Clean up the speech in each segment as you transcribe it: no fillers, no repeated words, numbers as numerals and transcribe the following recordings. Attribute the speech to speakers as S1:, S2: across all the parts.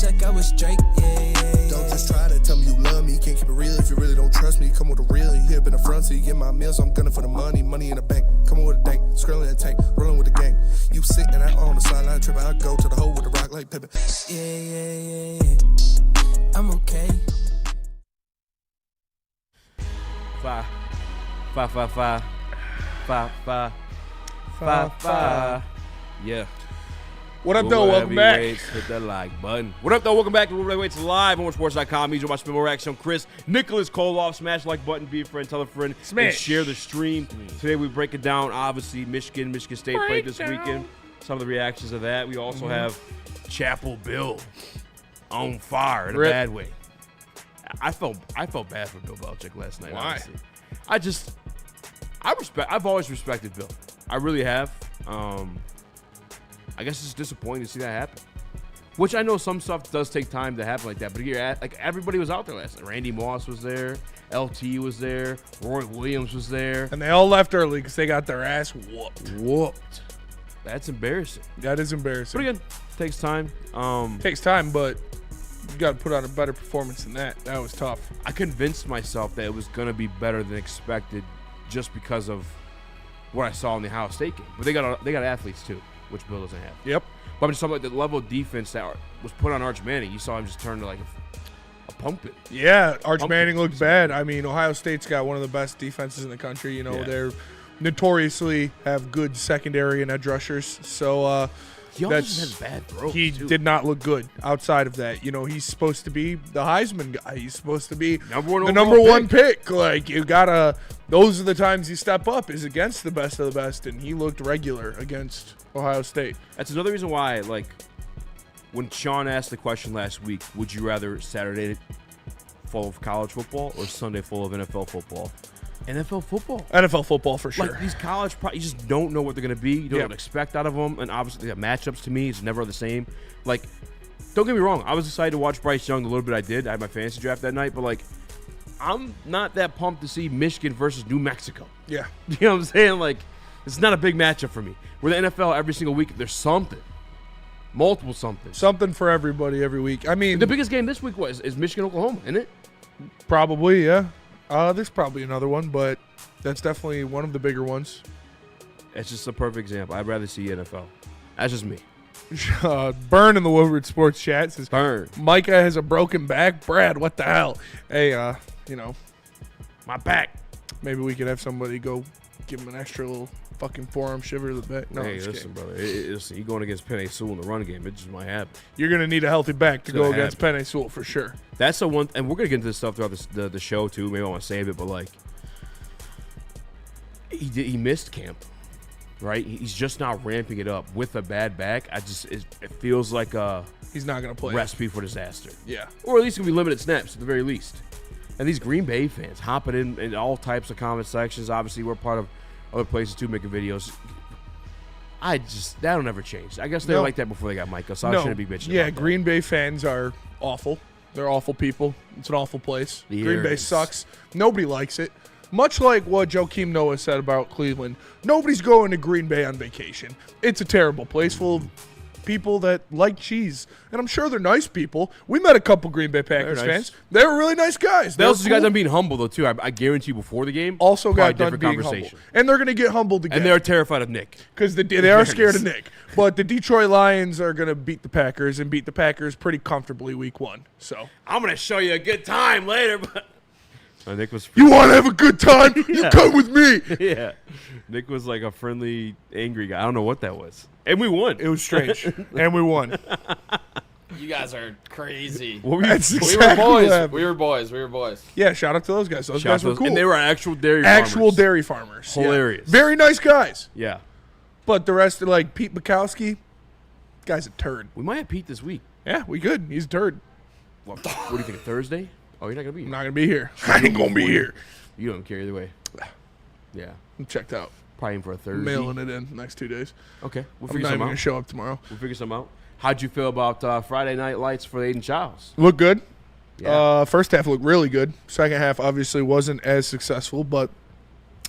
S1: check, I was Drake, yeah.
S2: Don't just try to tell me you love me. Can't keep it real if you really don't trust me. Come with a real, you hip in the front, so you get my meals. I'm gunning for the money in the bank. Come on with a dank, scrolling in the tank, rolling with the gang. You sit and I on the sideline tripping. I go to the hole with the rock like Pippin.
S1: Yeah. I'm okay.
S3: 5, 5, 5, 5, 5, 5, 5, 5. Yeah.
S4: What up, though? Welcome back.
S3: Hit that like button. What up, though? Welcome back to Woodward Ringside live on sports.com. He's my Spin Raxter. I'm Chris. Nicholas Kohloff. Smash like button, be a friend, tell a friend, and share the stream. Today we break it down. Obviously, Michigan State played this weekend. Some of the reactions of that. We also have Chapel Bill on fire in a bad way. I felt bad for Bill Belichick last night.
S4: Why?
S3: Honestly. I've always respected Bill. I really have. I guess it's disappointing to see that happen. Which I know some stuff does take time to happen like that, but here, like everybody was out there last night. Randy Moss was there, LT was there, Roy Williams was there,
S4: and they all left early because they got their ass whooped.
S3: That's embarrassing.
S4: That is embarrassing.
S3: But again, takes time.
S4: Takes time, but you got to put on a better performance than that. That was tough.
S3: I convinced myself that it was going to be better than expected, just because of what I saw in the Ohio State game. But they got athletes too, which Bill doesn't have.
S4: Yep.
S3: But I'm just talking about the level of defense that was put on Arch Manning. You saw him just turn to like a pumpkin.
S4: Yeah, Arch Manning looked bad. I mean, Ohio State's got one of the best defenses in the country. You know, they're notoriously have good secondary and edge rushers. So
S3: he also just has bad throws.
S4: He did not look good outside of that. You know, he's supposed to be the Heisman guy. He's supposed to be the number one pick. Like, you gotta. Those are the times you step up is against the best of the best, and he looked regular against Ohio State.
S3: That's another reason why, like, when Sean asked the question last week, would you rather Saturday full of college football or Sunday full of NFL football? NFL football.
S4: NFL football for sure.
S3: Like, these college, you just don't know what they're going to be. You don't know what to expect out of them. And obviously, the matchups to me is never the same. Like, don't get me wrong. I was excited to watch Bryce Young the little bit I did. I had my fantasy draft that night. But, like, I'm not that pumped to see Michigan versus New Mexico.
S4: Yeah.
S3: You know what I'm saying? Like, it's not a big matchup for me. Where the NFL, every single week, there's something. Multiple something.
S4: Something for everybody every week. I mean,
S3: the biggest game this week is Michigan, Oklahoma, isn't it?
S4: Probably, yeah. There's probably another one, but that's definitely one of the bigger ones.
S3: It's just a perfect example. I'd rather see NFL. That's just me.
S4: Burn in the Woodward Sports chat says,
S3: Burn.
S4: Micah has a broken back. Brad, what the hell? Hey, you know,
S3: my back.
S4: Maybe we could have somebody go give him an extra little fucking forearm shiver to the back. No,
S3: hey, listen, brother. Listen, you're going against Penei Sewell in the run game. It just might happen.
S4: You're going to need a healthy back to go against Penei Sewell for sure.
S3: That's the one, and we're going to get into this stuff throughout the show too. Maybe I want to save it, but like, he missed camp, right? He's just not ramping it up with a bad back. It feels like
S4: he's not going to play.
S3: Recipe for disaster.
S4: Yeah,
S3: or at least going to be limited snaps at the very least. And these Green Bay fans hopping in all types of comment sections. Obviously, we're part of other places too, making videos. That'll never change. I guess they were like that before they got Micah, so I shouldn't be bitching.
S4: Yeah,
S3: about
S4: Green Bay fans are awful. They're awful people. It's an awful place. Green Bay sucks. Nobody likes it. Much like what Joakim Noah said about Cleveland, nobody's going to Green Bay on vacation. It's a terrible place full of people that like cheese, and I'm sure they're nice people. We met a couple Green Bay Packers fans. They were really nice guys.
S3: They also got done being humble though too. I guarantee you before the game.
S4: Also got done being humble, and they're going to get humbled again.
S3: And they're terrified of Nick
S4: because they are scared of Nick. But the Detroit Lions are going to beat the Packers and beat the Packers pretty comfortably week 1. So
S3: I'm going to show you a good time later. But Nick was.
S4: You want to have a good time? You come with me.
S3: Yeah, Nick was like a friendly, angry guy. I don't know what that was. And we won.
S4: It was strange. And we won.
S5: You guys are crazy.
S3: What were you?
S5: We were boys.
S4: Yeah, shout out to those guys. Those guys were cool.
S3: And they were actual dairy farmers.
S4: Hilarious. Yeah. Very nice guys.
S3: Yeah.
S4: But the rest are like Pete Bukowski. Guy's a turd.
S3: We might have Pete this week.
S4: Yeah, we could. He's a turd.
S3: What do you think, Thursday? Oh, you're not going to be here.
S4: I'm not going to be here. I ain't going to be here.
S3: You don't care either way. Yeah.
S4: I'm checked out.
S3: Probably in for a Thursday.
S4: Mailing it in the next 2 days.
S3: Okay.
S4: I'm not even going to show up tomorrow.
S3: We'll figure something out. How'd you feel about Friday Night Lights for Aiden Childs?
S4: Looked good.
S3: Yeah.
S4: First half looked really good. Second half obviously wasn't as successful, but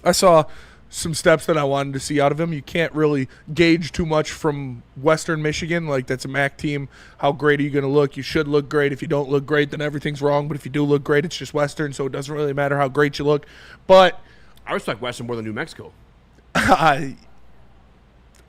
S4: I saw some steps that I wanted to see out of him. You can't really gauge too much from Western Michigan. Like, that's a MAC team. How great are you going to look? You should look great. If you don't look great, then everything's wrong. But if you do look great, it's just Western, so it doesn't really matter how great you look. But
S3: I respect Western more than New Mexico.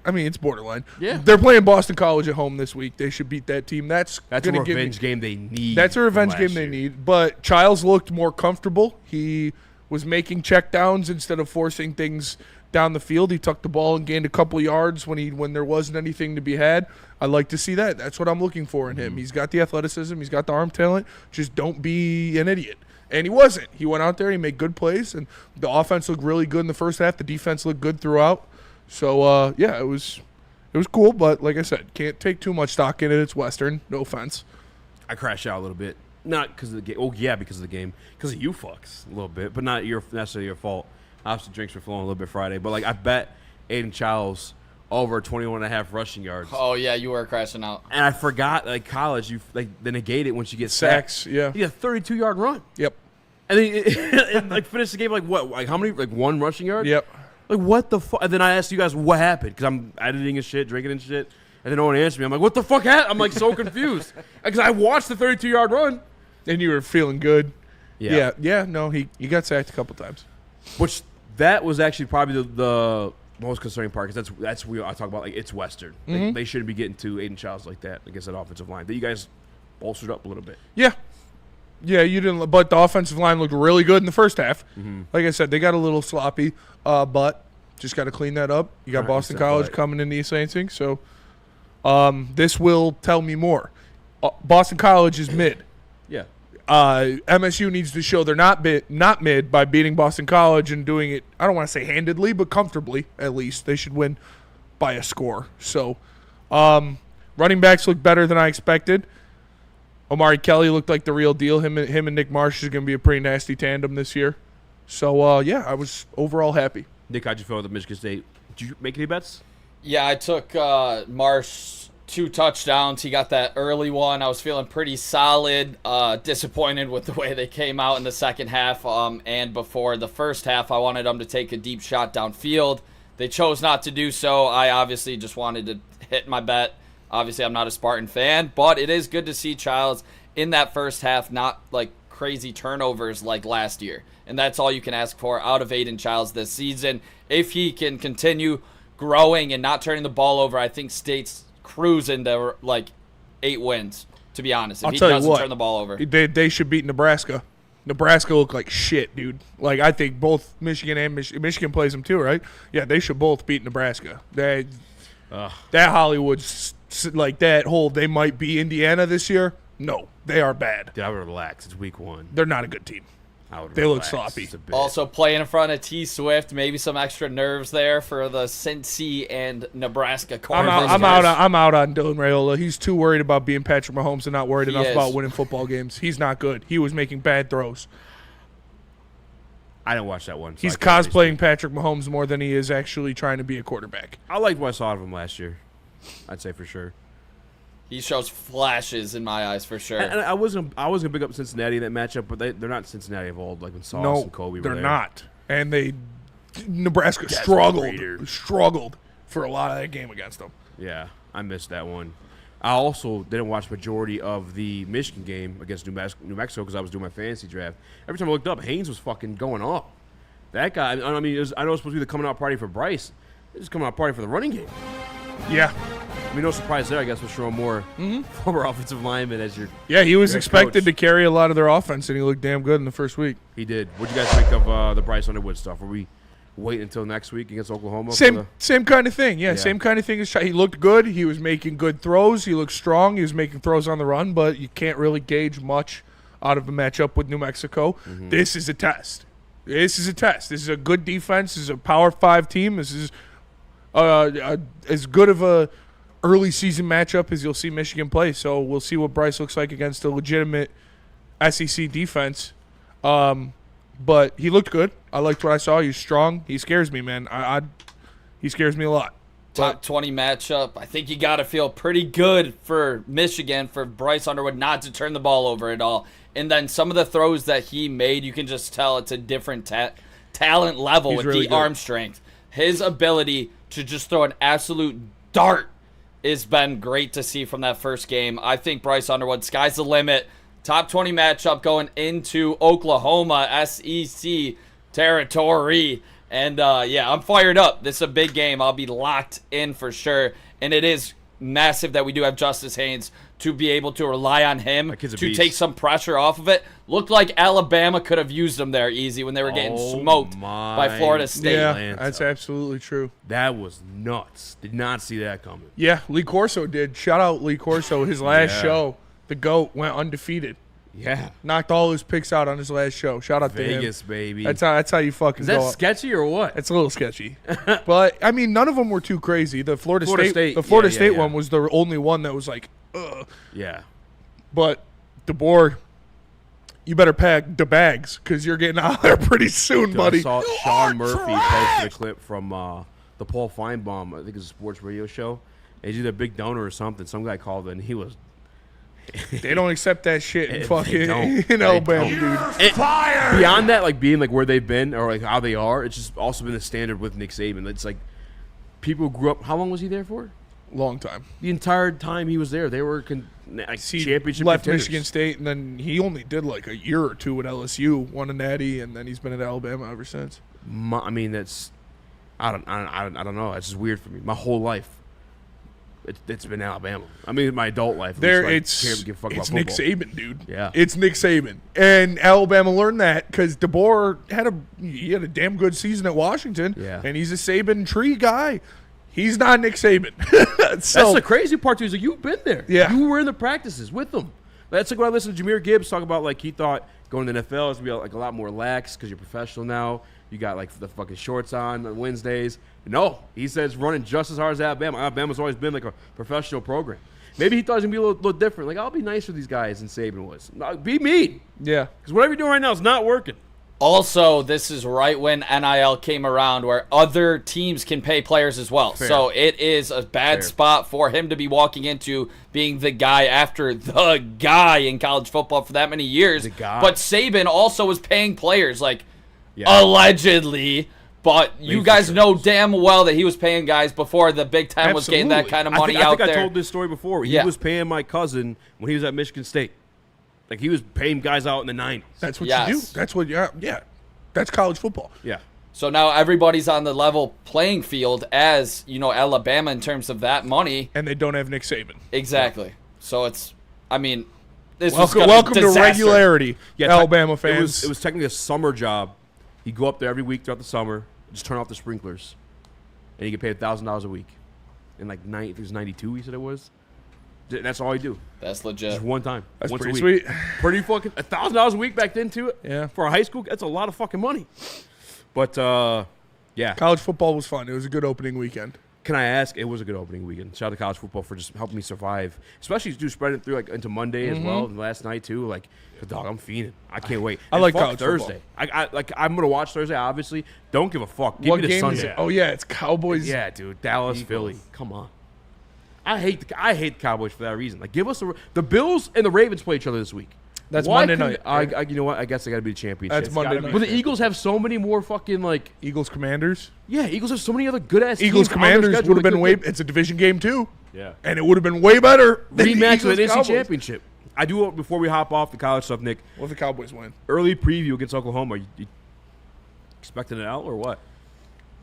S4: I mean, it's borderline.
S3: Yeah.
S4: They're playing Boston College at home this week. They should beat that team. That's
S3: a revenge game they need.
S4: That's a revenge game they need. But Childs looked more comfortable. He was making checkdowns instead of forcing things down the field. He tucked the ball and gained a couple yards when there wasn't anything to be had. I like to see that. That's what I'm looking for in him. He's got the athleticism. He's got the arm talent. Just don't be an idiot. And he wasn't. He went out there. He made good plays. And the offense looked really good in the first half. The defense looked good throughout. So, yeah, it was cool, but like I said, can't take too much stock in it. It's Western. No offense.
S3: I crashed out a little bit. Not because of the game. Oh, yeah, because of the game. Because of you fucks a little bit, but not necessarily your fault. Obviously, drinks were flowing a little bit Friday. But, like, I bet Aiden Childs over 21.5 rushing yards.
S5: Oh, yeah, you were crashing out.
S3: And I forgot, like, college, they negate it once you get
S4: sacks. Yeah.
S3: He had a 32-yard run.
S4: Yep.
S3: And then, like, finished the game, like, what? Like, how many? Like, 1 rushing yard?
S4: Yep.
S3: Like, what the fuck? And then I asked you guys what happened because I'm editing and shit, drinking and shit. And then no one answered me. I'm like, what the fuck happened? I'm, like, so confused. Because I watched the 32-yard run.
S4: And you were feeling good.
S3: Yeah.
S4: Yeah, no, he got sacked a couple times.
S3: Which, that was actually probably the most concerning part because that's where I talk about, like, it's Western.
S4: Mm-hmm.
S3: They shouldn't be getting to Aiden Childs like that against that offensive line. That you guys bolstered up a little bit.
S4: Yeah. Yeah, you didn't. But the offensive line looked really good in the first half. Mm-hmm. Like I said, they got a little sloppy, but just got to clean that up. You got Boston College coming in the East Lansing, so this will tell me more. Boston College is mid.
S3: Yeah.
S4: MSU needs to show they're not mid by beating Boston College and doing it, I don't want to say handedly, but comfortably at least. They should win by a score. So running backs look better than I expected. Omari Kelly looked like the real deal. Him and Nick Marsh is going to be a pretty nasty tandem this year. So, yeah, I was overall happy.
S3: Nick, how'd you feel with Michigan State? Did you make any bets?
S5: Yeah, I took Marsh 2 touchdowns. He got that early one. I was feeling pretty solid. Disappointed with the way they came out in the second half. And before the first half, I wanted them to take a deep shot downfield. They chose not to do so. I obviously just wanted to hit my bet. Obviously, I'm not a Spartan fan, but it is good to see Childs in that first half, not like crazy turnovers like last year. And that's all you can ask for out of Aiden Childs this season. If he can continue growing and not turning the ball over, I think State's cruising to like 8 wins, to be honest. If he doesn't turn the ball over.
S4: They should beat Nebraska. Nebraska look like shit, dude. Like, I think both Michigan and Michigan plays them too, right? Yeah, they should both beat Nebraska. That Hollywood's like that whole they might be Indiana this year. No, they are bad.
S3: Dude, I would relax. It's week 1.
S4: They're not a good team. They look sloppy.
S5: Also playing in front of T Swift, maybe some extra nerves there for the Cincy and Nebraska corners.
S4: I'm out on Dylan Raiola. He's too worried about being Patrick Mahomes and not worried enough about winning football games. He's not good. He was making bad throws.
S3: I didn't watch that one. So
S4: he's cosplaying Patrick Mahomes more than he is actually trying to be a quarterback.
S3: I liked what I saw of him last year. I'd say for sure.
S5: He shows flashes in my eyes for sure.
S3: And I wasn't gonna pick up Cincinnati in that matchup, but they're not Cincinnati of old, like when Sauce and Kobe were there.
S4: They're not. And Nebraska struggled for a lot of that game against them.
S3: Yeah, I missed that one. I also didn't watch majority of the Michigan game against New Mexico because I was doing my fantasy draft. Every time I looked up, Haynes was fucking going up. That guy, I mean, I know it was supposed to be the coming out party for Bryce. It was coming out party for the running game.
S4: Yeah.
S3: I mean, no surprise there, I guess, with Sharon Moore, former offensive lineman as your
S4: he was expected to carry a lot of their offense, and he looked damn good in the first week.
S3: He did. What'd you guys think of the Bryce Underwood stuff? Were we waiting until next week against Oklahoma?
S4: Same kind of thing. Yeah, same kind of thing. He looked good. He was making good throws. He looked strong. He was making throws on the run, but you can't really gauge much out of a matchup with New Mexico. Mm-hmm. This is a test. This is a good defense. This is a Power 5 team. This is as good of a early season matchup as you'll see Michigan play. So we'll see what Bryce looks like against a legitimate SEC defense. But he looked good. I liked what I saw. He's strong. He scares me, man. He scares me a lot.
S5: Top 20 matchup. I think you got to feel pretty good for Michigan, for Bryce Underwood not to turn the ball over at all. And then some of the throws that he made, you can just tell it's a different talent level with the arm strength. his ability to just throw an absolute dart has been great to see from that first game. I think Bryce Underwood, sky's the limit. Top 20 matchup going into Oklahoma, SEC territory. And, yeah, I'm fired up. This is a big game. I'll be locked in for sure. And it is massive that we do have Justice Haynes to be able to rely on him to take some pressure off of it. Looked like Alabama could have used him there easy when they were getting smoked by Florida State.
S4: Yeah, that's absolutely true.
S3: That was nuts. Did not see that coming.
S4: Yeah, Lee Corso did. Shout out Lee Corso. His last show, the GOAT, went undefeated.
S3: Yeah.
S4: Knocked all his picks out on his last show. Shout out to him.
S3: Vegas, baby.
S4: That's how you fucking
S3: Is
S4: go.
S3: that sketchy or what?
S4: It's a little sketchy. But, I mean, none of them were too crazy. The Florida State one was the only one that was like, ugh.
S3: Yeah.
S4: But DeBoer, you better pack the bags because you're getting out there pretty soon, buddy.
S3: I saw Sean Murphy posted a clip from the Paul Feinbaum, I think it's a sports radio show. He's either a big donor or something. Some guy called and he was.
S4: They don't accept that shit in fucking in Alabama, dude.
S3: Fired. Beyond that, like being like where they've been or like how they are, it's just also been the standard with Nick Saban. It's like people grew up. How long was he there for?
S4: Long time.
S3: The entire time he was there, they were championship
S4: left
S3: contenders.
S4: Michigan State, and then he only did like a year or two at LSU, won a natty, and then he's been at Alabama ever since.
S3: I mean, that's I don't know. It's just weird for me. My whole life, it's been Alabama. I mean, my adult life.
S4: It's
S3: give a fuck
S4: Nick
S3: about football.
S4: Saban, dude.
S3: Yeah,
S4: it's Nick Saban, and Alabama learned that because DeBoer had a damn good season at Washington.
S3: Yeah,
S4: and he's a Saban tree guy. He's not Nick Saban.
S3: That's the crazy part too. Is like you've been there.
S4: Yeah,
S3: you were in the practices with them. That's like when I listened to Jahmyr Gibbs talk about like he thought going to the NFL is gonna be like a lot more lax because you're professional now. You got like the fucking shorts on Wednesdays. No, he says running just as hard as Alabama. Alabama's always been like a professional program. Maybe he thought it was gonna be a little different. Like I'll be nice with these guys than Saban was. No, be mean.
S4: Yeah,
S3: because whatever you're doing right now is not working.
S5: Also, this is right when NIL came around where other teams can pay players as well.
S3: Fair.
S5: So it is a bad spot for him to be walking into being the guy after the guy in college football for that many years.
S3: The guy.
S5: But Saban also was paying players, allegedly. But you guys know damn well that he was paying guys before the Big Ten was getting that kind of money out there.
S3: I told this story before. He was paying my cousin when he was at Michigan State. Like, he was paying guys out in the 90s.
S4: That's what you do. That's what, that's college football.
S3: Yeah.
S5: So now everybody's on the level playing field as, Alabama in terms of that money.
S4: And they don't have Nick Saban.
S5: Exactly. So it's, I mean, this
S4: welcome to regularity, Alabama fans.
S3: It was technically a summer job. You go up there every week throughout the summer, just turn off the sprinklers, and you get paid $1,000 a week. And like, I think it was 92, he said it was. That's all you do.
S5: That's legit.
S3: Just one time.
S4: That's
S3: once
S4: pretty
S3: a week.
S4: sweet.
S3: Pretty fucking $1,000 a week back then too.
S4: Yeah.
S3: For a high school, that's a lot of fucking money. But yeah,
S4: college football was fun. It was a good opening weekend.
S3: Can I ask? It was a good opening weekend. Shout out to college football for just helping me survive, especially to spread it through like into Monday as well, and last night too. Like, dog, I'm fiending. I can't wait.
S4: I like college
S3: Thursday.
S4: Football.
S3: I'm gonna watch Thursday. Obviously, don't give a fuck. Give
S4: what
S3: me the
S4: game
S3: Sunday.
S4: is it? Oh yeah, it's Cowboys.
S3: Yeah, dude, Dallas,
S4: Eagles.
S3: Philly. Come on. I hate the Cowboys for that reason. Like, give us the Bills and the Ravens play each other this week.
S4: That's Monday night.
S3: You know what? I guess I got to be the championship.
S4: That's Monday night.
S3: But the Eagles have so many more fucking like
S4: Eagles Commanders.
S3: Yeah, Eagles have so many other good ass.
S4: Eagles Commanders would have been way. It's a division game too. Yeah, and it would have been way better.
S3: Rematch of the NC Championship. I do before we hop off the college stuff, Nick.
S4: What if the Cowboys win?
S3: Early preview against Oklahoma. You expecting it out or what?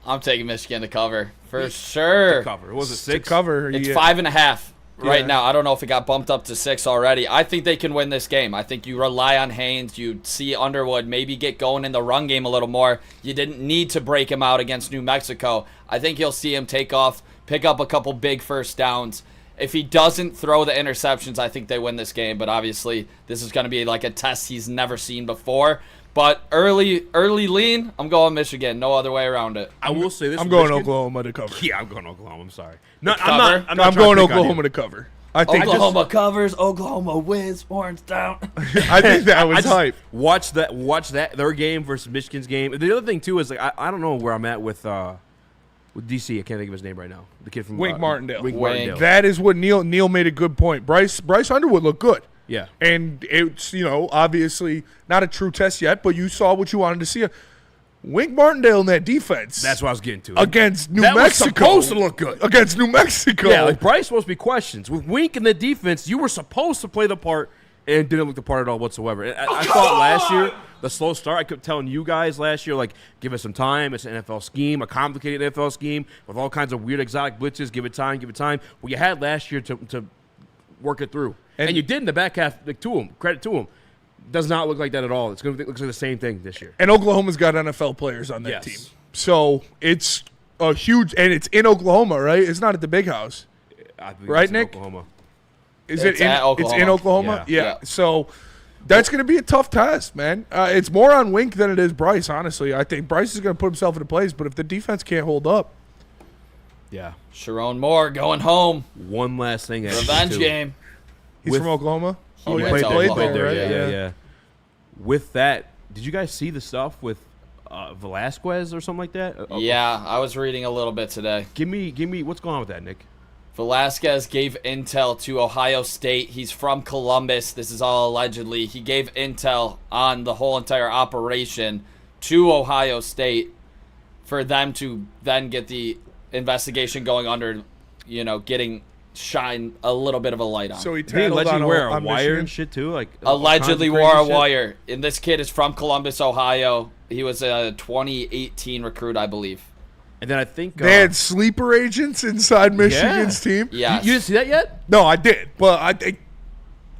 S5: I'm taking Michigan to cover for sure.
S3: To cover. Was it 6?
S4: To cover.
S5: It's 5.5. Right now, I don't know if it got bumped up to 6 already. I think they can win this game. I think you rely on Haynes. You see Underwood maybe get going in the run game a little more. You didn't need to break him out against New Mexico. I think you'll see him take off, pick up a couple big first downs. If he doesn't throw the interceptions, I think they win this game. But obviously, this is going to be like a test he's never seen before. But early lean, I'm going Michigan. No other way around it.
S3: I will say this.
S4: I'm going Oklahoma to cover.
S3: Yeah, I'm going Oklahoma. I'm sorry. No,
S5: I'm
S4: I'm going Oklahoma to cover. I think
S5: Oklahoma covers. Oklahoma wins. Horns down.
S4: I think that was hype.
S3: Watch that. Their game versus Michigan's game. The other thing too is like I don't know where I'm at with DC. I can't think of his name right now. The kid from
S4: Wink Martindale.
S3: Wink Martindale.
S4: That is what Neil made a good point. Bryce Underwood looked good.
S3: Yeah.
S4: And it's, obviously not a true test yet, but you saw what you wanted to see. Wink Martindale in that defense.
S3: That's what I was getting to.
S4: Against New
S3: that
S4: Mexico.
S3: was supposed to look good.
S4: Against New Mexico.
S3: Yeah, like Bryce supposed to be questions. With Wink in the defense, you were supposed to play the part and didn't look the part at all whatsoever. I thought last year, the slow start, I kept telling you guys last year, like, give us some time. It's an NFL scheme, a complicated NFL scheme with all kinds of weird exotic blitzes. Give it time, give it time. Well, you had last year to work it through. And you did in the back half, like, to him. Credit to him. Does not look like that at all. It looks like the same thing this year.
S4: And Oklahoma's got NFL players on that team. So it's a huge – and it's in Oklahoma, right? It's not at the big house. Right, Nick?
S3: Oklahoma.
S4: Is it in Oklahoma? It's in Oklahoma? Yeah. So that's going to be a tough test, man. It's more on Wink than it is Bryce, honestly. I think Bryce is going to put himself into place, but if the defense can't hold up.
S3: Yeah.
S5: Sharon Moore going home.
S3: One last thing.
S5: Revenge game.
S4: He's from Oklahoma?
S5: He played
S3: there,
S4: right?
S3: Yeah. With that, did you guys see the stuff with Velasquez or something like that?
S5: Yeah, I was reading a little bit today.
S3: Give me what's going on with that, Nick?
S5: Velasquez gave intel to Ohio State. He's from Columbus. This is all allegedly. He gave intel on the whole entire operation to Ohio State for them to then get the investigation going under, getting shine a little bit of a light on.
S4: So he
S3: allegedly wear a wire
S4: Michigan?
S3: and shit too, like
S5: allegedly wore a wire. And this kid is from Columbus, Ohio. He was a 2018 recruit, I believe.
S3: And then I think
S4: they had sleeper agents inside Michigan's team.
S5: Yeah,
S3: you didn't see that yet?
S4: No, I did, but I think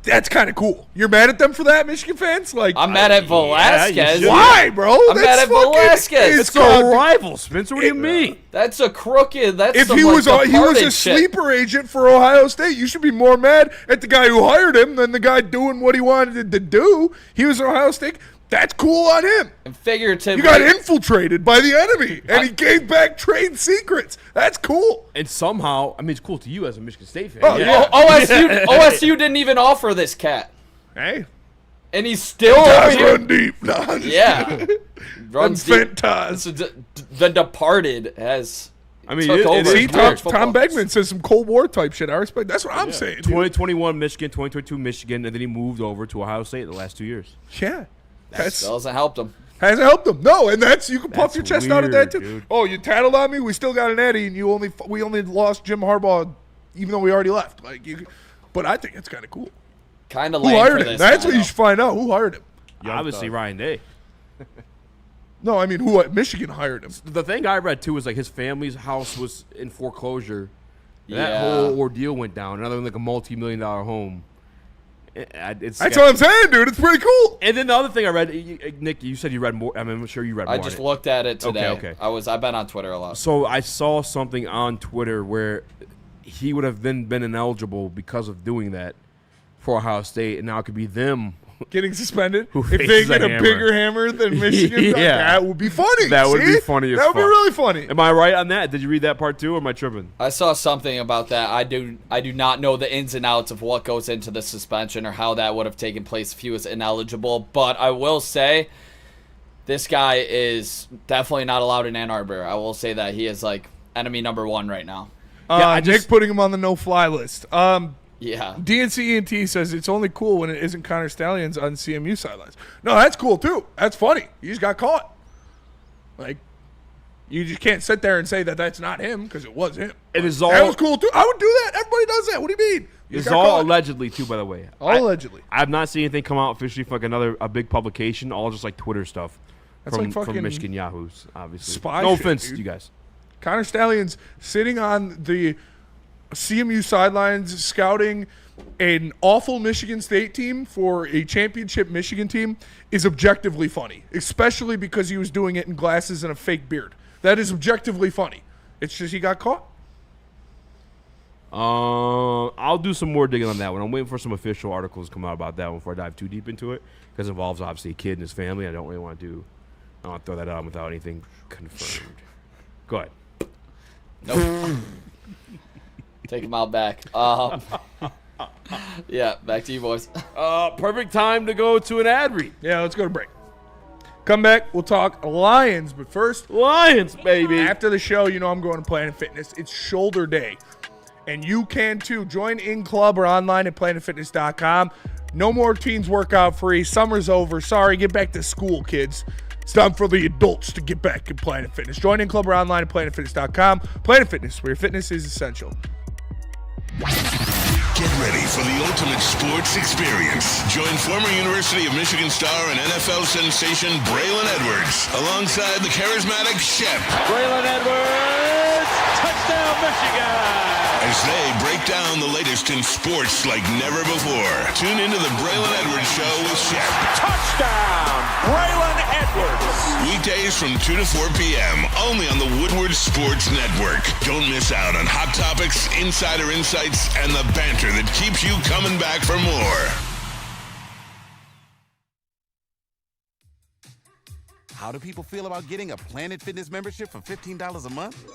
S4: that's kind of cool. You're mad at them for that, Michigan fans? Like,
S5: I'm mad at Velasquez.
S4: Why, bro?
S5: I'm mad at Velasquez.
S3: It's a rival, Spencer. What do you mean?
S5: That's a crooked. That's
S4: if he was a sleeper agent for Ohio State, you should be more mad at the guy who hired him than the guy doing what he wanted to do. He was Ohio State. That's cool on him.
S5: And figuratively,
S4: you got infiltrated by the enemy, and he gave back trade secrets. That's cool.
S3: And somehow, I mean, it's cool to you as a Michigan State fan.
S4: Oh, yeah.
S5: OSU didn't even offer this cat.
S4: Hey.
S5: And he's still
S4: run deep. No,
S5: yeah. Runs deep. The Departed has took over.
S4: See, Tom Beckman says some Cold War type shit. I respect. That's what I'm saying.
S3: 2021 Michigan, 2022 Michigan, and then he moved over to Ohio State the last 2 years.
S4: Yeah.
S5: That hasn't helped him.
S4: Hasn't helped him. No, and you can puff your chest out at that too.
S3: Dude.
S4: Oh, you tattled on me. We still got an Eddie, and we only lost Jim Harbaugh, even though we already left. But I think it's kind of cool.
S5: Kind of
S4: who
S5: lame
S4: hired
S5: for
S4: him?
S5: this
S4: That's
S5: guy,
S4: what you should find out. Who hired him?
S3: Obviously, Ryan Day.
S4: No, I mean who? Michigan hired him.
S3: The thing I read too was like his family's house was in foreclosure.
S5: Yeah.
S3: That whole ordeal went down. Another like a multi-million-dollar home.
S4: That's what I'm saying, dude. It's pretty cool.
S3: And then the other thing I read, Nick, you said you read more. I mean, I'm sure you read more.
S5: I just looked at it today.
S3: Okay.
S5: I've been on Twitter a lot.
S3: So I saw something on Twitter where he would have then been ineligible because of doing that for Ohio State, and now it could be them
S4: getting suspended.
S3: Who
S4: if they get a bigger hammer than Michigan, that would be funny.
S3: That would be funny as fuck.
S4: That would be really funny.
S3: Am I right on that? Did you read that part too, or am I tripping?
S5: I saw something about that. I do not know the ins and outs of what goes into the suspension or how that would have taken place if he was ineligible. But I will say, this guy is definitely not allowed in Ann Arbor. I will say that he is like enemy number one right now.
S4: Nick putting him on the no-fly list.
S5: Yeah.
S4: DNC ENT says it's only cool when it isn't Connor Stallions on CMU sidelines. No, that's cool too. That's funny. He just got caught. Like, you just can't sit there and say that that's not him because it was him.
S3: It is
S4: that was cool too. I would do that. Everybody does that. What do you mean?
S3: It's all allegedly too, by the way.
S4: Allegedly.
S3: I have not seen anything come out officially from like a big publication. All just like Twitter stuff.
S4: That's
S3: from,
S4: like fucking
S3: from Michigan Yahoos, obviously.
S4: Spy
S3: no
S4: shit,
S3: offense
S4: dude.
S3: to you guys.
S4: Connor Stallions sitting on the CMU sidelines scouting an awful Michigan State team for a championship Michigan team is objectively funny, especially because he was doing it in glasses and a fake beard. That is objectively funny. It's just he got caught.
S3: I'll do some more digging on that one. I'm waiting for some official articles to come out about that one before I dive too deep into it because it involves obviously a kid and his family. I don't really want to throw that out without anything confirmed. Go ahead.
S5: Nope. Take him out back. Yeah, back to you boys.
S3: Perfect time to go to an ad read.
S4: Yeah, let's go to break. Come back, we'll talk Lions, but first,
S3: Lions, baby.
S4: After the show, you know I'm going to Planet Fitness. It's shoulder day, and you can too. Join in club or online at planetfitness.com. No more teens workout free. Summer's over. Sorry, get back to school, kids. It's time for the adults to get back in Planet Fitness. Join in club or online at planetfitness.com. Planet Fitness, where your fitness is essential.
S6: Get ready for the ultimate sports experience. Join former University of Michigan star and NFL sensation Braylon Edwards alongside the charismatic Shep.
S7: Braylon Edwards, touchdown Michigan!
S6: As they break down the latest in sports like never before. Tune into the Braylon Edwards Show with Shep.
S7: Touchdown, Braylon Edwards!
S6: Weekdays from 2 to 4 p.m. only on the Woodward Sports Network. Don't miss out on hot topics, insider insights, and the banter that keeps you coming back for more.
S8: How do people feel about getting a Planet Fitness membership for $15 a month?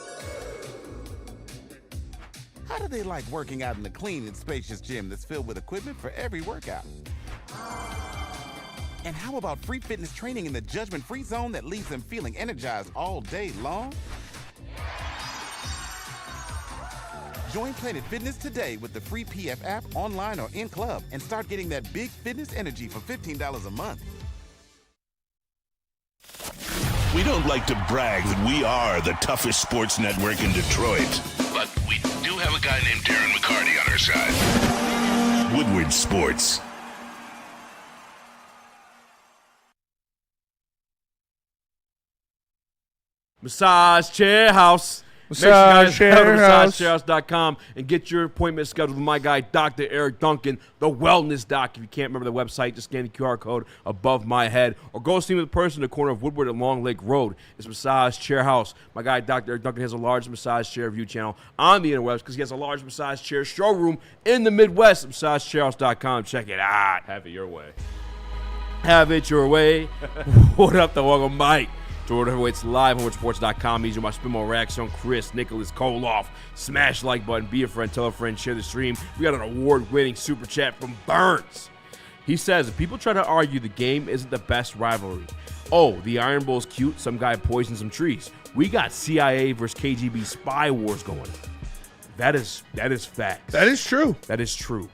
S8: How do they like working out in the clean and spacious gym that's filled with equipment for every workout? And how about free fitness training in the judgment-free zone that leaves them feeling energized all day long? Join Planet Fitness today with the free PF app, online or in club, and start getting that big fitness energy for $15 a month.
S6: We don't like to brag that we are the toughest sports network in Detroit, but we do have a guy named Darren McCarty on our side. Woodward Sports.
S3: Massage Chair House.
S4: Massage Chair House.
S3: MassageChairHouse.com and get your appointment scheduled with my guy, Dr. Eric Duncan, the Wellness Doc. If you can't remember the website, just scan the QR code above my head or go see him in person in the corner of Woodward and Long Lake Road. It's Massage Chair House. My guy, Dr. Eric Duncan, has a large massage chair review channel on the interwebs because he has a large massage chair showroom in the Midwest at MassageChairHouse.com. Check it out.
S7: Have it your way.
S3: Have it your way. What up, the welcome, Mike? Jordan Heavyweights live on WoodSports.com. Eazy, my Spinball Raxter, Chris, Nicholas Kohloff. Smash like button, be a friend, tell a friend, share the stream. We got an award-winning super chat from Burns. He says, if people try to argue the game isn't the best rivalry, oh, the Iron Bowl's cute, some guy poisoned some trees. We got CIA versus KGB spy wars going. That is facts.
S4: That is true.
S3: That is true.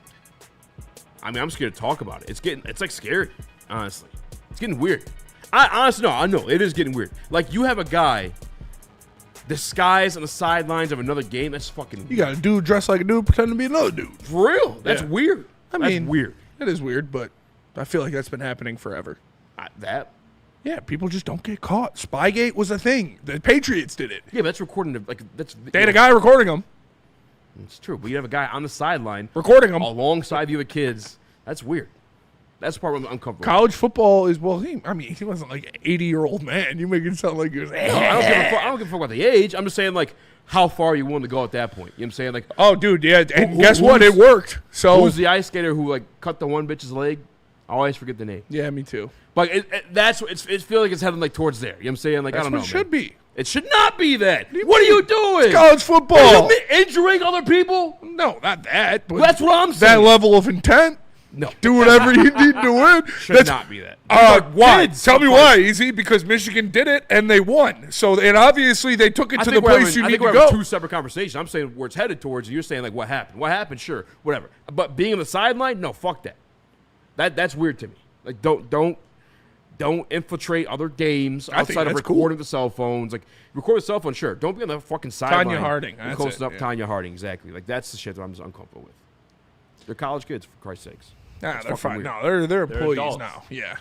S3: I mean, I'm scared to talk about it. It's like scary, honestly. It's getting weird. I know it is getting weird. Like, you have a guy disguised on the sidelines of another game. That's fucking weird.
S4: You got a dude dressed like a dude pretending to be another dude.
S3: For real. That's weird. That's weird.
S4: It is weird, but I feel like that's been happening forever. Yeah, people just don't get caught. Spygate was a thing. The Patriots did it.
S3: Yeah, but that's recording.
S4: They had a guy recording them.
S3: It's true, but you have a guy on the sideline
S4: recording them
S3: alongside the other kids. That's weird. That's the part where I'm uncomfortable.
S4: College football is, well, he wasn't like an 80-year-old man. You make it sound like he was.
S3: No, I don't give a fuck about the age. I'm just saying, like, how far are you willing to go at that point? You know what I'm saying? Like,
S4: oh, dude, yeah. And guess what? It worked. So
S3: who's the ice skater who, like, cut the one bitch's leg? I always forget the name.
S4: Yeah, me too.
S3: But it feels like it's heading, like, towards there. You know what I'm saying? Like,
S4: that's
S3: I don't know.
S4: What it should be.
S3: It should not be that. What are you doing?
S4: It's college football.
S3: Are you injuring other people?
S4: No, not that. But
S3: that's what I'm saying.
S4: That level of intent.
S3: No.
S4: Do whatever you need to win.
S3: Should not be that.
S4: Why? Tell me why, Eazy. Because Michigan did it and they won. So, and obviously they took it to the place you need to go. I think we're having
S3: two separate conversations. I'm saying where it's headed towards. You're saying, like, what happened? What happened? Sure, whatever. But being on the sideline, no, fuck that. That's weird to me. Like, don't infiltrate other games outside of recording the cell phones. Like, record the cell phone, sure. Don't be on the fucking sideline.
S4: Tanya Harding.
S3: Close enough, Tanya Harding, exactly. Like, that's the shit that I'm just uncomfortable with. They're college kids, for Christ's sakes.
S4: Nah, they're fine. Weird. No, they're employees
S7: adults
S4: now. Yeah.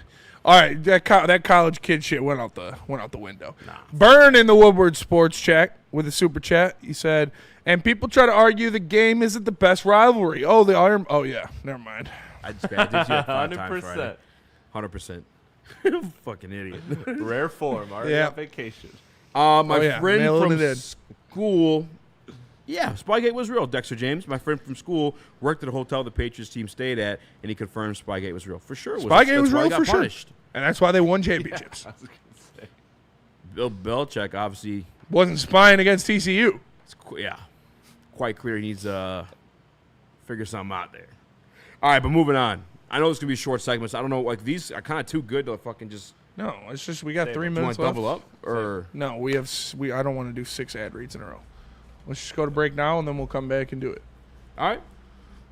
S4: All right, that college kid shit went out the window. Nah. Burn in the Woodward Sports chat with a super chat. He said, and people try to argue the game isn't the best rivalry. Oh, the Iron. Oh yeah, never mind.
S3: I did you
S7: 100%.
S3: 100%. Fucking idiot.
S7: Rare form. Already on vacation.
S3: My friend from school. Yeah, Spygate was real. Dexter James, my friend from school, worked at a hotel the Patriots team stayed at, and he confirmed Spygate was real. For sure.
S4: Spygate was real for sure. And that's why they won championships.
S7: I was going to say.
S3: Bill Belichick obviously
S4: wasn't spying against TCU.
S3: Yeah. Quite clear he needs to figure something out there. All right, but moving on. I know this is going to be short segments. I don't know. Like, these are kind of too good to fucking just.
S4: No, it's just we got 3 minutes left.
S3: Do you want to double up? Or?
S4: No, I don't want to do 6 ad reads in a row. Let's just go to break now, and then we'll come back and do it.
S3: All right.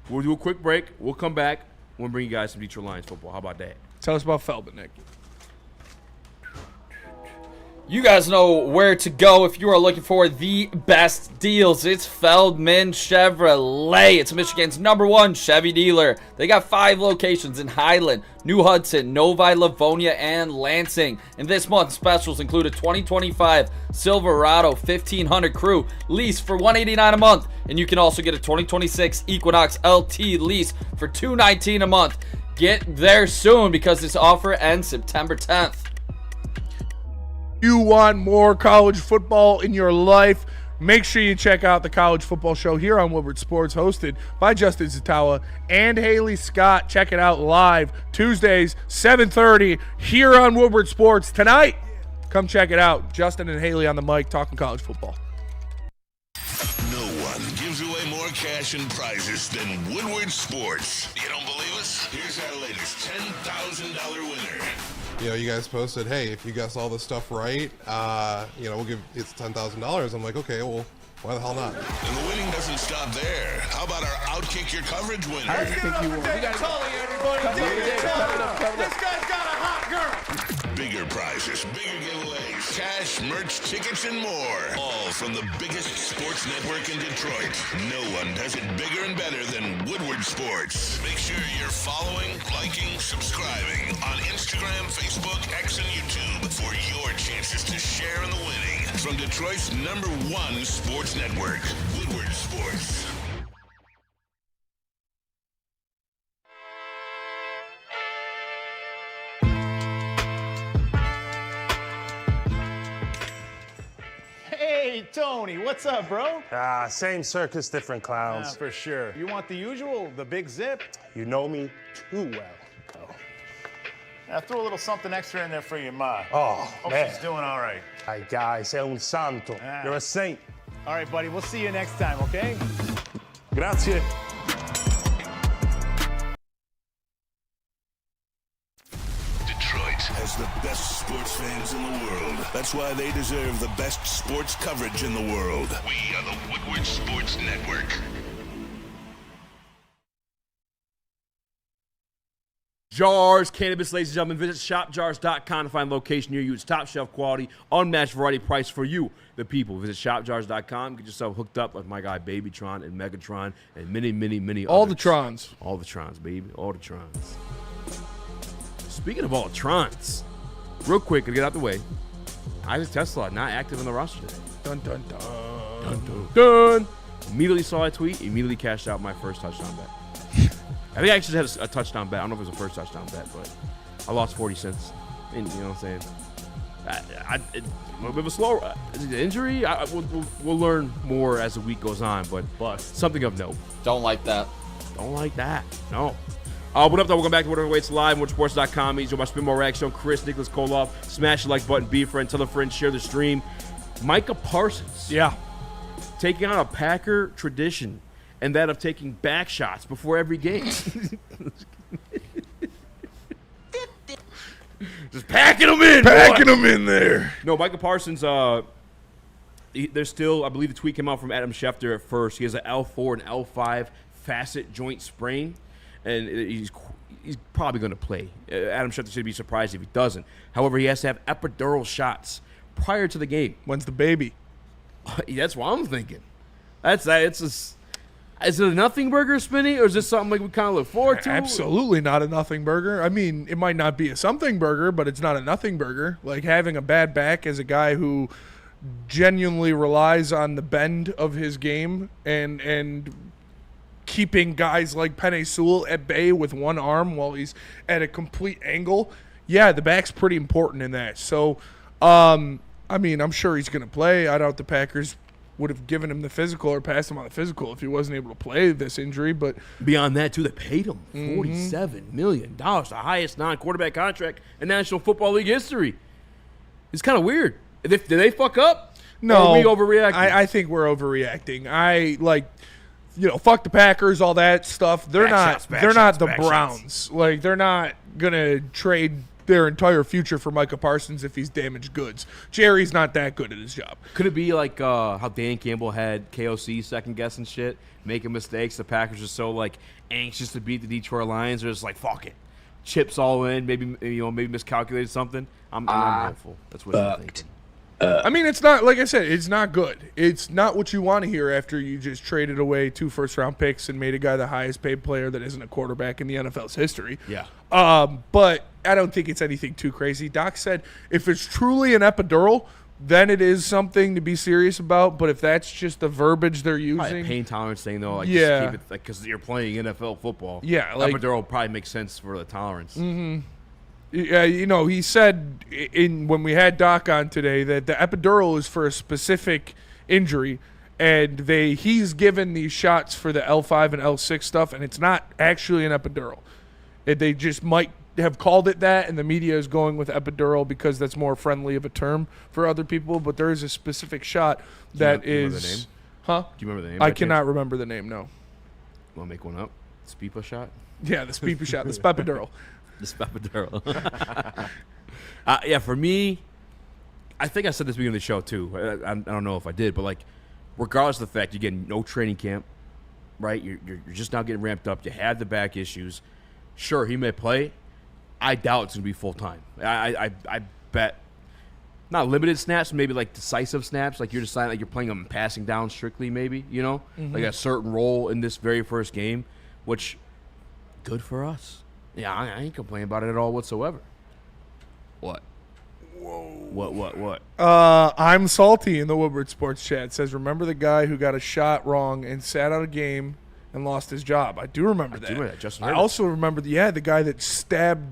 S3: We'll do a quick break. We'll come back. We'll bring you guys some Detroit Lions football. How about that?
S4: Tell us about Feldman, Nick.
S5: You guys know where to go if you are looking for the best deals. It's Feldman Chevrolet. It's Michigan's #1 Chevy dealer. They got 5 locations in Highland, New Hudson, Novi, Livonia, and Lansing. And this month, specials include a 2025 Silverado 1500 Crew lease for $189 a month. And you can also get a 2026 Equinox LT lease for $219 a month. Get there soon because this offer ends September 10th.
S4: You want more college football in your life? Make sure you check out the College Football Show here on Woodward Sports, hosted by Justin Zatawa and Haley Scott. Check it out live Tuesdays, 7:30 here on Woodward Sports. Tonight, come check it out. Justin and Haley on the mic talking college football.
S6: No one gives away more cash and prizes than Woodward Sports. You don't believe us? Here's our latest $10,000 winner.
S9: You guys posted, hey, if you guess all this stuff right, we'll give it's $10,000. I'm like, okay, well, why the hell not?
S6: And the winning doesn't stop there. How about our Outkick Your Coverage winner?
S4: I think you won.
S8: This guy's got a hot girl.
S6: Bigger prizes, bigger giveaways, cash, merch, tickets, and more. All from the biggest sports network in Detroit. No one does it bigger and better than Woodward Sports. Make sure you're following, liking, subscribing on Instagram, Facebook, X, and YouTube for your chances to share in the winning. From Detroit's #1 sports network, Woodward Sports.
S10: Hey, Tony, what's up, bro?
S11: Same circus, different clowns.
S10: For sure. You want the usual, the big zip?
S11: You know me too well.
S10: I threw a little something extra in there for your ma.
S11: Oh,
S10: Hope
S11: man.
S10: she's doing all right.
S11: Ay, guy, sei un santo.
S10: Ah.
S11: You're a saint.
S10: All right, buddy, we'll see you next time, okay?
S11: Grazie.
S6: Detroit has the best sports fans in the world. That's why they deserve the best sports coverage in the world. We are the Woodward Sports Network.
S3: Jars Cannabis, ladies and gentlemen. Visit shopjars.com to find a location near you. It's top shelf quality, unmatched variety price for you, the people. Visit shopjars.com. Get yourself hooked up like my guy Babytron and Megatron and many
S4: All
S3: others.
S4: the Trons.
S3: All the Trons, baby. All the Trons. Speaking of all the Trons, real quick to get out the way, Isaac Tesla not active in the roster today.
S4: Dun, dun, dun.
S3: Dun, dun, dun. Immediately saw a tweet, immediately cashed out my first touchdown bet. I think I actually had a touchdown bet. I don't know if it was a first touchdown bet, but I lost 40 cents. And, you know what I'm saying? A little bit of a slow. Is it an injury? We'll learn more as the week goes on, but something of note.
S5: Don't like that.
S3: Don't like that. No. What up, though? Welcome back to Whatever Waits Live, WoodSports.com. Eazy, my Spin More Raxter, Chris, Nicholas Kohloff. Smash the like button, be a friend, tell a friend, share the stream. Micah Parsons.
S4: Yeah.
S3: Taking on a Packer tradition, and that of taking back shots before every game. Just packing them in.
S4: Packing them in there.
S3: No, Micah Parsons, there's still, I believe the tweet came out from Adam Schefter at first. He has an L4 and L5 facet joint sprain, and he's probably going to play. Adam Schefter should be surprised if he doesn't. However, he has to have epidural shots prior to the game.
S4: When's the baby?
S3: That's what I'm thinking. Is it a nothing burger, Spinny, or is this something like we kind of look forward to?
S4: Absolutely not a nothing burger. I mean, it might not be a something burger, but it's not a nothing burger. Like having a bad back as a guy who genuinely relies on the bend of his game and keeping guys like Penei Sewell at bay with one arm while he's at a complete angle. Yeah, the back's pretty important in that. So, I mean, I'm sure he's going to play. I doubt the Packers would have given him the physical or passed him on the physical if he wasn't able to play this injury. But
S3: beyond that, too, they paid him $47 million, the highest non-quarterback contract in National Football League history. It's kind of weird. Did they fuck up?
S4: No.
S3: Or are we overreacting?
S4: I think we're overreacting. Fuck the Packers, all that stuff. They're not the Browns. Like, they're not going to trade their entire future for Micah Parsons if he's damaged goods. Jerry's not that good at his job.
S3: Could it be like how Dan Campbell had KOC second guessing shit, making mistakes? The Packers are so like anxious to beat the Detroit Lions, they're just like, fuck it, chips all in. Maybe miscalculated something. I'm hopeful. That's what I'm thinking.
S4: I mean, it's not, like I said, it's not good. It's not what you want to hear after you just traded away 2 first-round picks and made a guy the highest-paid player that isn't a quarterback in the NFL's history.
S3: Yeah.
S4: But I don't think it's anything too crazy. Doc said if it's truly an epidural, then it is something to be serious about. But if that's just the verbiage they're using.
S3: Probably a pain tolerance thing, though. Like,
S4: yeah.
S3: Just keep it, because you're playing NFL football.
S4: Yeah. Like,
S3: epidural probably makes sense for the tolerance.
S4: Mm-hmm. Yeah, he said when we had Doc on today that the epidural is for a specific injury, and he's given these shots for the L5 and L6 stuff, and it's not actually an epidural. They just might have called it that, and the media is going with epidural because that's more friendly of a term for other people, but there is a specific shot that is...
S3: Remember the name?
S4: Huh?
S3: Do you remember the name?
S4: I cannot remember the name, no.
S3: Want to make one up? Speepa shot?
S4: Yeah, the Speepa shot, the Spepidural.
S3: The Spepidural. Yeah, for me, I think I said this at the beginning of the show, too. I don't know if I did, but, like, regardless of the fact you're getting no training camp, right? You're just now getting ramped up. You have the back issues. Sure, he may play. I doubt it's going to be full-time. I bet not limited snaps, maybe, like, decisive snaps. Like, you're deciding, like, you're playing them passing down strictly, maybe, you know?
S4: Mm-hmm.
S3: Like a certain role in this very first game, which, good for us. Yeah, I ain't complaining about it at all whatsoever. What? Whoa. What?
S4: I'm salty in the Woodward Sports chat. Says, remember the guy who got a shot wrong and sat out a game and lost his job? I do remember that. I also remember, the guy that stabbed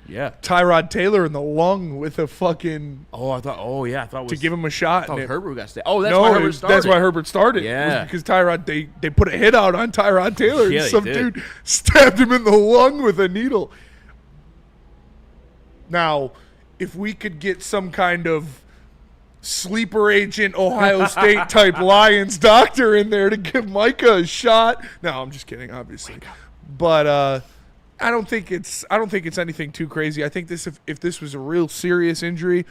S4: Tyrod Taylor in the lung with a fucking...
S3: I thought it was...
S4: To give him a shot.
S3: I thought Herbert got stabbed. Oh, that's why Herbert started.
S4: That's why Herbert started.
S3: Yeah.
S4: Because Tyrod, they put a hit out on Tyrod Taylor.
S3: Yeah,
S4: and some
S3: they did.
S4: dude stabbed him in the lung with a needle. Now, if we could get some kind of sleeper agent Ohio State type Lions doctor in there to give Micah a shot. No, I'm just kidding, obviously. But I don't think it's anything too crazy. I think if this was a real serious injury,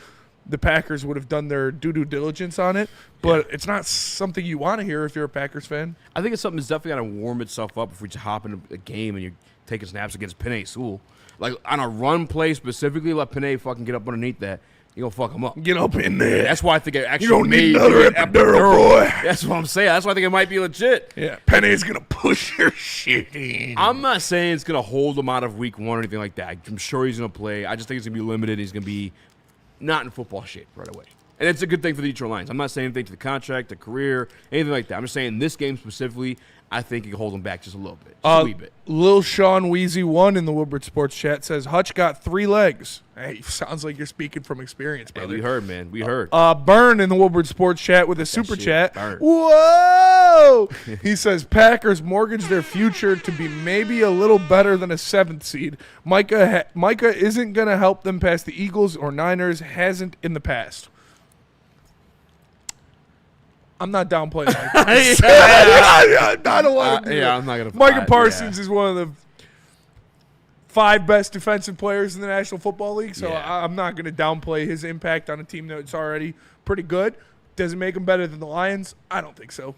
S4: the Packers would have done their due diligence on it. But it's not something you want to hear if you're a Packers fan.
S3: I think it's something that's definitely going to warm itself up if we just hop into a game and you're taking snaps against Penei Sewell. Like, on a run play specifically, let Penei fucking get up underneath that. You're going to fuck him up.
S4: Get up in there.
S3: That's why I think it actually
S4: You don't need another epidural, boy.
S3: That's what I'm saying. That's why I think it might be legit.
S4: Yeah, Penei's going to push your shit in.
S3: I'm not saying it's going to hold him out of week 1 or anything like that. I'm sure he's going to play. I just think it's going to be limited. He's going to be not in football shape right away. And it's a good thing for the Detroit Lions. I'm not saying anything to the contract, the career, anything like that. I'm just saying this game specifically, I think it can hold him back just a little bit. Just a wee bit.
S4: Lil Sean Weezy 1 in the Woodward Sports chat says, Hutch got 3 legs. Hey, sounds like you're speaking from experience, brother.
S3: Hey, we heard, man. We heard.
S4: Burn in the Woodward Sports chat with a super chat.
S3: Burn.
S4: Whoa! He says, Packers mortgage their future to be maybe a little better than a 7th seed. Micah isn't going to help them past the Eagles or Niners, hasn't in the past. I'm not downplaying Micah. I don't want to do
S3: I'm not going to.
S4: Micah Parsons is one of the 5 best defensive players in the National Football League, so I'm not going to downplay his impact on a team that's already pretty good. Does it make them better than the Lions? I don't think so.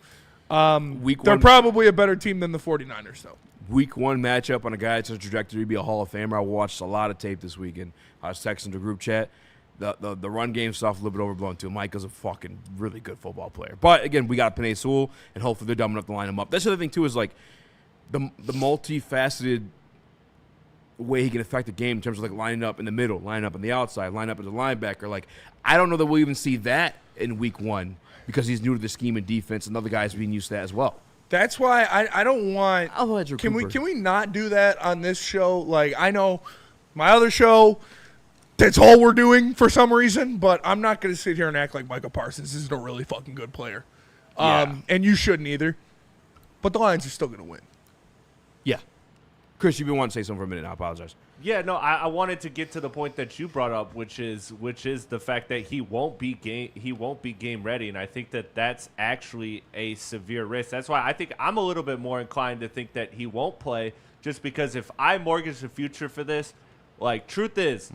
S4: They're probably a better team than the 49ers, though.
S3: Week 1 matchup on a guy that's on a trajectory to be a Hall of Famer. I watched a lot of tape this weekend. I was texting the group chat. The run game stuff a little bit overblown too. Micah's a fucking really good football player. But again, we got Penei Sewell, and hopefully they're dumb enough to line him up. That's the other thing too, is like the multifaceted way he can affect the game in terms of like lining up in the middle, lining up on the outside, lining up as a linebacker. Like, I don't know that we'll even see that in week 1 because he's new to the scheme and defense, and other guys being used to that as well.
S4: That's why I don't want. Can we not do that on this show? Like, I know my other show, that's all we're doing for some reason, but I'm not going to sit here and act like Micah Parsons isn't a really fucking good player. And you shouldn't either. But the Lions are still going to win.
S3: Yeah. Chris, you've been wanting to say something for a minute. I apologize.
S7: Yeah, no, I wanted to get to the point that you brought up, which is the fact that he won't be game ready, and I think that that's actually a severe risk. That's why I think I'm a little bit more inclined to think that he won't play, just because if I mortgage the future for this, like, truth is,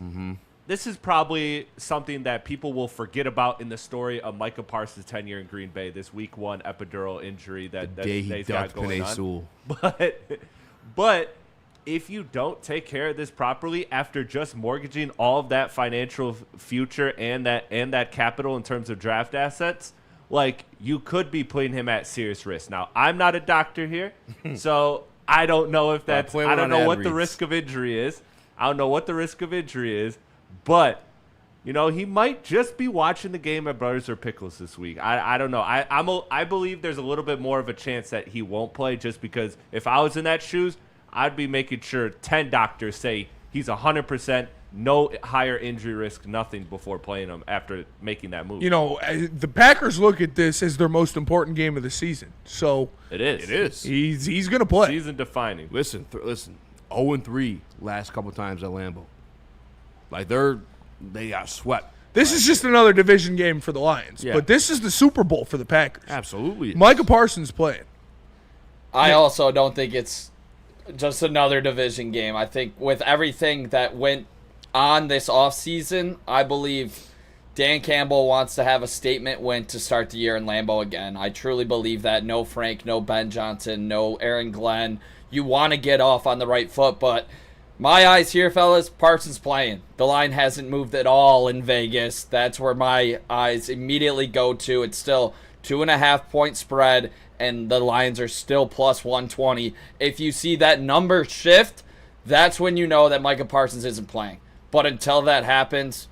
S7: this is probably something that people will forget about in the story of Micah Parsons' tenure in Green Bay, this week 1 epidural injury that
S3: he
S7: they've got
S3: ducked
S7: going
S3: Penei
S7: on.
S3: Sewell.
S7: But if you don't take care of this properly after just mortgaging all of that financial future and that capital in terms of draft assets, like, you could be putting him at serious risk. Now, I'm not a doctor here, so I don't know if that's – I don't know what the risk of injury is. I don't know what the risk of injury is, but – you know, he might just be watching the game at Brothers or Pickles this week. I don't know. I believe there's a little bit more of a chance that he won't play, just because if I was in that shoes, I'd be making sure 10 doctors say he's 100%, no higher injury risk, nothing before playing him after making that move.
S4: You know, the Packers look at this as their most important game of the season. So
S7: it is.
S4: He's going to play.
S7: Season defining.
S3: Listen. 0-3 last couple times at Lambeau. Like, they got swept.
S4: This is just another division game for the Lions. Yeah. But this is the Super Bowl for the Packers.
S3: Absolutely.
S4: Micah Parsons playing.
S5: I also don't think it's just another division game. I think with everything that went on this offseason, I believe Dan Campbell wants to have a statement win to start the year in Lambeau again. I truly believe that. No Frank, no Ben Johnson, no Aaron Glenn. You want to get off on the right foot, but my eyes here, fellas, Parsons playing. The line hasn't moved at all in Vegas. That's where my eyes immediately go to. It's still 2.5-point spread, and the Lions are still plus 120. If you see that number shift, that's when you know that Micah Parsons isn't playing. But until that happens,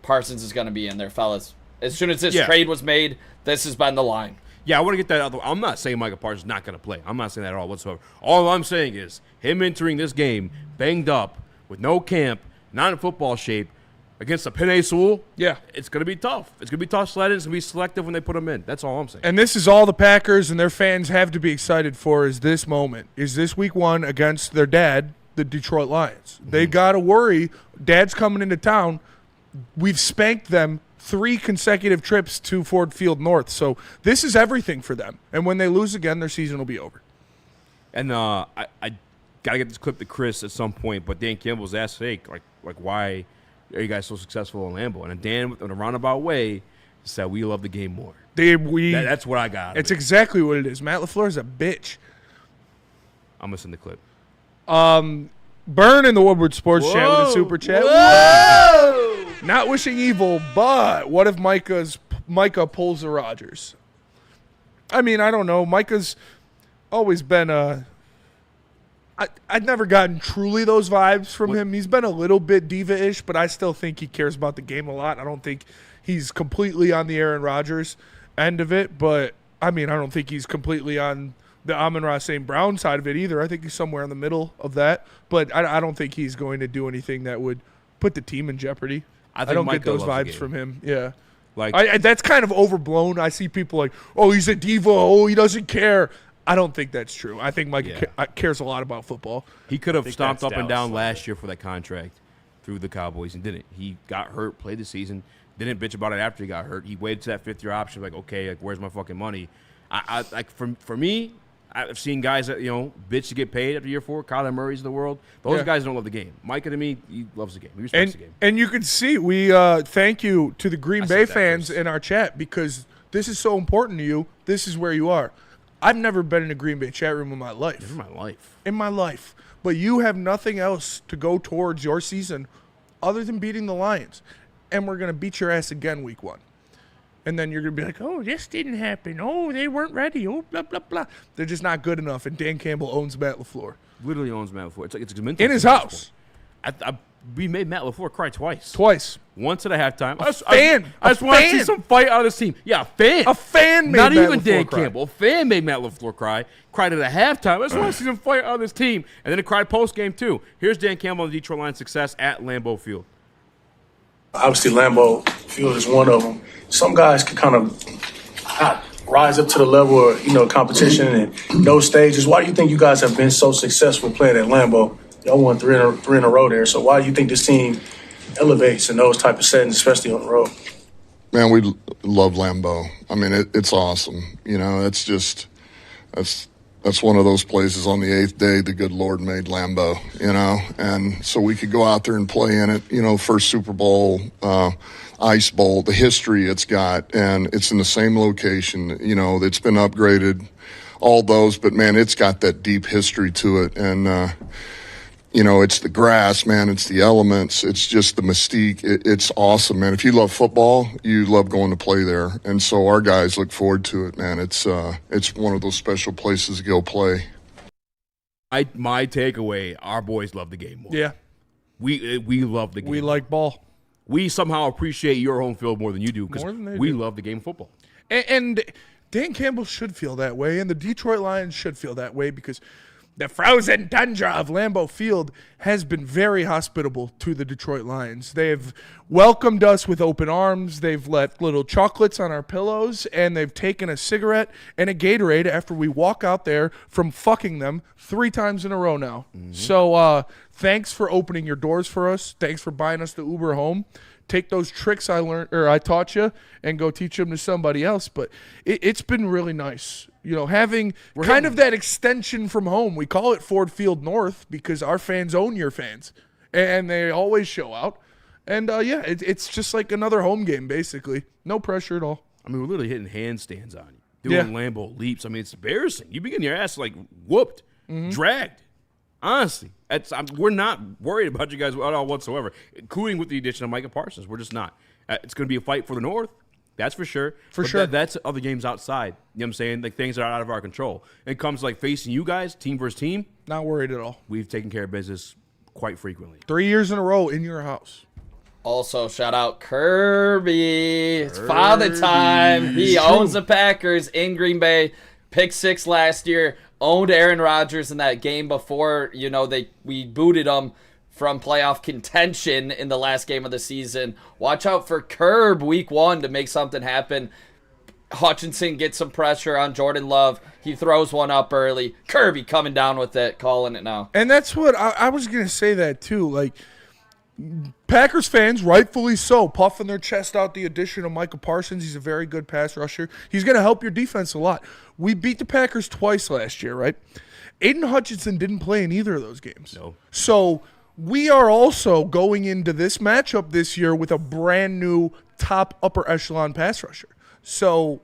S5: Parsons is going to be in there, fellas. As soon as this trade was made, this has been the line.
S3: Yeah, I want to get that out the way. I'm not saying Micah Parsons is not going to play. I'm not saying that at all whatsoever. All I'm saying is him entering this game banged up, with no camp, not in football shape, against a Penei Sewell, it's going to be tough. It's going to be tough sledding. It's going to be selective when they put him in. That's all I'm saying.
S4: And this is all the Packers and their fans have to be excited for is this moment, is this week one against their dad, the Detroit Lions. They got to worry. Dad's coming into town. We've spanked them 3 consecutive trips to Ford Field North. So this is everything for them. And when they lose again, their season will be over.
S3: And I got to get this clip to Chris at some point, but Dan Campbell's asked, hey, like why are you guys so successful in Lambeau? And Dan, in a roundabout way, said we love the game more.
S4: That's
S3: what I got.
S4: It's exactly what it is. Matt LaFleur is a bitch.
S3: I'm going to send the clip.
S4: Burn in the Woodward Sports Chat with a super chat.
S3: Whoa!
S4: Not wishing evil, but what if Micah pulls the Rodgers? I mean, I don't know. Micah's always been I'd never gotten truly those vibes from him. He's been a little bit diva-ish, but I still think he cares about the game a lot. I don't think he's completely on the Aaron Rodgers end of it, but, I mean, I don't think he's completely on the Amon-Ra St. Brown side of it either. I think he's somewhere in the middle of that, but I don't think he's going to do anything that would put the team in jeopardy. I don't get those vibes from him. Yeah. That's kind of overblown. I see people like, oh, he's a diva. Oh, he doesn't care. I don't think that's true. I think Micah cares a lot about football.
S3: He could have stomped up and down last year for that contract through the Cowboys and didn't. He got hurt, played the season, didn't bitch about it after he got hurt. He waited to that 5th-year option, like, okay, like, where's my fucking money? For me, I've seen guys that, bitch to get paid after year 4. Kyler Murray's of the world. Those guys don't love the game. Micah, to me, he loves the game. He respects the game.
S4: And you can see, we thank you to the Green Bay fans in our chat because this is so important to you. This is where you are. I've never been in a Green Bay chat room in my life. In my life. But you have nothing else to go towards your season other than beating the Lions. And we're going to beat your ass again week 1. And then you're going to be like, oh, this didn't happen. Oh, they weren't ready. Oh, blah, blah, blah. They're just not good enough. And Dan Campbell owns Matt LaFleur.
S3: Literally owns Matt LaFleur. It's a mental
S4: in his house.
S3: We made Matt LaFleur cry twice.
S4: Once
S3: at a halftime.
S4: I just
S3: want to see some fight out of this team. Yeah, a fan.
S4: A fan made
S3: Not
S4: Matt
S3: even
S4: LaFleur
S3: Dan
S4: cry.
S3: Campbell. A fan made Matt LaFleur cry. Cried at a halftime. I just want to see some fight out of this team. And then it cried post-game, too. Here's Dan Campbell and the Detroit Lions' success at Lambeau Field.
S12: Obviously, Lambeau Field is one of them. Some guys can kind of not rise up to the level of, competition and those stages. Why do you think you guys have been so successful playing at Lambeau? Y'all won three in a row there. So why do you think this team elevates in those type of settings, especially on the road?
S13: Man, we love Lambeau. I mean, it's awesome. That's one of those places on the 8th day the good Lord made Lambeau, and so we could go out there and play in it, first Super Bowl, Ice Bowl, the history it's got, and it's in the same location, it's been upgraded, all those, but man, it's got that deep history to it, and it's the grass, man. It's the elements. It's just the mystique. It's awesome, man. If you love football, you love going to play there. And so our guys look forward to it, man. It's one of those special places to go play.
S3: My takeaway, our boys love the game more.
S4: Yeah.
S3: We love the game.
S4: We like ball.
S3: We somehow appreciate your home field more than you do because we love the game of football.
S4: And Dan Campbell should feel that way, and the Detroit Lions should feel that way because the frozen tundra of Lambeau Field has been very hospitable to the Detroit Lions. They've welcomed us with open arms. They've left little chocolates on our pillows, and they've taken a cigarette and a Gatorade after we walk out there from fucking them 3 times in a row now. Mm-hmm. So thanks for opening your doors for us. Thanks for buying us the Uber home. Take those tricks I taught you and go teach them to somebody else. But it's been really nice, having of that extension from home. We call it Ford Field North because our fans own your fans, and they always show out. And it's just like another home game, basically. No pressure at all.
S3: I mean, we're literally hitting handstands on you, doing Lambeau leaps. I mean, it's embarrassing. You be getting your ass whooped, dragged. Honestly, we're not worried about you guys at all whatsoever, including with the addition of Micah Parsons. We're just not. It's going to be a fight for the North, that's for sure. That's other games outside. You know what I'm saying? Like things that are out of our control. It comes to facing you guys, team versus team.
S4: Not worried at all.
S3: We've taken care of business quite frequently.
S4: 3 years in a row in your house.
S5: Also, shout out Kirby. It's father time. He owns the Packers in Green Bay. Pick 6 last year. Owned Aaron Rodgers in that game before, we booted him from playoff contention in the last game of the season. Watch out for Curb week 1 to make something happen. Hutchinson gets some pressure on Jordan Love. He throws one up early. Kirby coming down with it, calling it now.
S4: And that's what I was going to say that too. Packers fans, rightfully so, puffing their chest out the addition of Micah Parsons. He's a very good pass rusher. He's going to help your defense a lot. We beat the Packers twice last year, right? Aiden Hutchinson didn't play in either of those games.
S3: No.
S4: So we are also going into this matchup this year with a brand new top upper echelon pass rusher. So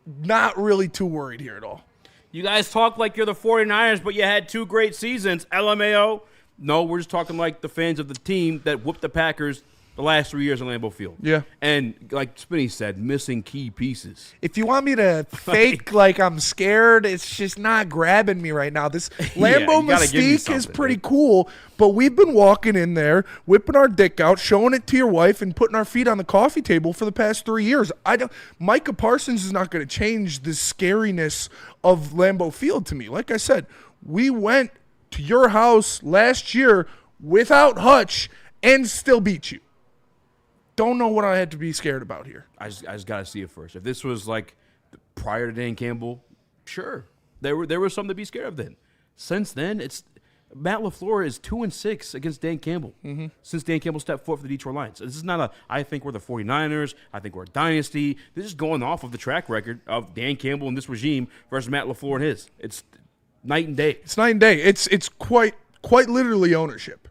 S4: not really too worried here at all.
S3: You guys talk like you're the 49ers, but you had 2 great seasons. LMAO. No, we're just talking like the fans of the team that whooped the Packers the last 3 years in Lambeau Field.
S4: Yeah.
S3: And like Spinney said, missing key pieces.
S4: If you want me to fake like I'm scared, it's just not grabbing me right now. This Lambeau mystique is pretty cool, but we've been walking in there, whipping our dick out, showing it to your wife, and putting our feet on the coffee table for the past 3 years. Micah Parsons is not going to change the scariness of Lambeau Field to me. Like I said, we went to your house last year without Hutch and still beat you. Don't know what I had to be scared about here.
S3: I just got to see it first. If this was like prior to Dan Campbell, sure. There was something to be scared of then. Since then, Matt LaFleur is 2-6 against Dan Campbell since Dan Campbell stepped forward for the Detroit Lions. This is not I think we're the 49ers. I think we're a dynasty. This is going off of the track record of Dan Campbell and this regime versus Matt LaFleur and his. It's night and day.
S4: It's night and day. It's quite literally ownership.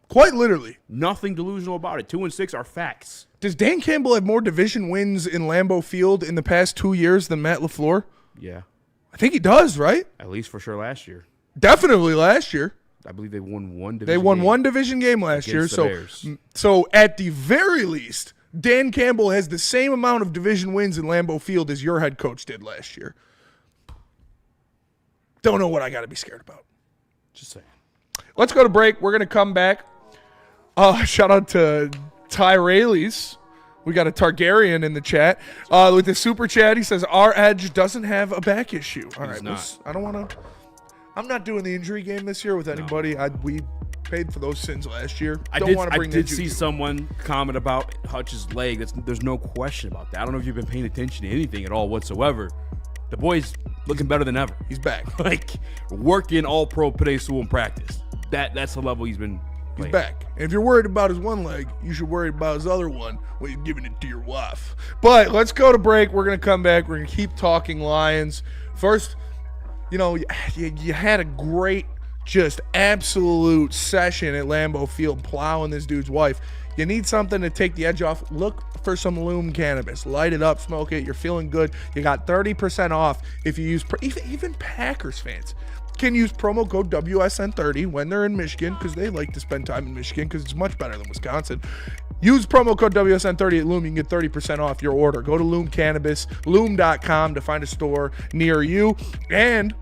S4: Quite literally.
S3: Nothing delusional about it. 2-6 are facts.
S4: Does Dan Campbell have more division wins in Lambeau Field in the past 2 years than Matt LaFleur?
S3: Yeah.
S4: I think he does, right?
S3: At least for sure last year.
S4: Definitely last year.
S3: I believe they won one division
S4: They won
S3: game
S4: one division game last year. So at the very least, Dan Campbell has the same amount of division wins in Lambeau Field as your head coach did last year. Don't know what I got to be scared about.
S3: Just saying.
S4: Let's go to break. We're going to come back. Shout out to Ty Rayleigh. We got a Targaryen in the chat. With the super chat, he says, our edge doesn't have a back issue. All right. I don't want to. I'm not doing the injury game this year with anybody. No. We paid for those sins last year.
S3: I did see someone comment about Hutch's leg. There's no question about that. I don't know if you've been paying attention to anything at all whatsoever. The boy's looking better than ever.
S4: He's back.
S3: Working all pro Pedesu in practice. That's the level he's been playing.
S4: He's back. And if you're worried about his one leg, you should worry about his other one when you're giving it to your wife. But let's go to break. We're going to come back. We're going to keep talking Lions. First, you had a great, just absolute session at Lambeau Field plowing this dude's wife. You need something to take the edge off. Look for some Loom cannabis. Light it up, smoke it. You're feeling good. You got 30% off if you use even Packers fans. can use promo code WSN30 when they're in Michigan, because they like to spend time in Michigan because it's much better than Wisconsin. Use promo code WSN30 at Loom. You can get 30% off your order. Go to Loom Cannabis, loom.com to find a store near you. And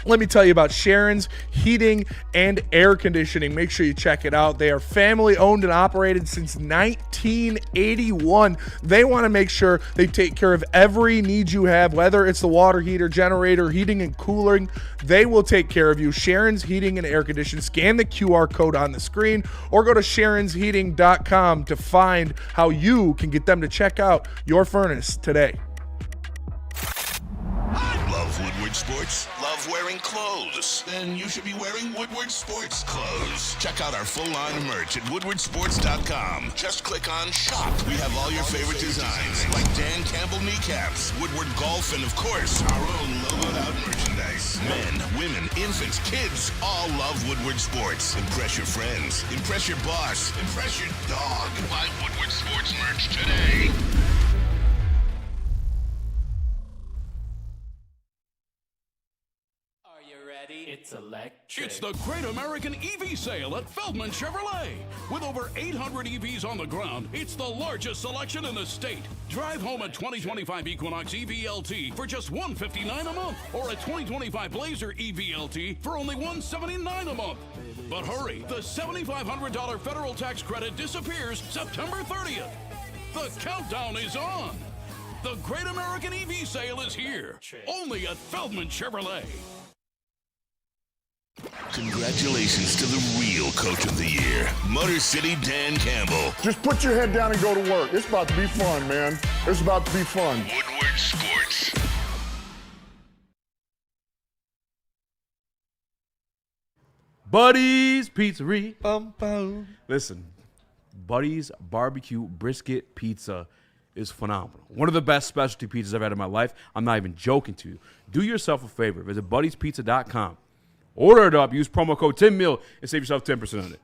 S4: let me tell you about Sharon's Heating and Air Conditioning. Make sure you check it out. They are family owned and operated since 1981. They want to make sure they take care of every need you have, whether it's the water heater, generator, heating and cooling. They will take care of you. Sharon's Heating and Air Conditioning. Scan the QR code on the screen or go to sharonsheating.com to find how you can get them to check out your furnace today.
S6: Love Woodward Sports? Love wearing clothes? Then you should be wearing Woodward Sports clothes. Check out our full line of merch at woodwardsports.com. Just click on shop. We have all your favorite designs, like Dan Campbell kneecaps, Woodward golf, and of course, our own logoed out merchandise. Men, women, infants, kids, all love Woodward Sports. Impress your friends. Impress your boss. Impress your dog. Buy Woodward Sports merch today.
S14: It's electric. It's the Great American EV Sale at Feldman Chevrolet. With over 800 EVs on the ground, it's the largest selection in the state. Drive home a 2025 Equinox EVLT for just $159 a month, or a 2025 Blazer EVLT for only $179 a month. But hurry, the $7,500 federal tax credit disappears September 30th. The countdown is on. The Great American EV Sale is here, only at Feldman Chevrolet.
S6: Congratulations to the real coach of the year, Motor City Dan Campbell.
S15: Just put your head down and go to work. It's about to be fun, man. It's about to be fun.
S6: Woodward Sports.
S3: Buddy's Pizzeria. Listen, Buddy's Barbecue Brisket Pizza is phenomenal. One of the best specialty pizzas I've had in my life. I'm not even joking to you. Do yourself a favor. Visit buddyspizza.com. Order it up. Use promo code 10mil and save yourself 10% on it.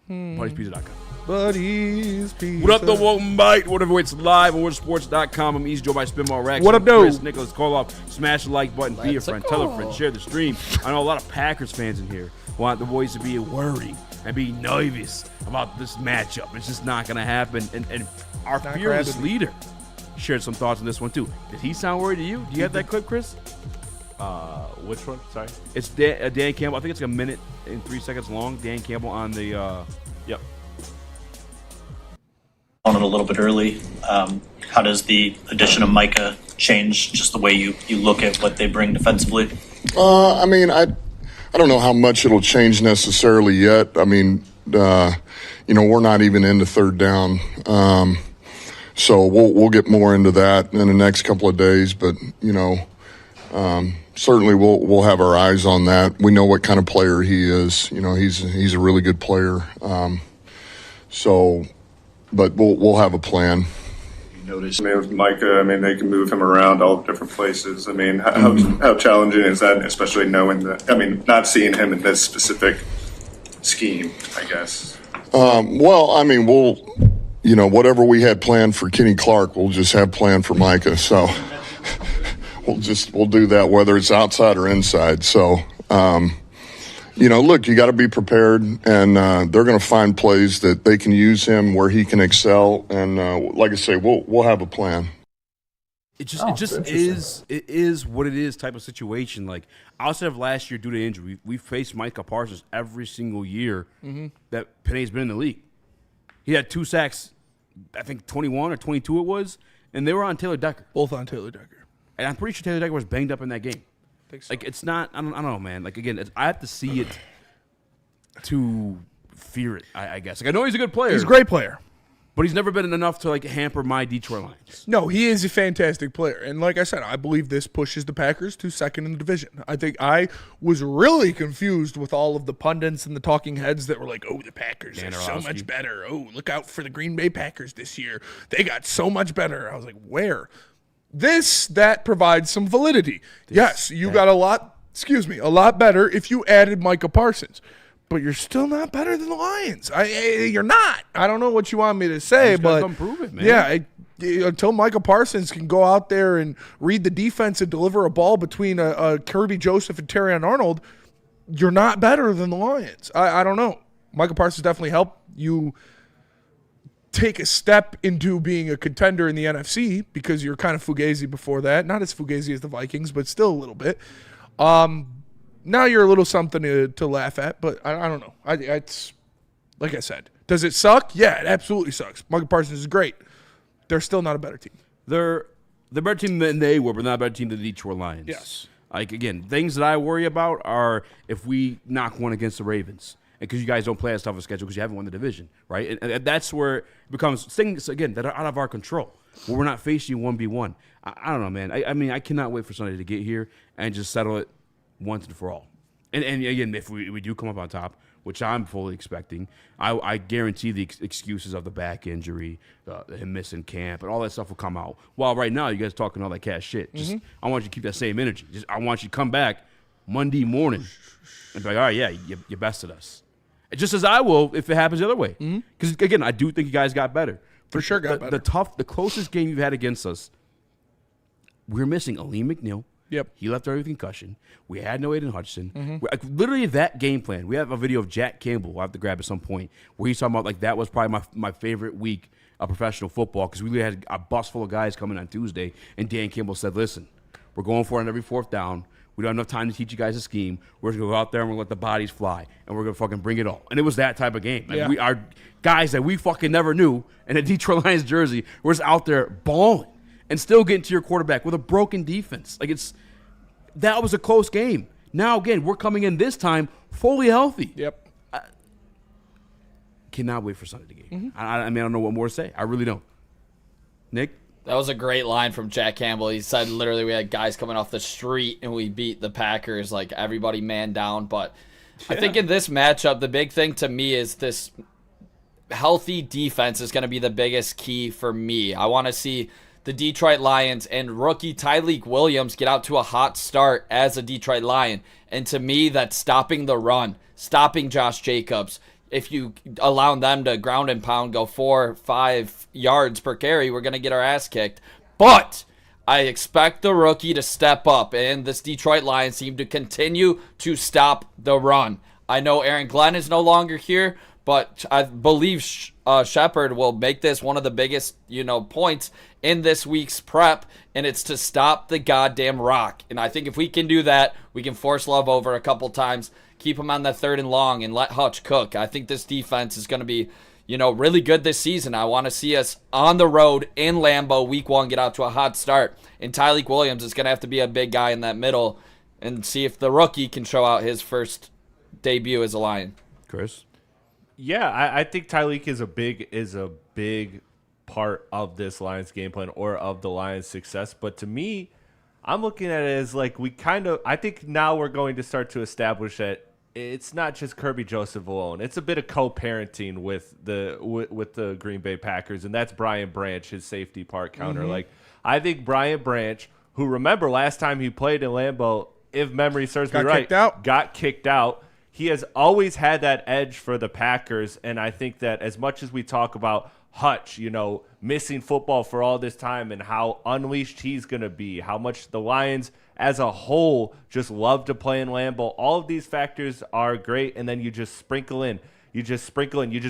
S3: Buddy'sPizza.com.
S4: Buddy's Pizza.
S3: What up, though? Welcome back. Whatever it's live on WoodSports.com. I'm Eazy Joe by Spinball Raxter.
S4: What up, though?
S3: Chris, Nicholas Kohloff. Smash the like button. Be a friend. Tell a friend. Share the stream. I know a lot of Packers fans in here want the boys to be worried and be nervous about this matchup. It's just not going to happen. And our fearless leader shared some thoughts on this one, too. Did he sound worried to you? Do you have that clip, Chris?
S7: Which one? Sorry.
S3: It's Dan Campbell. I think it's like a minute and 3 seconds long. Dan Campbell on the, yep.
S16: On it a little bit early. How does the addition of Micah change just the way you look at what they bring defensively?
S13: I mean, I don't know how much it'll change necessarily yet. I mean, we're not even into third down. So we'll get more into that in the next couple of days, but, certainly we'll have our eyes on that. We know what kind of player he is. He's a really good player. But we'll have a plan.
S17: With Micah, they can move him around all different places. How challenging is that, especially knowing that, not seeing him in this specific scheme, I guess?
S13: We'll, whatever we had planned for Kenny Clark, we'll just have planned for Micah. So we'll do that whether it's outside or inside. So, look, you got to be prepared, and they're going to find plays that they can use him where he can excel. And like I say, we'll have a plan.
S3: It just is what it is type of situation. Like outside of last year due to injury, we faced Micah Parsons every single year that Penny's been in the league. He had 2 sacks, I think 21 or 22 it was, and they were on Taylor Decker.
S4: Both on Taylor Decker.
S3: And I'm pretty sure Taylor Decker was banged up in that game.
S4: I think so.
S3: Like, it's not, I don't know, man. Like, again, I have to see it to fear it, I guess. Like, I know he's a good player.
S4: He's a great player.
S3: But he's never been enough to, like, hamper my Detroit Lions.
S4: No, he is a fantastic player. And like I said, I believe this pushes the Packers to second in the division. I think I was really confused with all of the pundits and the talking heads that were like, oh, the Packers are so much better. Oh, look out for the Green Bay Packers this year. They got so much better. I was like, where? That provides some validity. Yes, you got a lot better if you added Micah Parsons. But you're still not better than the Lions. You're not. I don't know what you want me to say, but
S3: come prove it, man.
S4: Yeah, until Micah Parsons can go out there and read the defense and deliver a ball between a Kirby Joseph and Terrion Arnold, you're not better than the Lions. I don't know. Micah Parsons definitely helped you take a step into being a contender in the NFC because you're kind of fugazi before that. Not as fugazi as the Vikings, but still a little bit. Now you're a little something to laugh at, but I don't know. It's like I said. Does it suck? Yeah, it absolutely sucks. Micah Parsons is great. They're still not a better team.
S3: They're the better team than they were, but not a better team than the Detroit Lions.
S4: Yes.
S3: Like, again, things that I worry about are if we knock one against the Ravens. Because you guys don't play as tough a schedule because you haven't won the division, right? And that's where it becomes things, again, that are out of our control. Where we're not facing you 1v1. I don't know, man. I mean, I cannot wait for Sunday to get here and just settle it once and for all. And again, if we do come up on top, which I'm fully expecting, I guarantee the excuses of the back injury, him missing camp, and all that stuff will come out. While right now, you guys talking all that cash shit. Just I want you to keep that same energy. I want you to come back Monday morning and be like, all right, yeah, you bested us. Just as I will if it happens the other way. Because, again, I do think you guys got better.
S4: For sure got better.
S3: The closest game you've had against us, we're missing Aleem McNeil.
S4: Yep.
S3: He left out with concussion. We had no Aiden Hutchinson. Literally that game plan. We have a video of Jack Campbell we'll have to grab at some point where he's talking about, like, that was probably my favorite week of professional football because we had a bus full of guys coming on Tuesday, and Dan Campbell said, listen, we're going for it on every fourth down. We don't have enough time to teach you guys a scheme. We're just going to go out there and we're going to let the bodies fly, and we're going to fucking bring it all. And it was that type of game. Like, we are guys that we fucking never knew in a Detroit Lions jersey were just out there balling and still getting to your quarterback with a broken defense. Like, that was a close game. Now, again, we're coming in this time fully healthy.
S4: Yep.
S3: Cannot wait for Sunday to game. I mean, I don't know what more to say. I really don't. Nick?
S5: That was a great line from Jack Campbell. He said literally we had guys coming off the street and we beat the Packers, like everybody man down. But I think in this matchup, the big thing to me is this healthy defense is going to be the biggest key for me. I want to see the Detroit Lions and rookie Tyleik Williams get out to a hot start as a Detroit Lion. And to me, that's stopping the run, stopping Josh Jacobs. If you allow them to ground and pound, go 4 or 5 yards per carry, we're going to get our ass kicked. But I expect the rookie to step up, and this Detroit Lions team to continue to stop the run. I know Aaron Glenn is no longer here, but I believe Shepard will make this one of the biggest, points in this week's prep, and it's to stop the goddamn rock. And I think if we can do that, we can force Love over a couple times, keep him on that 3rd and long, and let Hutch cook. I think this defense is going to be, really good this season. I want to see us on the road in Lambeau week 1 get out to a hot start. And Tyleik Williams is going to have to be a big guy in that middle and see if the rookie can show out his first debut as a Lion.
S3: Chris?
S7: Yeah, I think Tyleik is a big part of this Lions game plan or of the Lions' success. But to me, I'm looking at it as like I think now we're going to start to establish that it's not just Kirby Joseph alone. It's a bit of co-parenting with the Green Bay Packers, and that's Brian Branch, his safety part counter. Like, I think Brian Branch, who remember last time he played in Lambeau, if memory serves me right, got kicked out. He has always had that edge for the Packers, and I think that as much as we talk about Hutch, missing football for all this time and how unleashed he's going to be, how much the Lions as a whole just love to play in Lambeau, all of these factors are great, and then you just sprinkle in. You just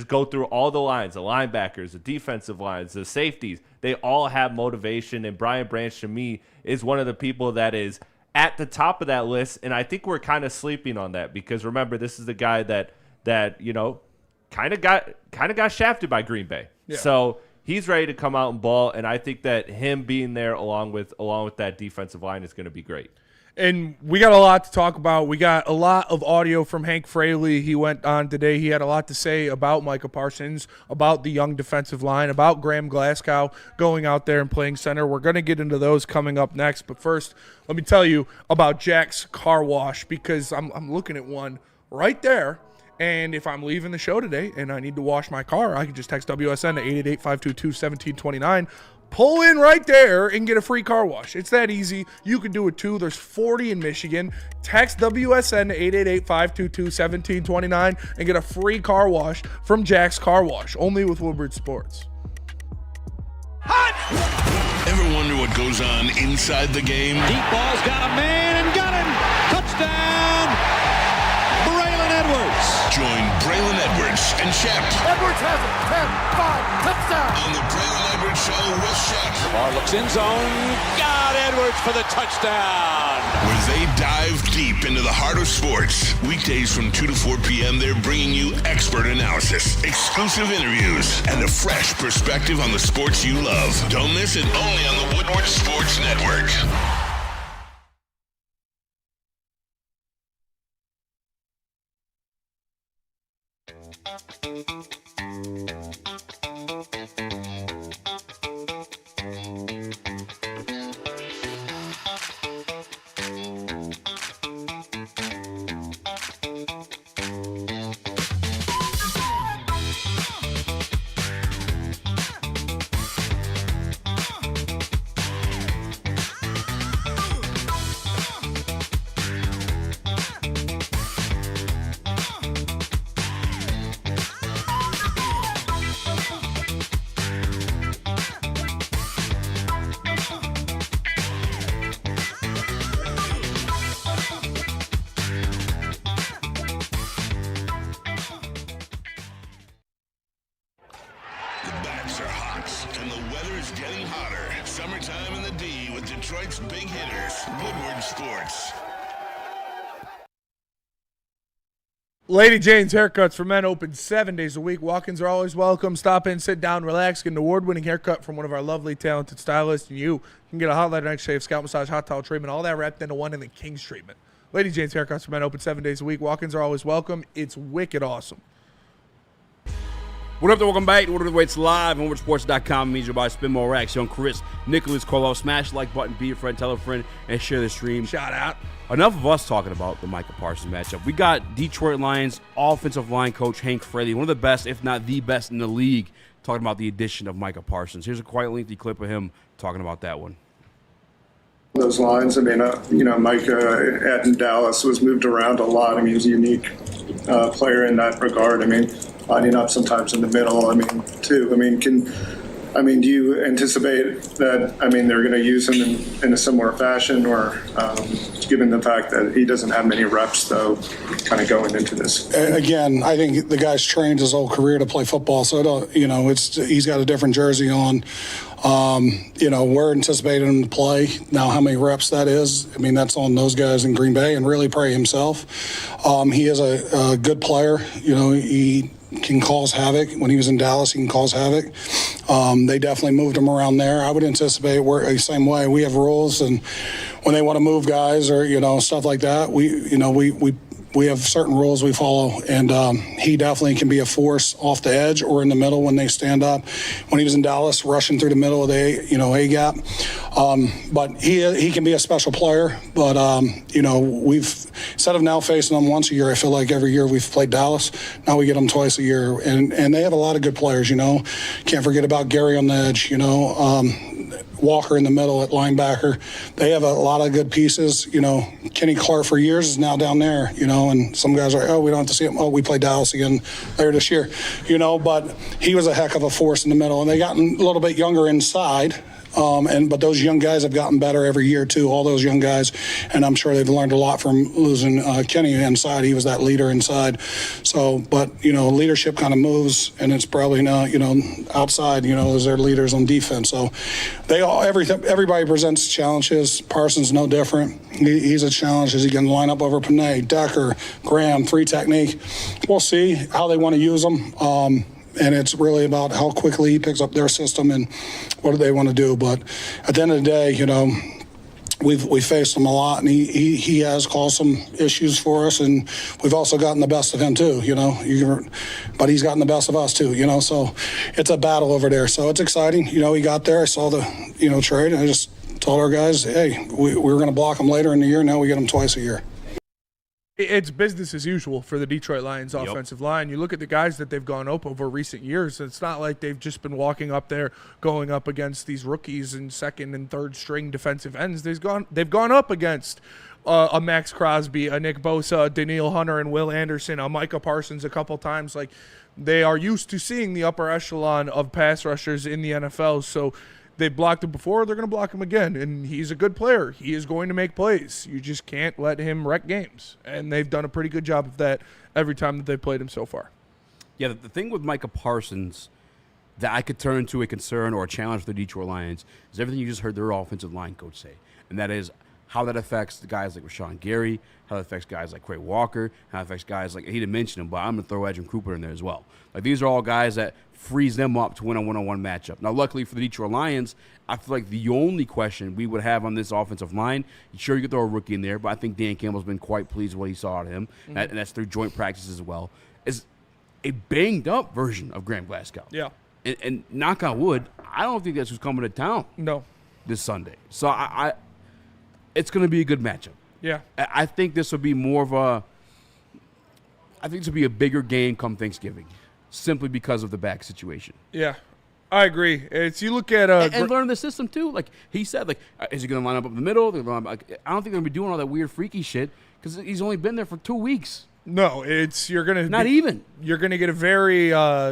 S7: go through all the lines, the linebackers, the defensive lines, the safeties. They all have motivation, and Brian Branch, to me, is one of the people that is at the top of that list, and I think we're kind of sleeping on that because remember, this is the guy that kind of got shafted by Green Bay. Yeah. So he's ready to come out and ball, and I think that him being there along with that defensive line is going to be great.
S4: And we got a lot to talk about. We got a lot of audio from Hank Fraley. He went on today. He had a lot to say about Micah Parsons, about the young defensive line, about Graham Glasgow going out there and playing center. We're going to get into those coming up next. But first, let me tell you about Jack's Car Wash because I'm looking at one right there. And if I'm leaving the show today and I need to wash my car, I can just text WSN to 888-522-1729. Pull in right there and get a free car wash. It's that easy. You can do it too. There's 40 in Michigan. Text WSN to 888-522-1729 and get a free car wash from Jack's Car Wash. Only with Woodward Sports.
S6: Ever wonder what goes on inside the game?
S18: Deep ball's got a man and got him. Touchdown.
S6: Join Braylon Edwards and Shep.
S18: Edwards has it. 10, 5, touchdown.
S6: On the Braylon Edwards Show with Shep.
S18: Lamar looks in zone. Got Edwards for the touchdown.
S6: Where they dive deep into the heart of sports. Weekdays from 2 to 4 p.m., they're bringing you expert analysis, exclusive interviews, and a fresh perspective on the sports you love. Don't miss it, only on the Woodward Sports Network. And the weather's getting hotter. Summertime in the D with Detroit's big hitters. Woodward Sports.
S4: Lady Jane's Haircuts for Men open 7 days a week. Walk-ins are always welcome. Stop in, sit down, relax, get an award-winning haircut from one of our lovely, talented stylists. And you can get a hot leather neck shave, scalp massage, hot towel treatment, all that wrapped into one in the King's treatment. Lady Jane's Haircuts for Men open 7 days a week. Walk-ins are always welcome. It's wicked awesome.
S3: What up, welcome back to Woodward Waits Live on WoodwardSports.com. Means by Spin More Racks. Young Chris, Nicholas Kohloff. Smash the like button, be a friend, tell a friend, and share the stream.
S4: Shout out.
S3: Enough of us talking about the Micah Parsons matchup. We got Detroit Lions offensive line coach Hank Freddy, one of the best, if not the best in the league, talking about the addition of Micah Parsons. Here's a quite lengthy clip of him talking about that one.
S17: Those lines, I mean, Micah in Dallas was moved around a lot. I mean, he's a unique player in that regard. I mean, lining up sometimes in the middle. I mean, too. I mean, do you anticipate that? I mean, they're going to use him in a similar fashion, or given the fact that he doesn't have many reps, though, kind of going into this?
S19: Again, I think the guy's trained his whole career to play football, so he's got a different jersey on. We're anticipating him to play. Now, how many reps that is, I mean, that's on those guys in Green Bay and really Prey himself. He is a good player. He can cause havoc. When he was in Dallas, he can cause havoc. They definitely moved him around there. I would anticipate we're the same way. We have rules, and when they want to move guys or stuff like that, we have certain rules we follow, and he definitely can be a force off the edge or in the middle when they stand up. When he was in Dallas, rushing through the middle of the A gap, but he can be a special player. But we've instead of now facing them once a year, I feel like every year we've played Dallas. Now we get them twice a year, and they have a lot of good players. Can't forget about Gary on the edge. Walker in the middle at linebacker. They have a lot of good pieces. Kenny Clark for years is now down there, and some guys are, we don't have to see him. Oh, we play Dallas again later this year, but he was a heck of a force in the middle. And they gotten a little bit younger inside. But those young guys have gotten better every year too, all those young guys, and I'm sure they've learned a lot from losing Kenny inside. He was that leader inside. So, but leadership kind of moves, and it's probably not outside. As their leaders on defense. So everybody presents challenges. Parsons no different. He's a challenge. Is he going to line up over Panay, Decker, Graham, 3 technique? We'll see how they want to use them. And it's really about how quickly he picks up their system and what do they want to do. But at the end of the day, we've faced him a lot, and he has caused some issues for us, and we've also gotten the best of him too. But he's gotten the best of us too. So it's a battle over there. So it's exciting. He got there. I saw the trade, and I just told our guys, hey, we're going to block him later in the year. Now we get him twice a year.
S4: It's business as usual for the Detroit Lions offensive line. You look at the guys that they've gone up over recent years. It's not like they've just been walking up there going up against these rookies and second and third string defensive ends. They've gone up against a Max Crosby, a Nick Bosa, a Daniil Hunter, and Will Anderson, a Micah Parsons a couple times. Like, they are used to seeing the upper echelon of pass rushers in the NFL. So They've blocked him before. They're going to block him again. And he's a good player. He is going to make plays. You just can't let him wreck games. And they've done a pretty good job of that every time that they've played him so far.
S3: Yeah, the thing with Micah Parsons that I could turn to a concern or a challenge for the Detroit Lions is everything you just heard their offensive line coach say. And that is how that affects the guys like Rashawn Gary, how that affects guys like Quay Walker, how it affects guys like, he didn't mention him, but I'm going to throw Edgerrin Cooper in there as well. Like, these are all guys that frees them up to win a one-on-one matchup. Now, luckily for the Detroit Lions, I feel like the only question we would have on this offensive line, sure, you could throw a rookie in there, but I think Dan Campbell's been quite pleased with what he saw out of him, and that's through joint practices as well, is a banged-up version of Graham Glasgow.
S4: Yeah.
S3: And knock on wood, I don't think that's who's coming to town this Sunday. So I it's going to be a good matchup.
S4: Yeah.
S3: I think this will be more of a – I think this will be a bigger game come Thanksgiving simply because of the back situation.
S4: Yeah. I agree. It's you look at
S3: and learn the system too. Like he said, like is he going to line up in the middle? I don't think they're going to be doing all that weird freaky shit because he's only been there for 2 weeks.
S4: No, you're going to You're going to get a very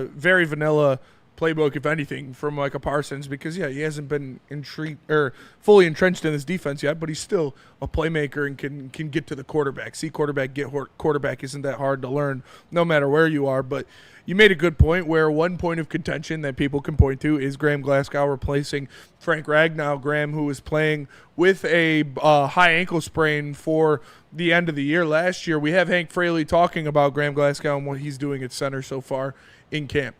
S4: very vanilla playbook, if anything, from Micah Parsons because, he hasn't been fully entrenched in this defense yet, but he's still a playmaker and can get to the quarterback. See quarterback, get quarterback isn't that hard to learn no matter where you are, but you made a good point where one point of contention that people can point to is Graham Glasgow replacing Frank Ragnow. Graham, who was playing with a high ankle sprain for the end of the year last year. We have Hank Fraley talking about Graham Glasgow and what he's doing at center so far in camp.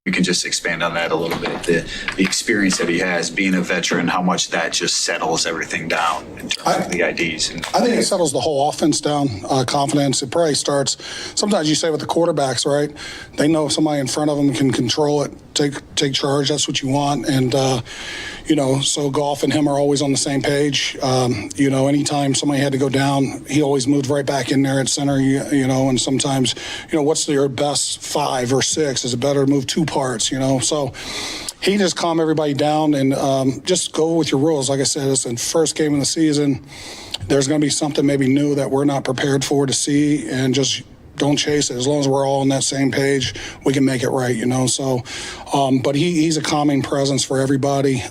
S20: You can just expand on that a little bit. The experience that he has, being a veteran, how much that just settles everything down in terms of the IDs.
S19: I think it settles the whole offense down, confidence. It probably starts, sometimes you say with the quarterbacks, right? They know somebody in front of them can control it, take charge. That's what you want. And, so Goff and him are always on the same page. Anytime somebody had to go down, he always moved right back in there at center, and sometimes, what's your best 5 or 6? Is it better to move 2 parts, So he just calm everybody down and just go with your rules. Like I said, it's the first game of the season. There's going to be something maybe new that we're not prepared for to see, and just don't chase it. As long as we're all on that same page, we can make it right, So, but he's a calming presence for everybody.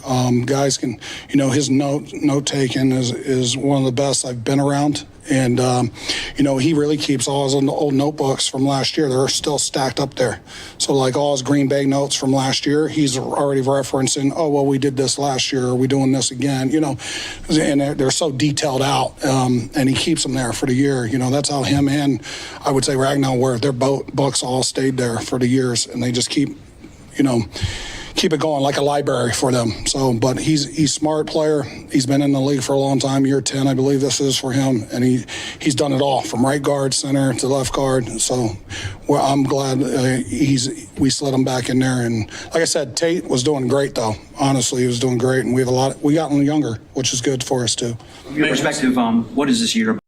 S19: Guys can, his note taking is one of the best I've been around. And, he really keeps all his old notebooks from last year. They're still stacked up there. So, like all his Green Bay notes from last year, he's already referencing, we did this last year. Are we doing this again? And they're so detailed out. And he keeps them there for the year. That's how him and I would say Ragnow were. Their books all stayed there for the years. And they just keep it going like a library for them. So, but he's a smart player. He's been in the league for a long time, year 10, I believe this is for him. And he's done it all from right guard, center to left guard. So I'm glad we slid him back in there. And like I said, Tate was doing great though. Honestly, he was doing great. And we got him younger, which is good for us too.
S16: From your perspective, what is this year?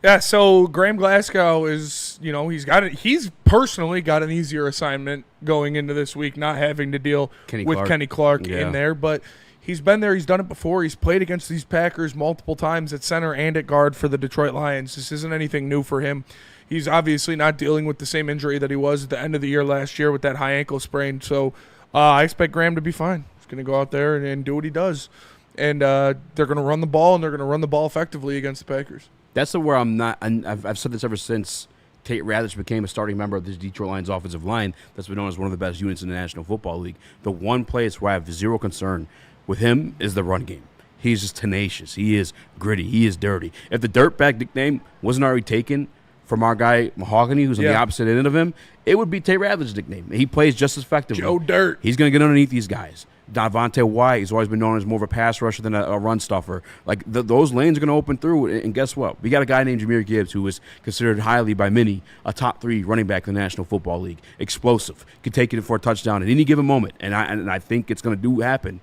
S4: Yeah, so Graham Glasgow is, he's personally got an easier assignment going into this week, not having to deal with Kenny Clark in there. But he's been there. He's done it before. He's played against these Packers multiple times at center and at guard for the Detroit Lions. This isn't anything new for him. He's obviously not dealing with the same injury that he was at the end of the year last year with that high ankle sprain. So I expect Graham to be fine. He's going to go out there and do what he does. And they're going to run the ball, and they're going to run the ball effectively against the Packers. That's
S3: where I'm not. And I've said this ever since Tate Ratledge became a starting member of this Detroit Lions offensive line that's been known as one of the best units in the National Football League. The one place where I have zero concern with him is the run game. He's just tenacious. He is gritty. He is dirty. If the dirtbag nickname wasn't already taken from our guy Mahogany, who's on the opposite end of him, it would be Tate Ratledge's nickname. He plays just as effectively.
S4: Joe Dirt.
S3: He's going to get underneath these guys. Davante White, he's always been known as more of a pass rusher than a run stuffer. Like, those lanes are going to open through, and guess what? We got a guy named Jahmyr Gibbs who is considered highly by many a top 3 running back in the National Football League. Explosive. Could take it for a touchdown at any given moment, and I think it's going to happen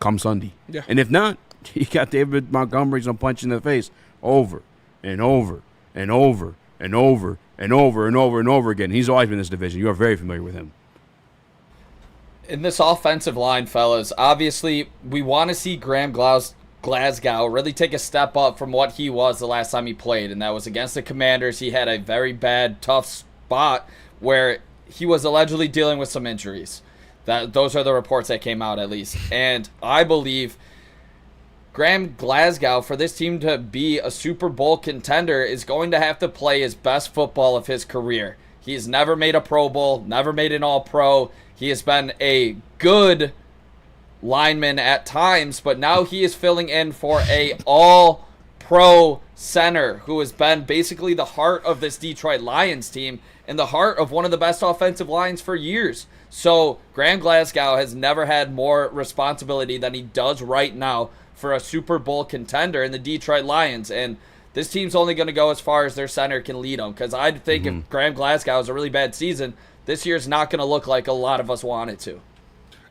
S3: come Sunday.
S4: Yeah.
S3: And if not, you got David Montgomery's on punch in the face over and over and over and over and over and over and over again. He's always been in this division. You are very familiar with him.
S5: In this offensive line, fellas, obviously we want to see Graham Glasgow really take a step up from what he was the last time he played, and that was against the Commanders. He had a very bad, tough spot where he was allegedly dealing with some injuries. Those are the reports that came out, at least. And I believe Graham Glasgow, for this team to be a Super Bowl contender, is going to have to play his best football of his career. He's never made a Pro Bowl, never made an All-Pro. He has been a good lineman at times, but now he is filling in for a All-Pro center who has been basically the heart of this Detroit Lions team and the heart of one of the best offensive lines for years. So Graham Glasgow has never had more responsibility than he does right now for a Super Bowl contender in the Detroit Lions. And this team's only going to go as far as their center can lead them, because I think if Graham Glasgow has a really bad season, this year's not going to look like a lot of us want it to.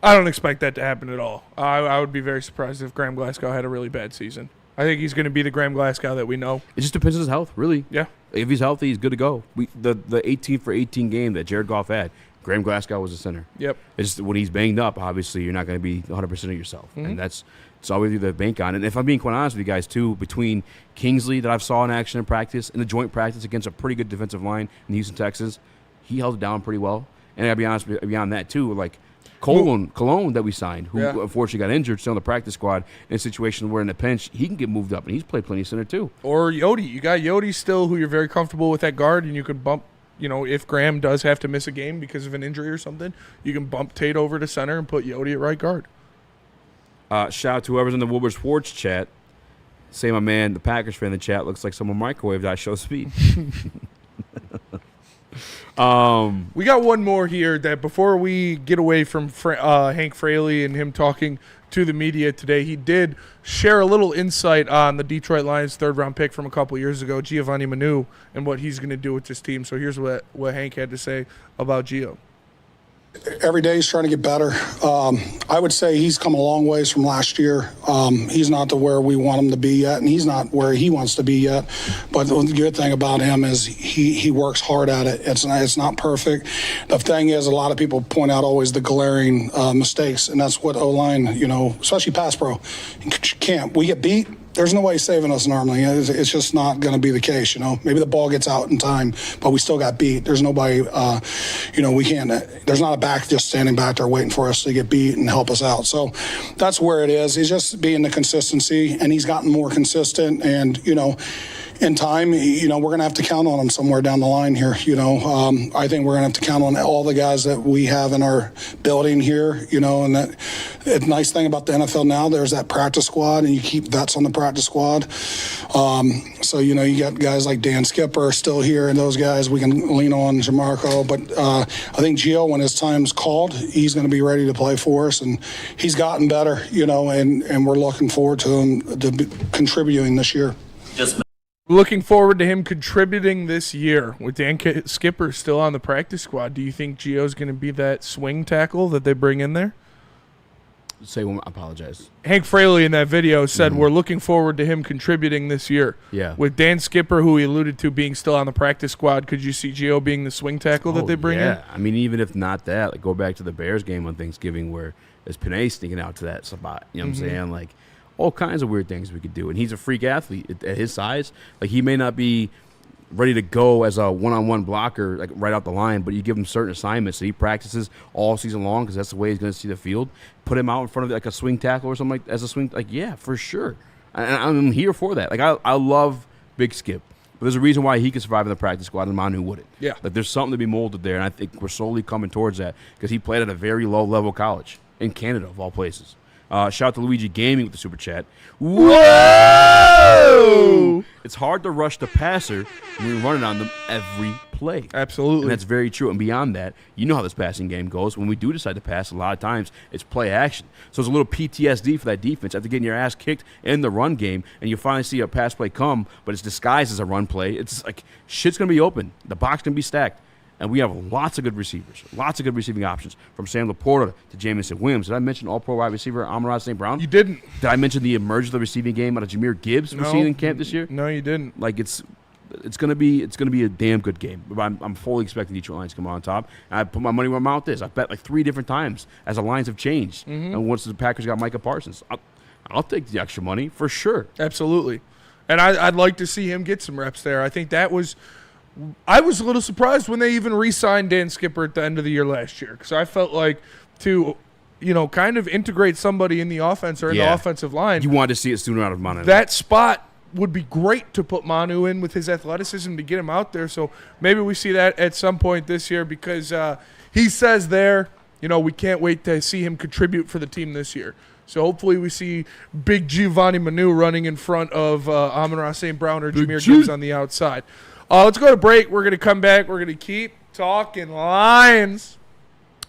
S4: I don't expect that to happen at all. I would be very surprised if Graham Glasgow had a really bad season. I think he's going to be the Graham Glasgow that we know.
S3: It just depends on his health, really.
S4: Yeah.
S3: If he's healthy, he's good to go. The 18 for 18 game that Jared Goff had, Graham Glasgow was the center.
S4: Yep.
S3: It's just, when he's banged up, obviously, you're not going to be 100% of yourself. And it's always the bank on. And if I'm being quite honest with you guys, too, between Kingsley that I've saw in action in practice and the joint practice against a pretty good defensive line in Houston, Texas, he held it down pretty well. And I got to be honest, beyond that, too, like Cologne that we signed, who unfortunately got injured, still on the practice squad, in a situation where in the pinch, he can get moved up, and he's played plenty of center, too.
S4: Or Yodi. You got Yodi still, who you're very comfortable with at guard, and you could bump, if Graham does have to miss a game because of an injury or something, you can bump Tate over to center and put Yodi at right guard.
S3: Shout out to whoever's in the Woodward Sports chat. Say, my man, the Packers fan in the chat looks like someone microwaved I show speed.
S4: We got one more here that before we get away from Hank Fraley and him talking to the media today, he did share a little insight on the Detroit Lions third-round pick from a couple years ago, Giovanni Manu, and what he's going to do with this team. So here's what Hank had to say about Gio.
S19: Every day he's trying to get better. I would say he's come a long ways from last year. He's not to where we want him to be yet, and he's not where he wants to be yet. But the good thing about him is he works hard at it. It's not perfect. The thing is, a lot of people point out always the glaring mistakes, and that's what O-line, especially pass pro, can't. We get beat. There's no way saving us normally. It's just not going to be the case, Maybe the ball gets out in time, but we still got beat. There's nobody, we can't. There's not a back just standing back there waiting for us to get beat and help us out. So that's where it is. He's just being the consistency, and he's gotten more consistent. And, in time, we're going to have to count on him somewhere down the line here. I think we're going to have to count on all the guys that we have in our building here, and that the nice thing about the NFL now, there's that practice squad, and you keep vets on the practice squad. So, you got guys like Dan Skipper still here, and those guys we can lean on, Jamarco. But I think Gio, when his time's called, he's going to be ready to play for us, and he's gotten better, and we're looking forward to him contributing this year.
S4: Looking forward to him contributing this year. With Dan Skipper still on the practice squad, do you think Gio's going to be that swing tackle that they bring in there?
S3: Say one. I apologize.
S4: Hank Fraley in that video said we're looking forward to him contributing this year.
S3: Yeah.
S4: With Dan Skipper, who he alluded to being still on the practice squad, could you see Gio being the swing tackle that they bring in?
S3: Yeah. I mean, even if not that, like go back to the Bears game on Thanksgiving where there's Panay sneaking out to that spot. You know what I'm saying? Like, all kinds of weird things we could do. And he's a freak athlete at his size. Like, he may not be ready to go as a one-on-one blocker, like right out the line, but you give him certain assignments that he practices all season long because that's the way he's going to see the field. Put him out in front of like a swing tackle or something like as a swing. Like, yeah, for sure. And I'm here for that. Like, I love Big Skip. But there's a reason why he can survive in the practice squad and Manu wouldn't.
S4: Yeah.
S3: Like, there's something to be molded there, and I think we're slowly coming towards that because he played at a very low-level college in Canada, of all places. Shout out to Luigi Gaming with the super chat. Whoa! It's hard to rush the passer when you're running on them every play.
S4: Absolutely.
S3: And that's very true. And beyond that, you know how this passing game goes. When we do decide to pass, a lot of times it's play action. So it's a little PTSD for that defense after getting your ass kicked in the run game, and you finally see a pass play come, but it's disguised as a run play. It's like shit's going to be open. The box can be stacked. And we have lots of good receivers, lots of good receiving options, from Sam Laporta to Jamison Williams. Did I mention all-pro wide receiver Amon-Ra St. Brown?
S4: You didn't.
S3: Did I mention the emergence of the receiving game out of Jahmyr Gibbs we're seeing in camp this year?
S4: No, you didn't.
S3: Like, it's gonna be a damn good game. I'm fully expecting Detroit Lions to come out on top. And I put my money where my mouth is. I bet like 3 different times as the lines have changed. And once the Packers got Micah Parsons, I'll take the extra money for sure.
S4: Absolutely. And I'd like to see him get some reps there. I think that was – I was a little surprised when they even re-signed Dan Skipper at the end of the year last year because I felt like to, kind of integrate somebody in the offense or in the offensive line.
S3: You wanted to see it sooner out of Manu.
S4: That spot would be great to put Manu in with his athleticism to get him out there. So maybe we see that at some point this year because he says there, we can't wait to see him contribute for the team this year. So hopefully we see big Giovanni Manu running in front of Amon-Ra St. Brown or Jahmyr Gibbs on the outside. Let's go to break. We're going to come back. We're going to keep talking Lions.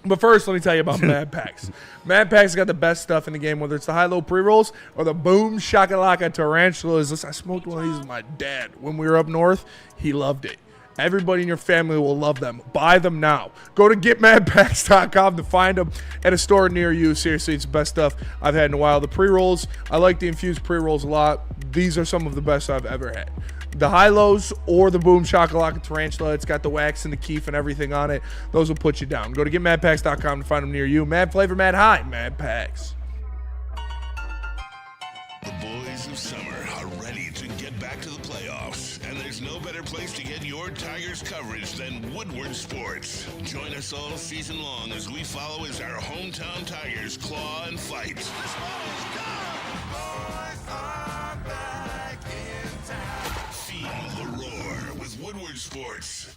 S4: But first, let me tell you about Mad Packs. Mad Packs got the best stuff in the game, whether it's the high-low pre-rolls or the boom shakalaka tarantulas. Listen, I smoked one of these with my dad when we were up north. He loved it. Everybody in your family will love them. Buy them now. Go to getmadpacks.com to find them at a store near you. Seriously, it's the best stuff I've had in a while. The pre-rolls, I like the infused pre-rolls a lot. These are some of the best I've ever had. The high-lows or the boom shakalaka tarantula, it's got the wax and the keef and everything on it. Those will put you down. Go to getmadpacks.com to find them near you. Mad flavor, mad high, Mad Packs.
S6: The boys of summer are ready to get back to the playoffs, and there's no better place to get your Tigers coverage than Woodward Sports. Join us all season long as we follow as our hometown Tigers claw and fight. This ball is gone. Boys are back in town. Feel the roar with Woodward Sports.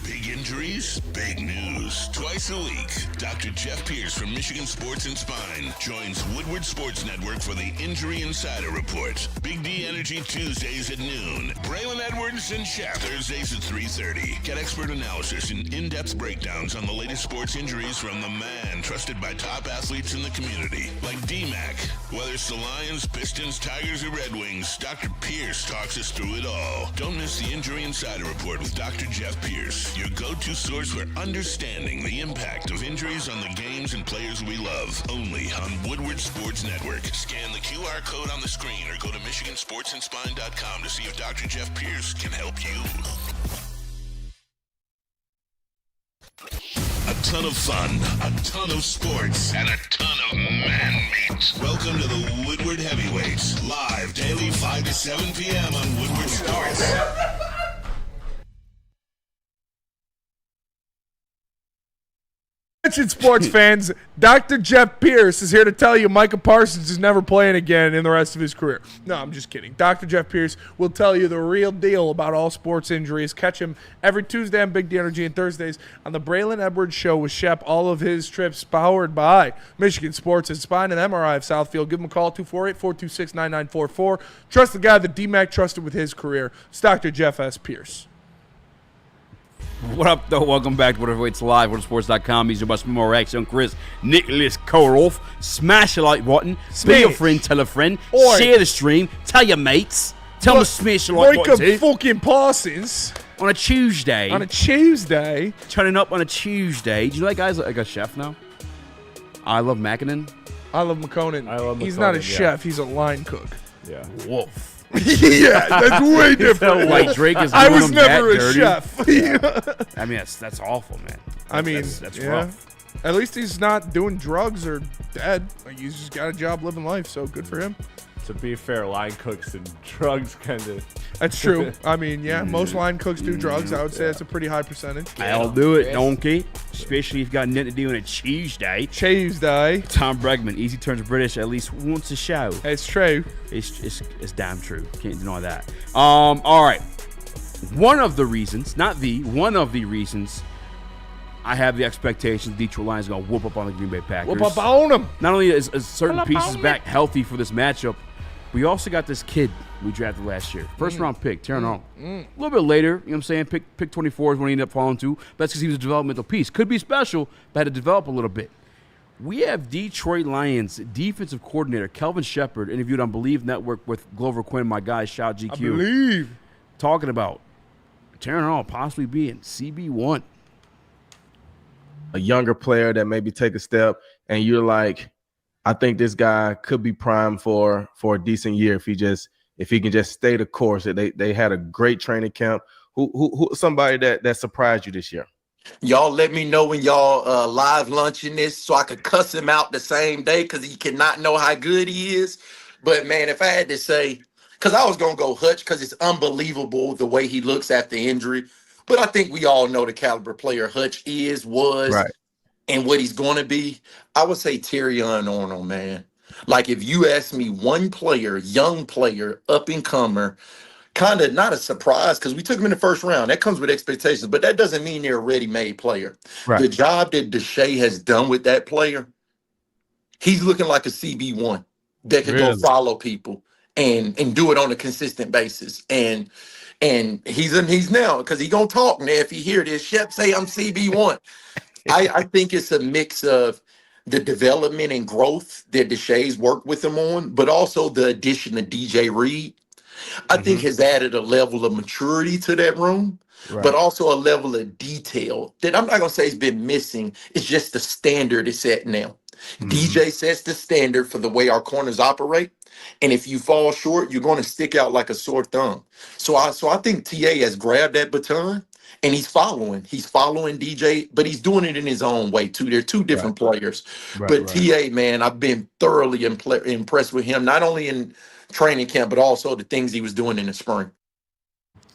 S6: Big injuries, big news. Twice a week, Dr. Jeff Pierce from Michigan Sports and Spine joins Woodward Sports Network for the Injury Insider Report. Big D Energy Tuesdays at noon. Braylon Edwards and Shep Thursdays at 3:30. Get expert analysis and in-depth breakdowns on the latest sports injuries from the man trusted by top athletes in the community, like D-Mac. Whether it's the Lions, Pistons, Tigers, or Red Wings, Dr. Pierce talks us through it all. Don't miss the Injury Insider Report with Dr. Jeff Pierce, your go-to source for understanding the impact of injuries on the games and players we love. Only on Woodward Sports Network. Scan the QR code on the screen or go to MichiganSportsandSpine.com to see if Dr. Jeff Pierce can help you. A ton of fun, a ton of sports, and a ton of man-meat. Welcome to the Woodward Heavyweights, live daily 5 to 7 p.m. on Woodward Sports.
S4: Attention sports fans, Dr. Jeff Pierce is here to tell you Micah Parsons is never playing again in the rest of his career. No, I'm just kidding. Dr. Jeff Pierce will tell you the real deal about all sports injuries. Catch him every Tuesday on Big D Energy and Thursdays on the Braylon Edwards Show with Shep. All of his trips powered by Michigan Sports and Spine and MRI of Southfield. Give him a call, 248-426-9944. Trust the guy that D-Mac trusted with his career. It's Dr. Jeff S. Pierce.
S3: What up, though? Welcome back to Whatever Waits Live, WorldSports.com. He's your best more Raxter, Chris, Nicholas Kohloff. Smash the like button. Tell your friend, tell a friend.
S4: Oi.
S3: Share the stream. Tell your mates. Tell them to smash the like button.
S4: Micah fucking Parsons.
S3: On a Tuesday.
S4: On a Tuesday.
S3: Turning up on a Tuesday. Do you know that guy's like a chef now? I love Mackinnon.
S4: I love McConan.
S7: I love
S4: He's
S7: McConan,
S4: not a
S7: yeah.
S4: chef. He's a line cook.
S7: Yeah.
S3: Wolf.
S4: Yeah, that's way different.
S3: Like Drake is
S4: I
S3: doing
S4: was
S3: him
S4: never
S3: that
S4: a
S3: dirty.
S4: chef.
S3: I mean, that's awful, man.
S4: I mean,
S3: that's
S4: yeah.
S3: rough.
S4: At least he's not doing drugs or dead. Like, he's just got a job living life, so good for him.
S7: To be fair, line cooks and drugs kind of.
S4: That's true. I mean, yeah, most line cooks do drugs. I would say that's a pretty high percentage.
S3: I'll do it, donkey. Especially if you've got nothing to do on a Tuesday.
S4: Tom
S3: Bregman, Eazy turns British at least once a show.
S4: It's true.
S3: It's damn true. Can't deny that. All right. One of the reasons I have the expectations Detroit Lions are going to whoop up on the Green Bay Packers.
S4: Whoop up on them.
S3: Not only is certain pieces back healthy for this matchup, we also got this kid we drafted last year. First round pick, Taron Hall. A little bit later, you know what I'm saying? Pick 24 is when he ended up falling to. That's because he was a developmental piece. Could be special, but had to develop a little bit. We have Detroit Lions defensive coordinator Kelvin Shepard interviewed on Believe Network with Glover Quinn, my guy, shout GQ.
S4: I believe.
S3: Talking about Taron Hall possibly being CB1.
S21: A younger player that maybe take a step, and you're like, I think this guy could be primed for a decent year if he can just stay the course. They had a great training camp. Who somebody that surprised you this year?
S22: Y'all let me know when y'all live lunching this so I could cuss him out the same day because he cannot know how good he is. But man, if I had to say, because I was gonna go Hutch because it's unbelievable the way he looks after injury. But I think we all know the caliber player Hutch was,
S21: Right.
S22: and what he's going to be. I would say Terrion Arnold, man. Like, if you ask me one player, young player, up-and-comer, kind of not a surprise because we took him in the first round. That comes with expectations, but that doesn't mean they're a ready-made player.
S21: Right.
S22: The job that Deshae has done with that player, he's looking like a CB1 that can go follow people and do it on a consistent basis. And he's now, because he gonna talk now if he hear this. Shep say I'm CB1. I think it's a mix of the development and growth that Deshae's worked with him on, but also the addition of DJ Reed. I think has added a level of maturity to that room, but also a level of detail that I'm not going to say has been missing. It's just the standard is set now. DJ sets the standard for the way our corners operate. And if you fall short, you're going to stick out like a sore thumb. So I think TA has grabbed that baton and he's following. He's following DJ, but he's doing it in his own way too. They're two different players. But TA, man, I've been thoroughly impressed with him, not only in training camp, but also the things he was doing in the spring.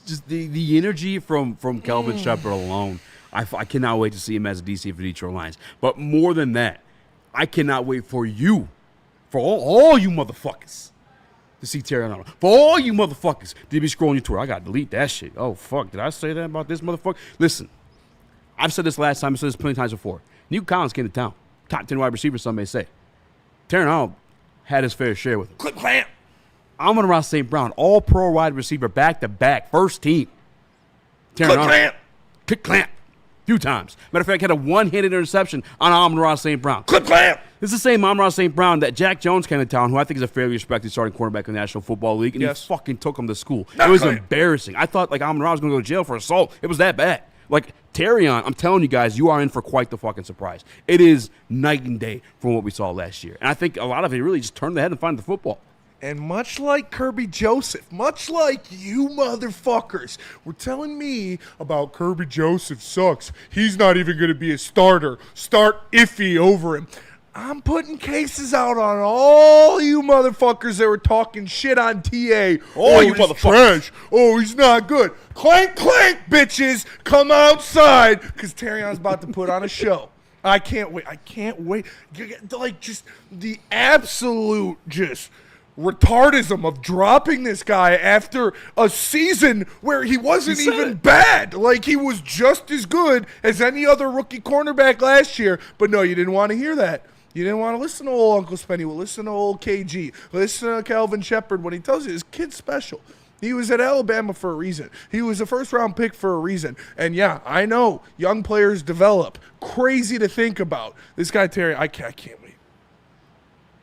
S3: Just the energy from Kelvin Shepard alone. I cannot wait to see him as a DC for the Detroit Lions. But more than that, I cannot wait for you, for all you motherfuckers, to see Terry Arnold. For all you motherfuckers to be scrolling your Twitter. I got to delete that shit. Oh, fuck. Did I say that about this motherfucker? Listen, I've said this last time. I've said this plenty of times before. Nico Collins came to town. Top 10 wide receiver, some may say. Terry Arnold had his fair share with him. Clip clamp. Amon-Ra St. Brown, all-pro wide receiver, back-to-back, first team. Clip clamp. Clip clamp. Few times. Matter of fact, had a one-handed interception on Amon-Ra St. Brown. Clip clamp. This is the same Amon-Ra St. Brown that Jack Jones came to town, who I think is a fairly respected starting quarterback in the National Football League, and he fucking took him to school. It was embarrassing. I thought, like, Amon-Ra was going to go to jail for assault. It was that bad. Like, Terrion, I'm telling you guys, you are in for quite the fucking surprise. It is night and day from what we saw last year. And I think a lot of it really just turned the head and find the football.
S4: And much like Kirby Joseph, much like you motherfuckers were telling me about Kirby Joseph sucks. He's not even going to be a starter. Start iffy over him. I'm putting cases out on all you motherfuckers that were talking shit on TA.
S3: Oh, you motherfuckers.
S4: Trash. Oh, he's not good. Clank, clank, bitches. Come outside, because Terrion's about to put on a show. I can't wait. I can't wait. Like, just the absolute just retardism of dropping this guy after a season where he wasn't even bad. Like, he was just as good as any other rookie cornerback last year. But no, you didn't want to hear that. You didn't want to listen to old Uncle Spenny. Well, listen to old KG. Listen to Calvin Shepard when he tells you his kid's special. He was at Alabama for a reason. He was a first-round pick for a reason. And, yeah, I know young players develop. Crazy to think about. This guy, Terry, I can't wait.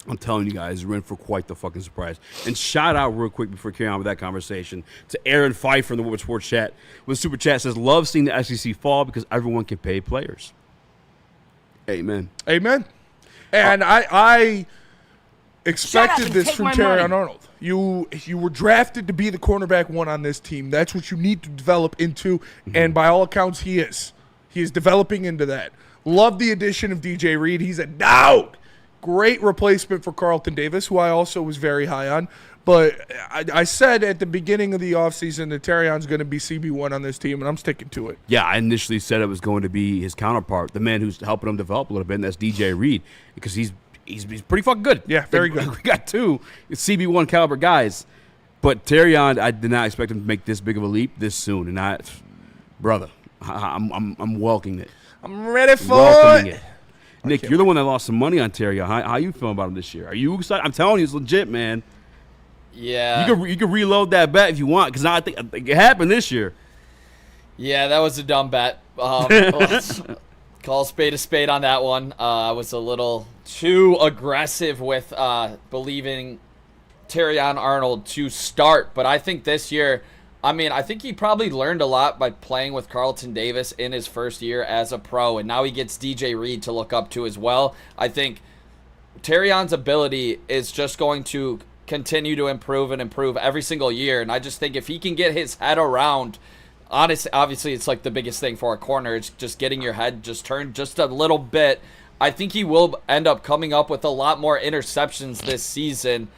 S3: I'm telling you guys, we're in for quite the fucking surprise. And shout out real quick before carrying on with that conversation to Aaron Fife from the Woodward Sports Chat. With Super Chat says, love seeing the SEC fall because everyone can pay players. Amen.
S4: Amen. And I expected this from Terry Arnold. You were drafted to be the cornerback one on this team. That's what you need to develop into, and by all accounts, he is. He is developing into that. Love the addition of DJ Reed. He's a dog. Great replacement for Carlton Davis, who I also was very high on. But I said at the beginning of the offseason that Terrion's going to be CB1 on this team, and I'm sticking to it.
S3: Yeah, I initially said it was going to be his counterpart, the man who's helping him develop a little bit, and that's DJ Reed, because he's pretty fucking good.
S4: Yeah, very good.
S3: We got two CB1 caliber guys. But Terrion, I did not expect him to make this big of a leap this soon. And I'm welcoming it.
S4: I'm ready for it.
S3: Nick, you're the one that lost some money on Terrion. How you feeling about him this year? Are you excited? I'm telling you, it's legit, man.
S5: Yeah.
S3: You can reload that bet if you want, because I think it happened this year.
S5: Yeah, that was a dumb bet. Call a spade on that one. I was a little too aggressive with believing Terrion Arnold to start. But I think this year, I think he probably learned a lot by playing with Carlton Davis in his first year as a pro, and now he gets DJ Reed to look up to as well. I think Terrion's ability is just going to continue to improve and improve every single year, and I just think if he can get his head around, obviously it's like the biggest thing for a corner, it's just getting your head just turned just a little bit. I think he will end up coming up with a lot more interceptions this season,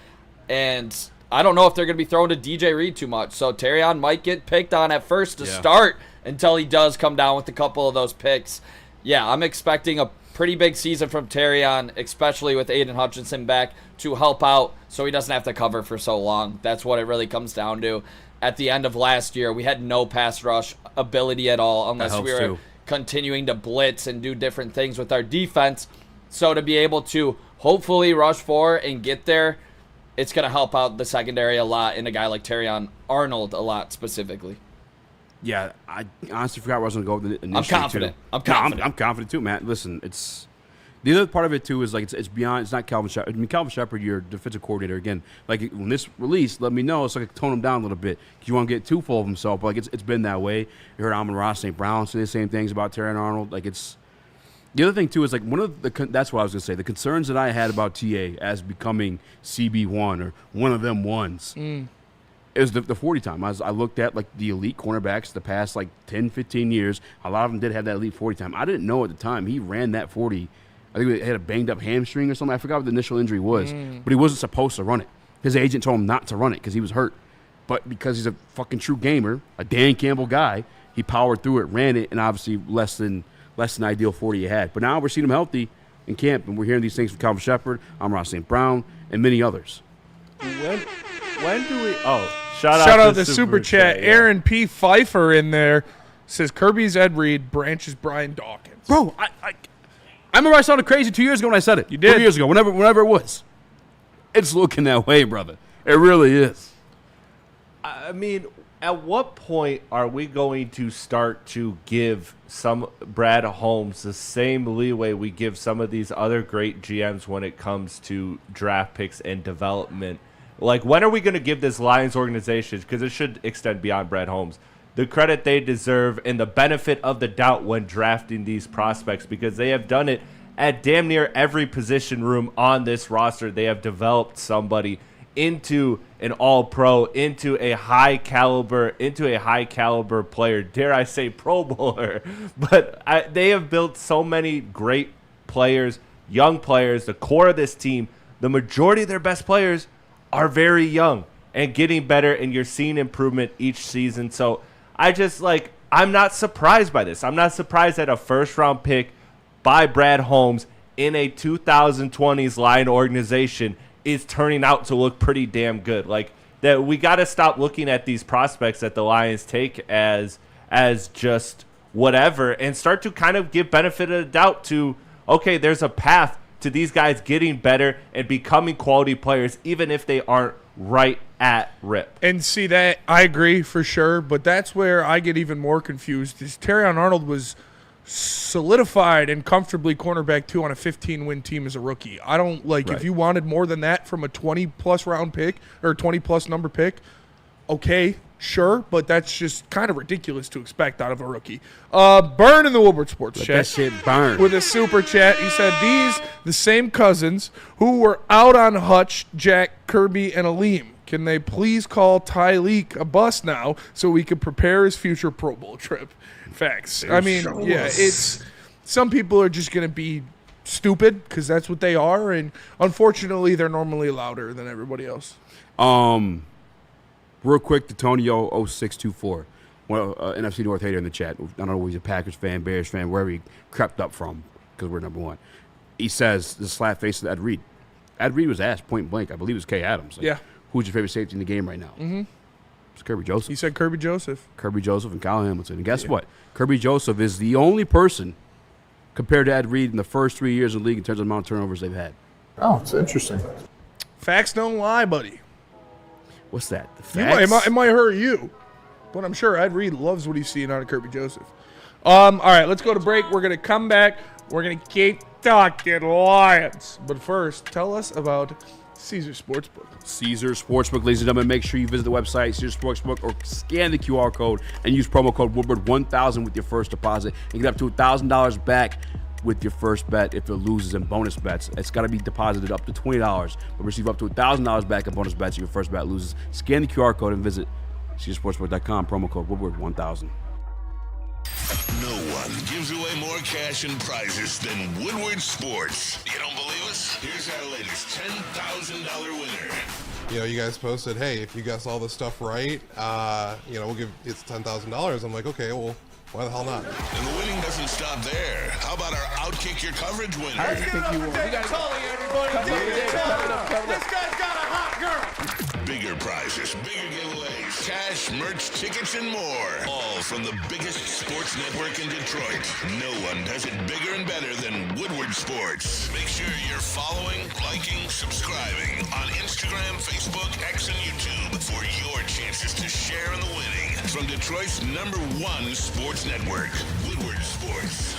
S5: and I don't know if they're going to be throwing to DJ Reed too much. So Terrion might get picked on at first to start, until he does come down with a couple of those picks. Yeah, I'm expecting a pretty big season from Terrion, especially with Aiden Hutchinson back to help out so he doesn't have to cover for so long. That's what it really comes down to. At the end of last year, we had no pass rush ability at all unless we were continuing to blitz and do different things with our defense. So to be able to hopefully rush 4 and get there, it's going to help out the secondary a lot and a guy like Terrion Arnold a lot specifically.
S3: Yeah, I honestly forgot where I was going to go with it initially.
S5: I'm confident.
S3: Too.
S5: I'm confident.
S3: I'm confident too, Matt. Listen, it's the other part of it too is like it's beyond. It's not Calvin Shepard. I mean, Calvin Shepard, your defensive coordinator. Again, like when this release, let me know so I can tone him down a little bit because you want to get too full of himself. But like it's been that way. You heard Amon-Ra, St. Brown say the same things about Terrion Arnold. Like it's the other thing too is like one of the that's what I was going to say. The concerns that I had about TA as becoming CB1 or one of them ones. It was the 40 time. I looked at like the elite cornerbacks the past like 10, 15 years. A lot of them did have that elite 40 time. I didn't know at the time he ran that 40. I think he had a banged up hamstring or something. I forgot what the initial injury was, but he wasn't supposed to run it. His agent told him not to run it because he was hurt. But because he's a fucking true gamer, a Dan Campbell guy, he powered through it, ran it, and obviously less than ideal 40 he had. But now we're seeing him healthy in camp, and we're hearing these things from Calvin Shepard, Amon-Ra St. Brown, and many others.
S7: When do we?
S4: Shout out the super chat. Yeah. Aaron P. Pfeiffer in there says Kirby's Ed Reed, Branch's Brian Dawkins.
S3: Bro, I remember I sounded crazy 2 years ago when I said it.
S4: You did.
S3: 2 years ago, whenever it was. It's looking that way, brother. It really is.
S7: I mean, at what point are we going to start to give some Brad Holmes the same leeway we give some of these other great GMs when it comes to draft picks and development? Like, when are we going to give this Lions organization, because it should extend beyond Brad Holmes, the credit they deserve and the benefit of the doubt when drafting these prospects? Because they have done it at damn near every position room on this roster. They have developed somebody into an all-pro, into a high-caliber player, dare I say Pro Bowler. But they have built so many great players, young players, the core of this team. The majority of their best players are very young and getting better, and you're seeing improvement each season. So I'm not surprised by this. I'm not surprised that a first-round pick by Brad Holmes in a 2020s Lion organization is turning out to look pretty damn good. Like, that we got to stop looking at these prospects that the Lions take as just whatever and start to kind of give benefit of the doubt to, okay, there's a path to these guys getting better and becoming quality players, even if they aren't right at rip.
S4: And see, that I agree for sure, but that's where I get even more confused. Is Terrion Arnold was solidified and comfortably cornerback 2 on a 15-win team as a rookie. I don't like if you wanted more than that from a 20-plus round pick or 20-plus number pick, okay, sure, but that's just kind of ridiculous to expect out of a rookie. Burn in the Woodward Sports chat.
S3: That shit burn.
S4: With a super chat, he said, these the same cousins who were out on Hutch, Jack, Kirby, and Aleem. Can they please call Tyleek a bust now so we can prepare his future Pro Bowl trip? Facts. I mean, yeah, it's some people are just going to be stupid because that's what they are, and unfortunately, they're normally louder than everybody else.
S3: Real quick, to Tonyo0624, NFC North hater in the chat. I don't know if he's a Packers fan, Bears fan, wherever he crept up from because we're number one. He says the slap face of Ed Reed. Ed Reed was asked point blank. I believe it was Kay Adams. Like,
S4: yeah.
S3: Who's your favorite safety in the game right now?
S4: Mm-hmm.
S3: It's Kirby Joseph.
S4: He said Kirby Joseph.
S3: Kirby Joseph and Kyle Hamilton. And guess what? Kirby Joseph is the only person compared to Ed Reed in the first 3 years in the league in terms of the amount of turnovers they've had.
S15: Oh, it's interesting.
S4: Facts don't lie, buddy.
S3: What's that? The facts?
S4: It might hurt you, but I'm sure Ed Reed loves what he's seeing out of Kirby Joseph. All right, let's go to break. We're going to come back. We're going to keep talking Lions. But first, tell us about Caesar Sportsbook.
S3: Caesar Sportsbook, ladies and gentlemen. Make sure you visit the website, Caesar Sportsbook, or scan the QR code and use promo code Woodward1000 with your first deposit and get up to $1,000 back with your first bet if it loses in bonus bets. It's got to be deposited up to $20, but receive up to $1,000 back in bonus bets if your first bet loses. Scan the QR code and visit CaesarSportsbook.com, promo code Woodward1000.
S6: No one gives away more cash and prizes than Woodward Sports. You don't believe us? Here's our latest $10,000 winner.
S9: You know, you guys posted, hey, if you guess all this stuff right, we'll give it's $10,000. I'm like, okay, well, why the hell not?
S6: And the winning doesn't stop there. How about our Outkick Your Coverage winner?
S4: I think you will.
S10: This guy's got a hot girl.
S6: Bigger prizes, bigger giveaways, cash, merch, tickets, and more. All from the biggest sports network in Detroit. No one does it bigger and better than Woodward Sports. Make sure you're following, liking, subscribing on Instagram, Facebook, X, and YouTube for your chances to share in the winning. From Detroit's #1 sports network, Woodward Sports.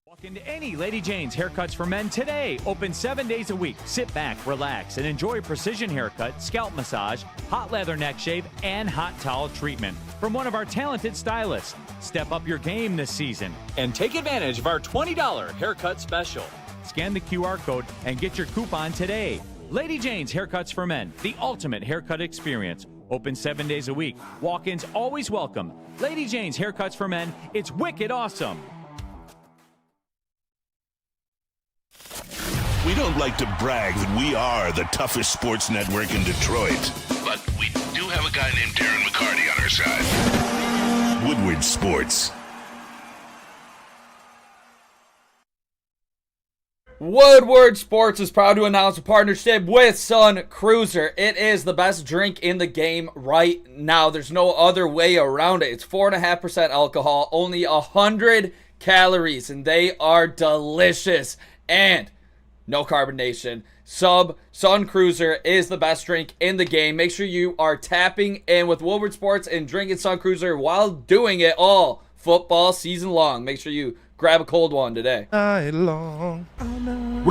S1: Walk into any Lady Jane's Haircuts for Men today. Open 7 days a week. Sit back, relax, and enjoy a precision haircut, scalp massage, hot leather neck shave, and hot towel treatment from one of our talented stylists. Step up your game this season and take advantage of our $20 haircut special. Scan the QR code and get your coupon today. Lady Jane's Haircuts for Men, the ultimate haircut experience. Open 7 days a week. Walk-ins always welcome. Lady Jane's Haircuts for Men. It's wicked awesome.
S6: We don't like to brag that we are the toughest sports network in Detroit, but we do have a guy named Darren McCarty on our side. Woodward Sports.
S5: Woodward Sports is proud to announce a partnership with Sun Cruiser. It is the best drink in the game right now. There's no other way around it. It's 4.5% alcohol, only 100 calories, and they are delicious. And no carbonation. Sun Cruiser is the best drink in the game. Make sure you are tapping in with Woodward Sports and drinking Sun Cruiser while doing it all football season long. Make sure you grab a cold one today.
S3: What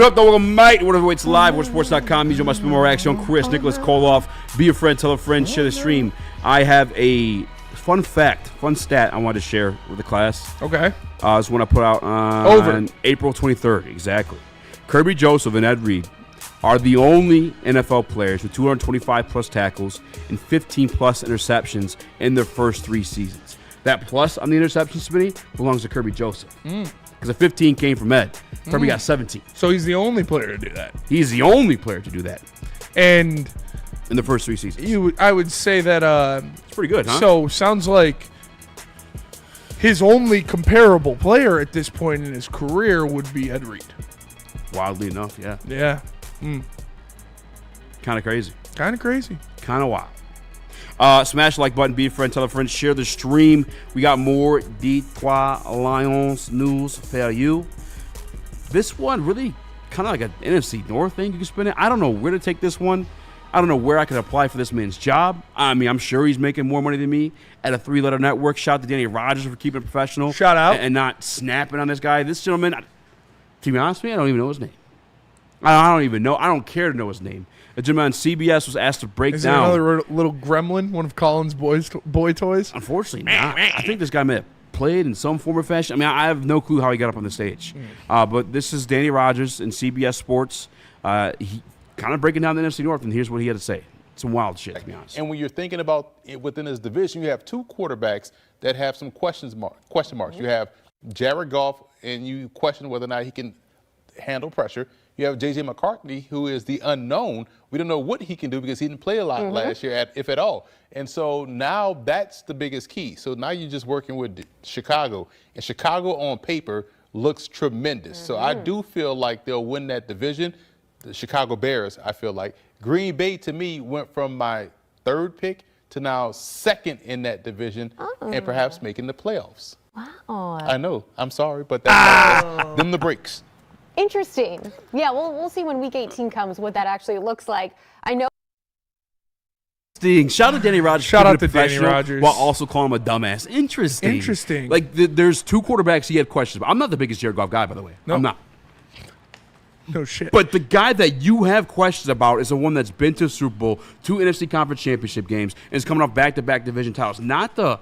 S3: up, though? Welcome, mate. Whatever it's live. WoodwardSports.com. Use my spin more action. Chris, Nicholas Kohloff. Be a friend. Tell a friend. Share the stream. I have a fun stat I wanted to share with the class.
S4: Okay.
S3: It's one I put out on April 23rd. Exactly. Kirby Joseph and Ed Reed are the only NFL players with 225-plus tackles and 15-plus interceptions in their first 3 seasons. That plus on the interception spinning belongs to Kirby Joseph. Because the 15 came from Ed. Kirby got 17.
S4: So he's the only player to do that.
S3: He's the only player to do that.
S4: And
S3: in the first 3 seasons.
S4: I would say that
S3: it's pretty good, huh?
S4: So sounds like his only comparable player at this point in his career would be Ed Reed.
S3: Wildly enough, yeah.
S4: Yeah.
S3: Kind of crazy.
S4: Kind of crazy.
S3: Kind of wild. Smash the like button, be a friend, tell a friend, share the stream. We got more Detroit Lions news for you. This one really kind of like an NFC North thing you can spin it. I don't know where to take this one. I don't know where I could apply for this man's job. I mean, I'm sure he's making more money than me at a 3-letter network. Shout out to Danny Rogers for keeping it professional.
S4: Shout out.
S3: And not snapping on this guy. This gentleman, to be honest with me, I don't even know his name. I don't even know. I don't care to know his name. A gentleman on CBS was asked to break
S4: Is
S3: down.
S4: Is there another little gremlin, one of Colin's boy toys?
S3: Unfortunately not. I think this guy may have played in some form or fashion. I mean, I have no clue how he got up on the stage. But this is Danny Rogers in CBS Sports. He kind of breaking down the NFC North, and here's what he had to say. Some wild shit, to be honest.
S2: And when you're thinking about it within this division, you have 2 quarterbacks that have some question marks. You have Jared Goff, and you question whether or not he can handle pressure. You have J.J. McCartney, who is the unknown. We don't know what he can do because he didn't play a lot last year, if at all. And so now that's the biggest key. So now you're just working with Chicago. And Chicago on paper looks tremendous. So I do feel like they'll win that division. The Chicago Bears, I feel like. Green Bay, to me, went from my 3rd pick to now 2nd in that division and perhaps making the playoffs.
S23: Wow.
S2: I know. I'm sorry, but that's them the breaks.
S23: Interesting. Yeah, we'll see when Week 18 comes what that actually looks like. I know.
S3: Shout out to Danny Rogers.
S4: Shout out to Danny Rogers.
S3: While also calling him a dumbass. Interesting. Like, there's 2 quarterbacks he had questions about. I'm not the biggest Jared Goff guy, by the way.
S4: No.
S3: I'm not.
S4: No shit.
S3: But the guy that you have questions about is the one that's been to the Super Bowl, 2 NFC Conference Championship games, and is coming off back-to-back division titles. Not the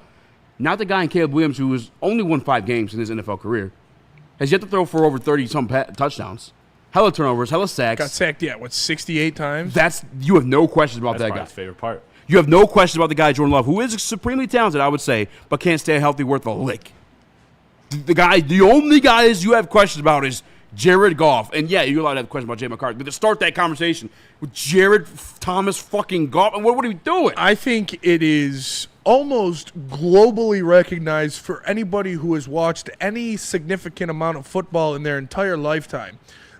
S3: guy in Caleb Williams who has only won 5 games in his NFL career. Has yet to throw for over 30-some touchdowns. Hella turnovers, hella sacks.
S4: Got sacked, 68 times?
S3: You have no questions about that guy.
S7: That's my favorite part.
S3: You have no questions about the guy, Jordan Love, who is supremely talented, I would say, but can't stay healthy worth a lick. The only guys you have questions about is Jared Goff, and yeah, you're allowed to have a question about Jay McCarthy, but to start that conversation with Jared Thomas fucking Goff, and what are we doing?
S4: I think it is almost globally recognized for anybody who has watched any significant amount of football in their entire lifetime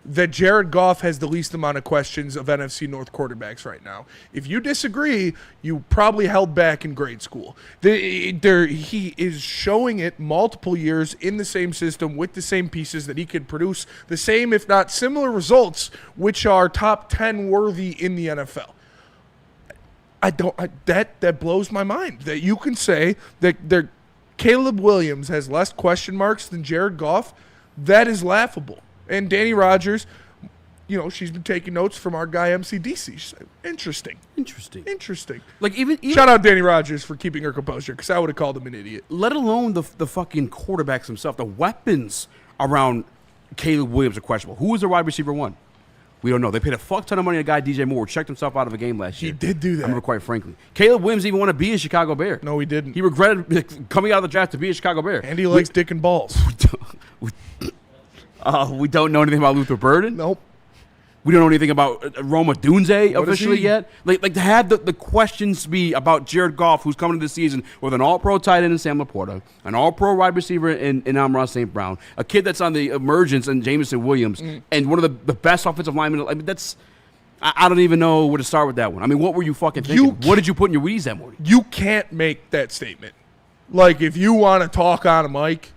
S4: that Jared Goff has the least amount of questions of NFC North quarterbacks right now. If you disagree, you probably held back in grade school. He is showing it multiple years in the same system with the same pieces that he could produce the same, if not similar results, which are top 10 worthy in the NFL. That blows my mind that you can say that Caleb Williams has less question marks than Jared Goff. That is laughable. And Danny Rogers, she's been taking notes from our guy MCDC. She's like, interesting.
S3: Like even
S4: shout out Danny Rogers for keeping her composure, because I would have called him an idiot.
S3: Let alone the fucking quarterbacks themselves. The weapons around Caleb Williams are questionable. Who was the wide receiver one? We don't know. They paid a fuck ton of money to a guy, DJ Moore, who checked himself out of a game last year.
S4: He did do that.
S3: I remember, quite frankly. Caleb Williams even wanted to be a Chicago Bear.
S4: No, he didn't.
S3: He regretted coming out of the draft to be a Chicago Bear.
S4: And he likes dick and balls.
S3: We don't know anything about Luther Burden.
S4: Nope.
S3: We don't know anything about Roma Dunze officially yet. Like to have the questions be about Jared Goff, who's coming to the season with an all-pro tight end in Sam Laporta, an all-pro wide receiver in Amon-Ra St. Brown, a kid that's on the emergence in Jameson Williams, and one of the best offensive linemen. I mean, I don't even know where to start with that one. I mean, what were you fucking thinking? What did you put in your Wheaties that morning?
S4: You can't make that statement. Like, if you want to talk on a mic,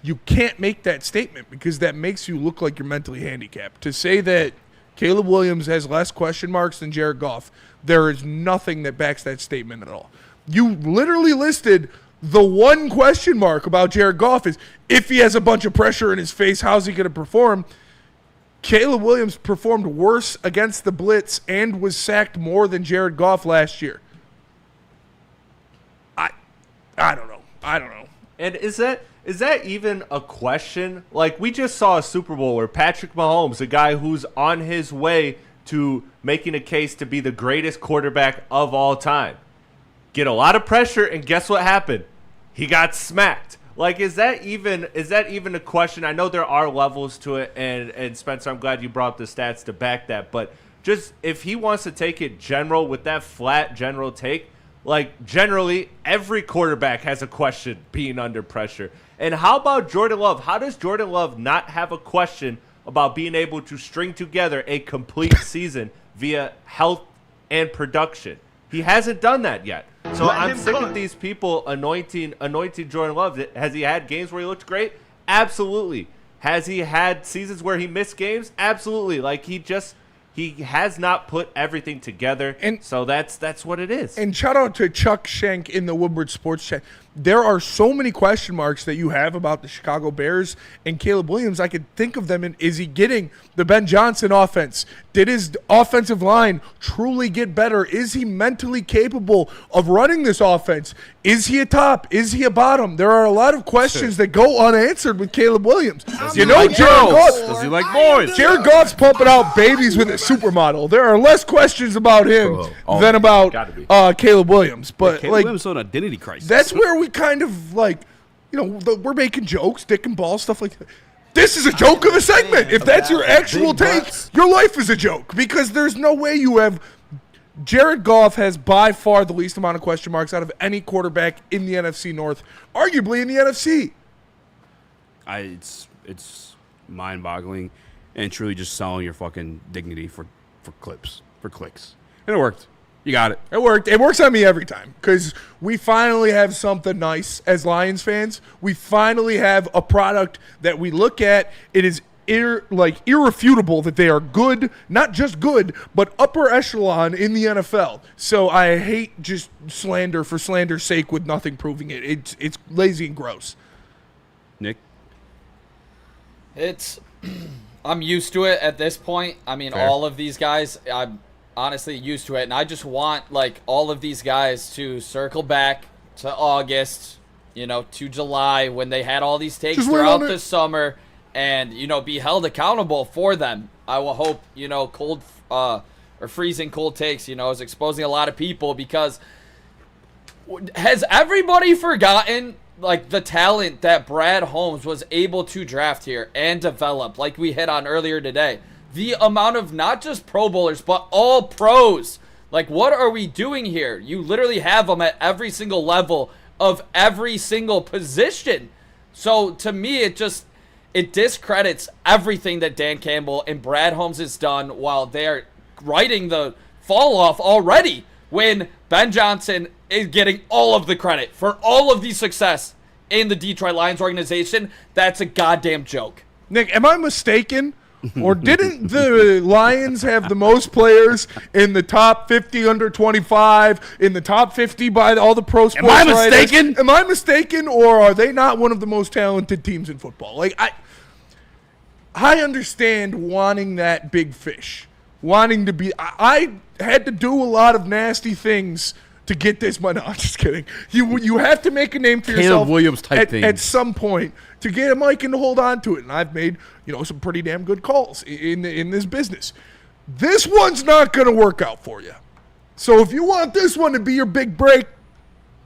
S4: you can't make that statement because that makes you look like you're mentally handicapped. To say that Caleb Williams has less question marks than Jared Goff, there is nothing that backs that statement at all. You literally listed the one question mark about Jared Goff is if he has a bunch of pressure in his face, how's he going to perform? Caleb Williams performed worse against the blitz and was sacked more than Jared Goff last year. I don't know.
S7: And is that even a question? Like, we just saw a Super Bowl where Patrick Mahomes, a guy who's on his way to making a case to be the greatest quarterback of all time, get a lot of pressure, and guess what happened? He got smacked. Like, is that even a question? I know there are levels to it, and Spencer, I'm glad you brought up the stats to back that, but just if he wants to take it general with that flat general take, like, generally, every quarterback has a question being under pressure. And how about Jordan Love? How does Jordan Love not have a question about being able to string together a complete season via health and production? He hasn't done that yet. So I'm sick of these people anointing Jordan Love. Has he had games where he looked great? Absolutely. Has he had seasons where he missed games? Absolutely. Like, he has not put everything together, and so that's what it is.
S4: And shout out to Chuck Schenk in the Woodward Sports Chat. There are so many question marks that you have about the Chicago Bears and Caleb Williams. I could think of them in, is he getting the Ben Johnson offense? Did his offensive line truly get better? Is he mentally capable of running this offense? Is he a top? Is he a bottom? There are a lot of questions that go unanswered with Caleb Williams.
S3: Does he like boys?
S4: Jared Goff's pumping out babies with a supermodel. There are less questions about him than about Caleb Williams. But
S3: Caleb Williams is an identity crisis.
S4: That's where we kind of we're making jokes, dick and balls, stuff like that. This is a joke of a segment. If that's your actual take, your life is a joke because there's no way you have. Jared Goff has by far the least amount of question marks out of any quarterback in the NFC North, arguably in the NFC.
S3: It's mind-boggling and truly just selling your fucking dignity for clicks. And it worked. You got it.
S4: It worked. It works on me every time because we finally have something nice as Lions fans. We finally have a product that we look at. It is irrefutable that they are good, not just good, but upper echelon in the NFL. So I hate just slander for slander's sake with nothing proving it. It's lazy and gross.
S3: Nick?
S5: I'm used to it at this point. I mean, all of these guys, I'm honestly used to it, and I just want all of these guys to circle back to August, to July when they had all these takes throughout the summer, and be held accountable for them. I will hope cold or freezing cold takes is exposing a lot of people because has everybody forgotten like the talent that Brad Holmes was able to draft here and develop, like we hit on earlier today. The amount of not just Pro Bowlers, but all pros. Like, what are we doing here? You literally have them at every single level of every single position. So to me, it discredits everything that Dan Campbell and Brad Holmes has done while they're writing the fall off already, when Ben Johnson is getting all of the credit for all of the success in the Detroit Lions organization. That's a goddamn joke.
S4: Nick, am I mistaken? Or didn't the Lions have the most players in the top 50 under 25, in the top 50 by all the pro sports
S3: Am I
S4: writers?
S3: mistaken?
S4: Am I mistaken, or are they not one of the most talented teams in football? Like, I understand wanting that big fish, wanting to be. I had to do a lot of nasty things to get this money. No, I'm just kidding. You have to make a name for yourself
S3: Williams type thing
S4: at some point to get a mic and to hold on to it. And I've made some pretty damn good calls in this business. This one's not going to work out for you. So if you want this one to be your big break,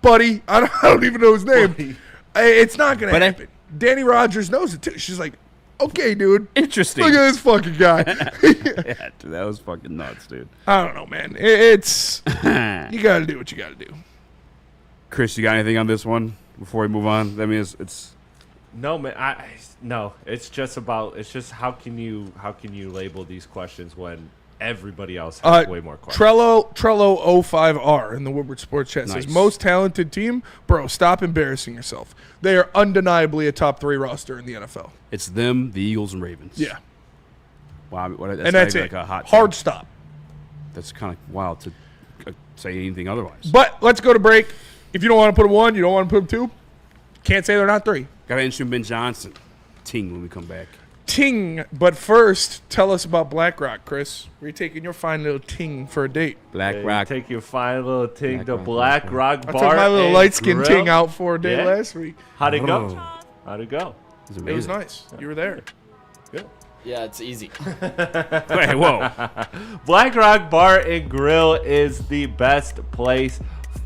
S4: buddy, I don't even know his name. It's not going to happen. Danny Rogers knows it too. She's like, okay, dude.
S3: Interesting.
S4: Look at this fucking guy.
S3: Yeah, dude, that was fucking nuts, dude.
S4: I don't know, man. It's you got to do what you got to do.
S3: Chris, you got anything on this one before we move on? I mean, it's
S7: no, man. No. It's just how can you label these questions when everybody else has way more questions?
S4: Trello 05R in the Woodward Sports Chat says, most talented team? Bro, stop embarrassing yourself. They are undeniably a top 3 roster in the NFL.
S3: It's them, the Eagles, and Ravens.
S4: Yeah.
S3: Wow,
S4: that's it.
S3: like a hot
S4: hard
S3: take.
S4: Stop.
S3: That's kind of wild to say anything otherwise.
S4: But let's go to break. If you don't want to put them 1, you don't want to put them 2, can't say they're not 3.
S3: Got to introduce Ben Johnson. Ting when we come back.
S4: Ting, but first, tell us about BlackRock, Chris. We're taking your fine little ting for a date.
S3: BlackRock.
S7: Take your fine little ting to BlackRock Bar.
S4: I took my little light-skinned
S7: Grill.
S4: ting out for a date last week.
S7: How'd it go? How'd it go?
S4: It was nice. You were there.
S7: Good.
S5: Yeah, it's easy.
S3: Wait, whoa.
S7: BlackRock Bar and Grill is the best place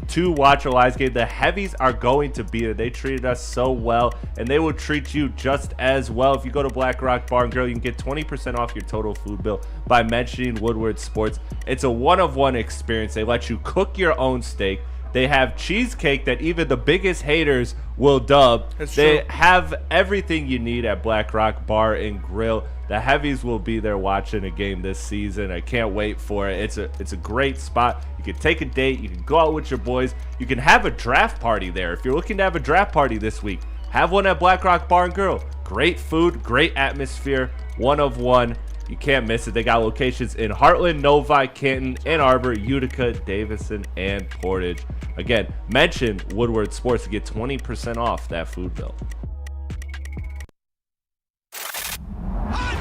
S7: to watch a Lions game. The heavies are going to be there. They treated us so well, and they will treat you just as well. If you go to BlackRock Bar and Grill, you can get 20% off your total food bill by mentioning Woodward Sports. It's a one-of-one experience. They let you cook your own steak. They have cheesecake that even the biggest haters will dub. They have everything you need at BlackRock Bar and Grill. The heavies will be there watching a game this season. I can't wait for it. It's a great spot. You can take a date. You can go out with your boys. You can have a draft party there. If you're looking to have a draft party this week, have one at BlackRock Bar and Grill. Great food, great atmosphere, one of one. You can't miss it. They got locations in Heartland, Novi, Canton, Ann Arbor, Utica, Davison, and Portage. Again, mention Woodward Sports to get 20% off that food bill.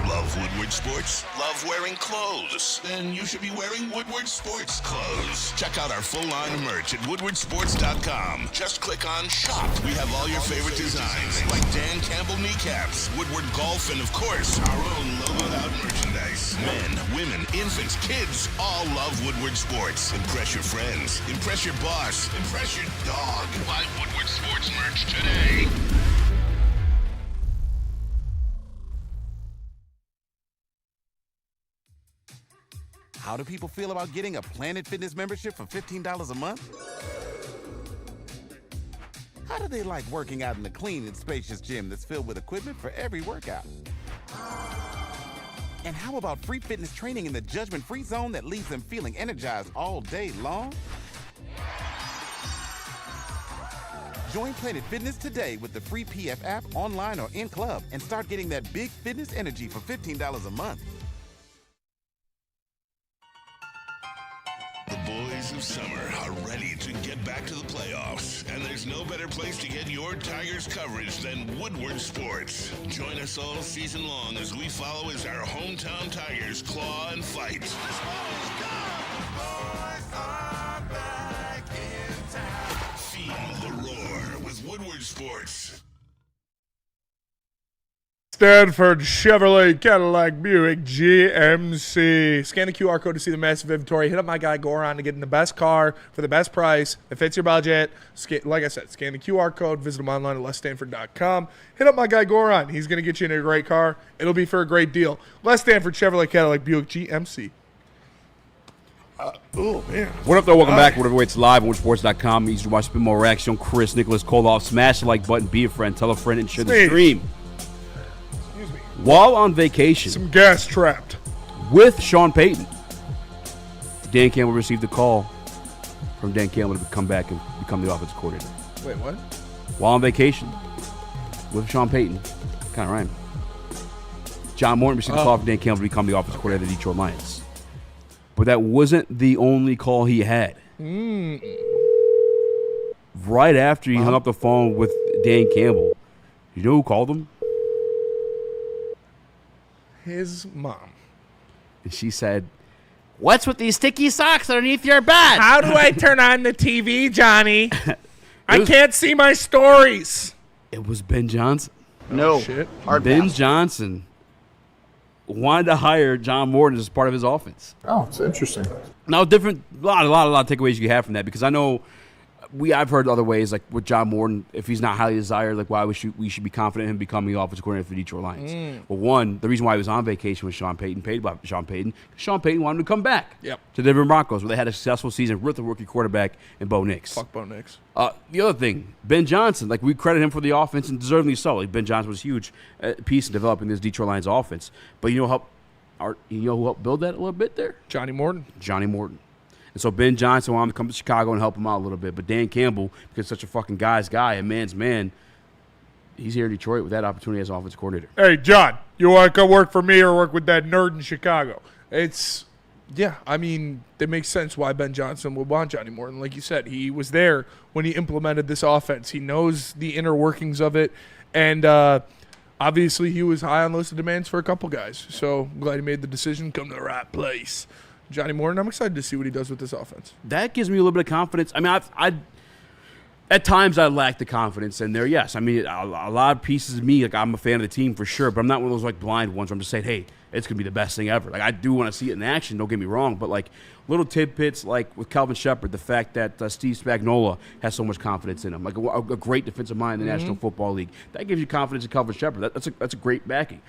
S6: Love Woodward Sports? Love wearing clothes? Then you should be wearing Woodward Sports clothes. Check out our full line of merch at woodwardsports.com. Just click on Shop. We have all your favorite designs, like Dan Campbell kneecaps, Woodward Golf, and of course, our own logoed out merchandise. Men, women, infants, kids, all love Woodward Sports. Impress your friends. Impress your boss. Impress your dog. Buy Woodward Sports merch today.
S8: How do people feel about getting a Planet Fitness membership for $15 a month? How do they like working out in a clean and spacious gym that's filled with equipment for every workout? And how about free fitness training in the judgment-free zone that leaves them feeling energized all day long? Join Planet Fitness today with the free PF app, online or in club, and start getting that big fitness energy for $15 a month.
S6: The boys of summer are ready to get back to the playoffs, and there's no better place to get your Tigers coverage than Woodward Sports. Join us all season long as we follow as our hometown Tigers claw and fight. Feel the roar with Woodward Sports.
S4: Stanford Chevrolet Cadillac Buick GMC. Scan the QR code to see the massive inventory. Hit up my guy Goron to get in the best car for the best price that fits your budget. Like I said, scan the QR code. Visit him online at lesstanford.com. Hit up my guy Goron. He's going to get you in a great car. It'll be for a great deal. Les Stanford Chevrolet Cadillac Buick GMC. Oh, man.
S3: What up, though? Welcome back. Whatever Waits Live on WoodsportsCom. Easy to watch. Spin more reaction. Chris, Nicholas Kohloff. Smash the like button. Be a friend. Tell a friend and share the stream.
S4: Excuse me.
S3: While on vacation.
S4: Some gas trapped.
S3: With Sean Payton. Dan Campbell received a call from Dan Campbell to come back and become the offensive coordinator.
S4: Wait, what?
S3: While on vacation. With Sean Payton. Kind of rhymed. John Morton received a call from Dan Campbell to become the offensive coordinator of the Detroit Lions. But that wasn't the only call he had. Right after he hung up the phone with Dan Campbell, you know who called him?
S4: His mom.
S3: And she said, "What's with these sticky socks underneath your bed?
S4: How do I turn on the TV, Johnny? I can't see my stories."
S3: It was Ben Johnson.
S4: No. Shit.
S3: Ben Johnson wanted to hire John Morton as part of his offense.
S15: Oh, it's interesting.
S3: Now, a lot of takeaways you can have from that, because I know I've heard other ways, like with John Morton, if he's not highly desired, like why we should be confident in him becoming the offensive coordinator for the Detroit Lions. Well, one, the reason why he was on vacation with Sean Payton, paid by Sean Payton wanted him to come back to the Denver Broncos, where they had a successful season with a rookie quarterback in Bo Nix.
S4: Fuck Bo Nix.
S3: The other thing, Ben Johnson, like we credit him for the offense, and deservedly so. Like Ben Johnson was a huge piece in developing this Detroit Lions offense. But you know who helped build that a little bit there?
S4: Johnny Morton.
S3: And so Ben Johnson wanted to come to Chicago and help him out a little bit. But Dan Campbell, because such a fucking guy's guy, a man's man, he's here in Detroit with that opportunity as offensive coordinator.
S4: Hey, John, you want to come work for me or work with that nerd in Chicago? It makes sense why Ben Johnson would want Johnny Morton. Like you said, he was there when he implemented this offense. He knows the inner workings of it. And obviously he was high on the list of demands for a couple guys. So I'm glad he made the decision, come to the right place. Johnny Morton, I'm excited to see what he does with this offense.
S3: That gives me a little bit of confidence. I mean, at times I lack the confidence in there. Yes, I mean, a lot of pieces of me, like I'm a fan of the team for sure, but I'm not one of those like blind ones where I'm just saying, hey, it's going to be the best thing ever. Like I do want to see it in action, don't get me wrong, but like little tidbits like with Calvin Shepard, the fact that Steve Spagnuolo has so much confidence in him, like a great defensive mind in the National Football League. That gives you confidence in Calvin Shepard. That's a great backing.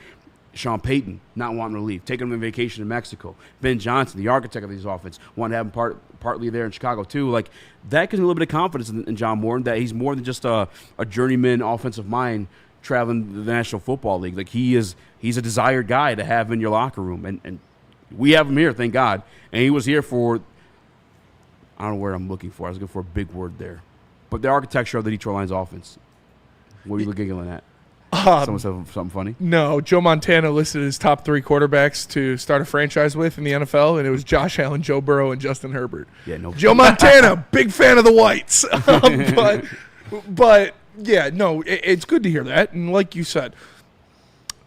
S3: Sean Payton not wanting to leave, taking him on vacation in Mexico. Ben Johnson, the architect of this offense, wanted to have him partly there in Chicago too. Like that gives me a little bit of confidence in John Morton, that he's more than just a journeyman offensive mind traveling the National Football League. Like he's a desired guy to have in your locker room, and we have him here, thank God. And he was here for, I don't know where I'm looking for. I was looking for a big word there, but the architecture of the Detroit Lions offense. What are you giggling at? Someone said something funny?
S4: No, Joe Montana listed his top 3 quarterbacks to start a franchise with in the NFL, and it was Josh Allen, Joe Burrow, and Justin Herbert.
S3: Yeah, no.
S4: Joe Montana, big fan of the whites. But yeah, no, it's good to hear that. And like you said,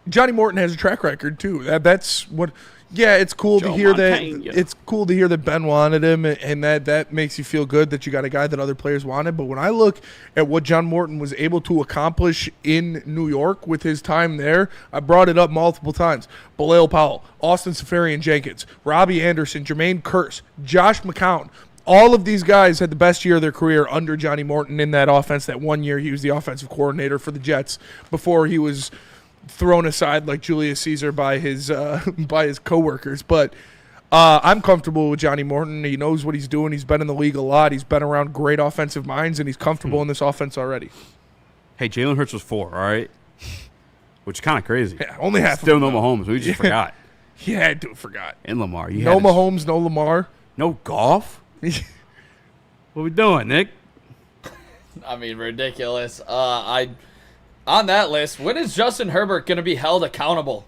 S4: Johnny Morton has a track record too. That's what. Yeah, it's cool to hear that. It's cool to hear that Ben wanted him, and that makes you feel good that you got a guy that other players wanted. But when I look at what John Morton was able to accomplish in New York with his time there, I brought it up multiple times. Bilal Powell, Austin Seferian-Jenkins, Robbie Anderson, Jermaine Kearse, Josh McCown. All of these guys had the best year of their career under Johnny Morton in that offense. That 1 year he was the offensive coordinator for the Jets before he was thrown aside like Julius Caesar by his coworkers. But I'm comfortable with Johnny Morton. He knows what he's doing. He's been in the league a lot. He's been around great offensive minds, and he's comfortable in this offense already.
S3: Hey, Jalen Hurts was 4, all right? Which is kind of crazy.
S4: Yeah, only half.
S3: Still no Mahomes. We just forgot.
S4: Yeah, I forgot.
S3: And Lamar.
S4: No Mahomes, no Lamar.
S3: No golf? What we doing, Nick?
S5: I mean, ridiculous. On that list, when is Justin Herbert going to be held accountable?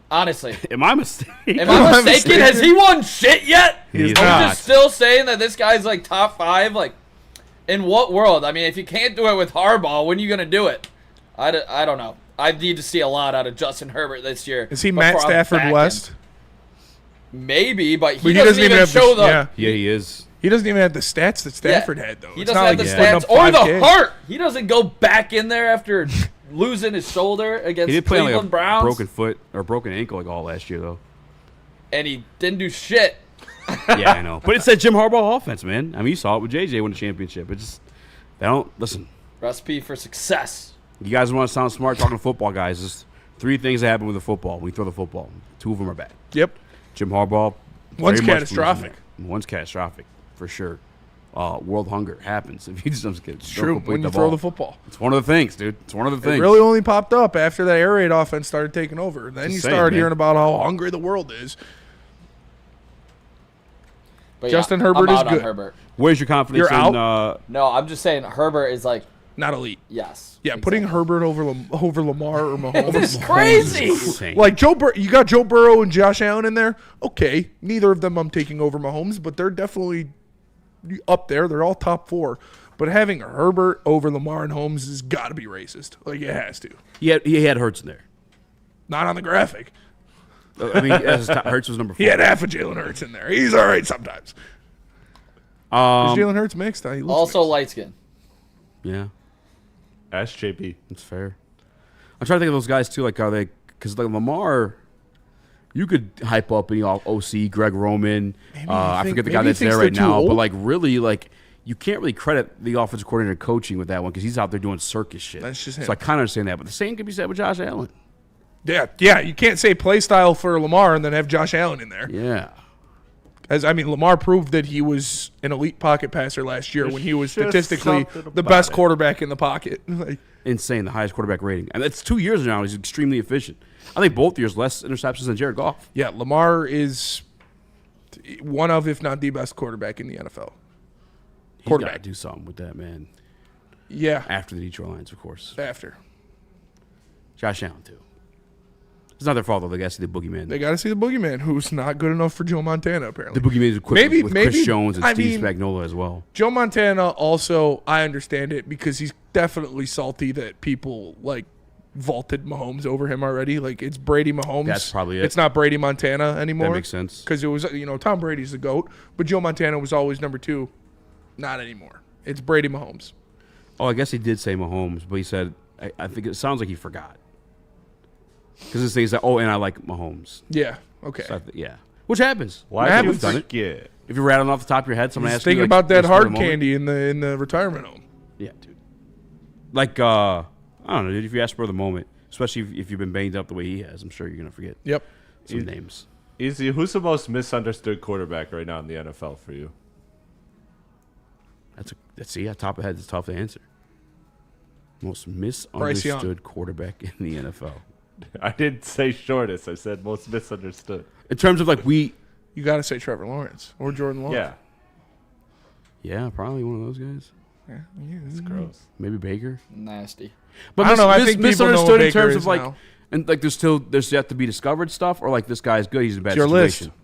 S5: Honestly.
S3: Am I mistaken?
S5: Am I mistaken? Has he won shit yet?
S3: He's
S5: Are
S3: not.
S5: we just still saying that this guy's like top 5? Like, in what world? I mean, if you can't do it with Harbaugh, when are you going to do it? I don't know. I need to see a lot out of Justin Herbert this year.
S4: Is he Matt Stafford West?
S5: Maybe, but he doesn't even show the...
S3: Yeah, he is.
S4: He doesn't even have the stats that Stafford had, though.
S5: He doesn't have the stats or the heart. He doesn't go back in there after losing his shoulder against
S3: He did play
S5: Cleveland
S3: like a
S5: Browns.
S3: broken foot or broken ankle like all last year though.
S5: And he didn't do shit.
S3: Yeah, I know. But it's that Jim Harbaugh offense, man. I mean, you saw it with JJ win the championship. It's just they don't listen.
S5: Recipe for success.
S3: You guys want to sound smart talking to football guys? There's 3 things that happen with the football when you throw the football. 2 of them are bad.
S4: Yep.
S3: Jim Harbaugh.
S4: One's
S3: very much
S4: catastrophic.
S3: One's catastrophic for sure. World hunger happens if you just don't
S4: It's true when you
S3: the
S4: throw
S3: ball.
S4: the football.
S3: It's one of the things, dude. It's one of the things.
S4: It really only popped up after that air raid offense started taking over. Then you started hearing about how hungry the world is.
S5: But
S4: Justin
S5: yeah,
S4: Herbert
S5: I'm
S4: is
S5: out on
S4: good.
S5: Herbert.
S3: Where's your confidence
S4: You're
S3: in?
S5: No, I'm just saying Herbert is like
S4: not elite.
S5: Yes.
S4: Yeah, putting Herbert over Lamar or Mahomes
S5: It's crazy.
S4: Like you got Joe Burrow and Josh Allen in there. Okay, neither of them I'm taking over Mahomes, but they're definitely up there. They're all top 4. But having Herbert over Lamar and Holmes has got to be racist. Like it has to.
S3: He had Hurts in there.
S4: Not on the graphic.
S3: I mean, Hurts was number 4.
S4: He had half of Jalen Hurts in there. He's all right sometimes. Is Jalen Hurts mixed? He looks
S5: Also
S4: mixed.
S5: light skin.
S3: Yeah.
S7: Ask JP.
S3: That's fair. I'm trying to think of those guys too. Like, are they? Because like Lamar, you could hype up any OC, Greg Roman. I forget the guy that's there right now. But like, really, like, you can't really credit the offensive coordinator coaching with that one because he's out there doing circus shit.
S4: That's just him.
S3: So I kind of understand that. But the same could be said with Josh Allen.
S4: Yeah. You can't say play style for Lamar and then have Josh Allen in there.
S3: Yeah.
S4: Lamar proved that he was an elite pocket passer last year when he was statistically the best quarterback in the pocket.
S3: Insane, the highest quarterback rating. And that's 2 years now. He's extremely efficient. I think both years less interceptions than Jared Goff.
S4: Yeah, Lamar is one of, if not the best quarterback in the NFL.
S3: He's got to do something with that, man.
S4: Yeah.
S3: After the Detroit Lions, of course.
S4: After.
S3: Josh Allen, too. It's not their fault, though. They got to see the boogeyman.
S4: They got to see the boogeyman, who's not good enough for Joe Montana, apparently.
S3: The boogeyman's equipped with Chris Jones and Steve Spagnuolo as well.
S4: Joe Montana also, I understand it because he's definitely salty that people, vaulted Mahomes over him already. Like, it's Brady Mahomes.
S3: That's probably it.
S4: It's not Brady Montana anymore.
S3: That makes sense.
S4: Because it was, Tom Brady's the GOAT, but Joe Montana was always number 2. Not anymore. It's Brady Mahomes.
S3: Oh, I guess he did say Mahomes, but he said, I think it sounds like he forgot. Because this thing is like, and I like Mahomes.
S4: Yeah. Okay.
S3: So yeah. Which happens.
S7: Why
S3: You've done it. If you're rattling off the top of your head, someone asks you.
S4: Think about that hard candy in the retirement home.
S3: Yeah, dude. Like, I don't know, dude. If you ask for the moment, especially if you've been banged up the way he has, I'm sure you're going to forget.
S4: Yep.
S3: Some names.
S7: Eazy, who's the most misunderstood quarterback right now in the NFL for you?
S3: Top of the head is tough to answer. Most misunderstood quarterback in the NFL.
S7: I didn't say shortest. I said most misunderstood.
S3: In terms of
S4: you got to say Trevor Lawrence or Jordan Love.
S7: Yeah.
S3: Yeah, probably one of those guys.
S4: Yeah,
S7: it's gross.
S3: Maybe Baker.
S5: Nasty.
S3: But
S4: I don't know. I think
S3: misunderstood in terms of
S4: now.
S3: and there's yet to be discovered stuff, or this guy's good, he's in a bad
S4: your
S3: situation.
S4: List.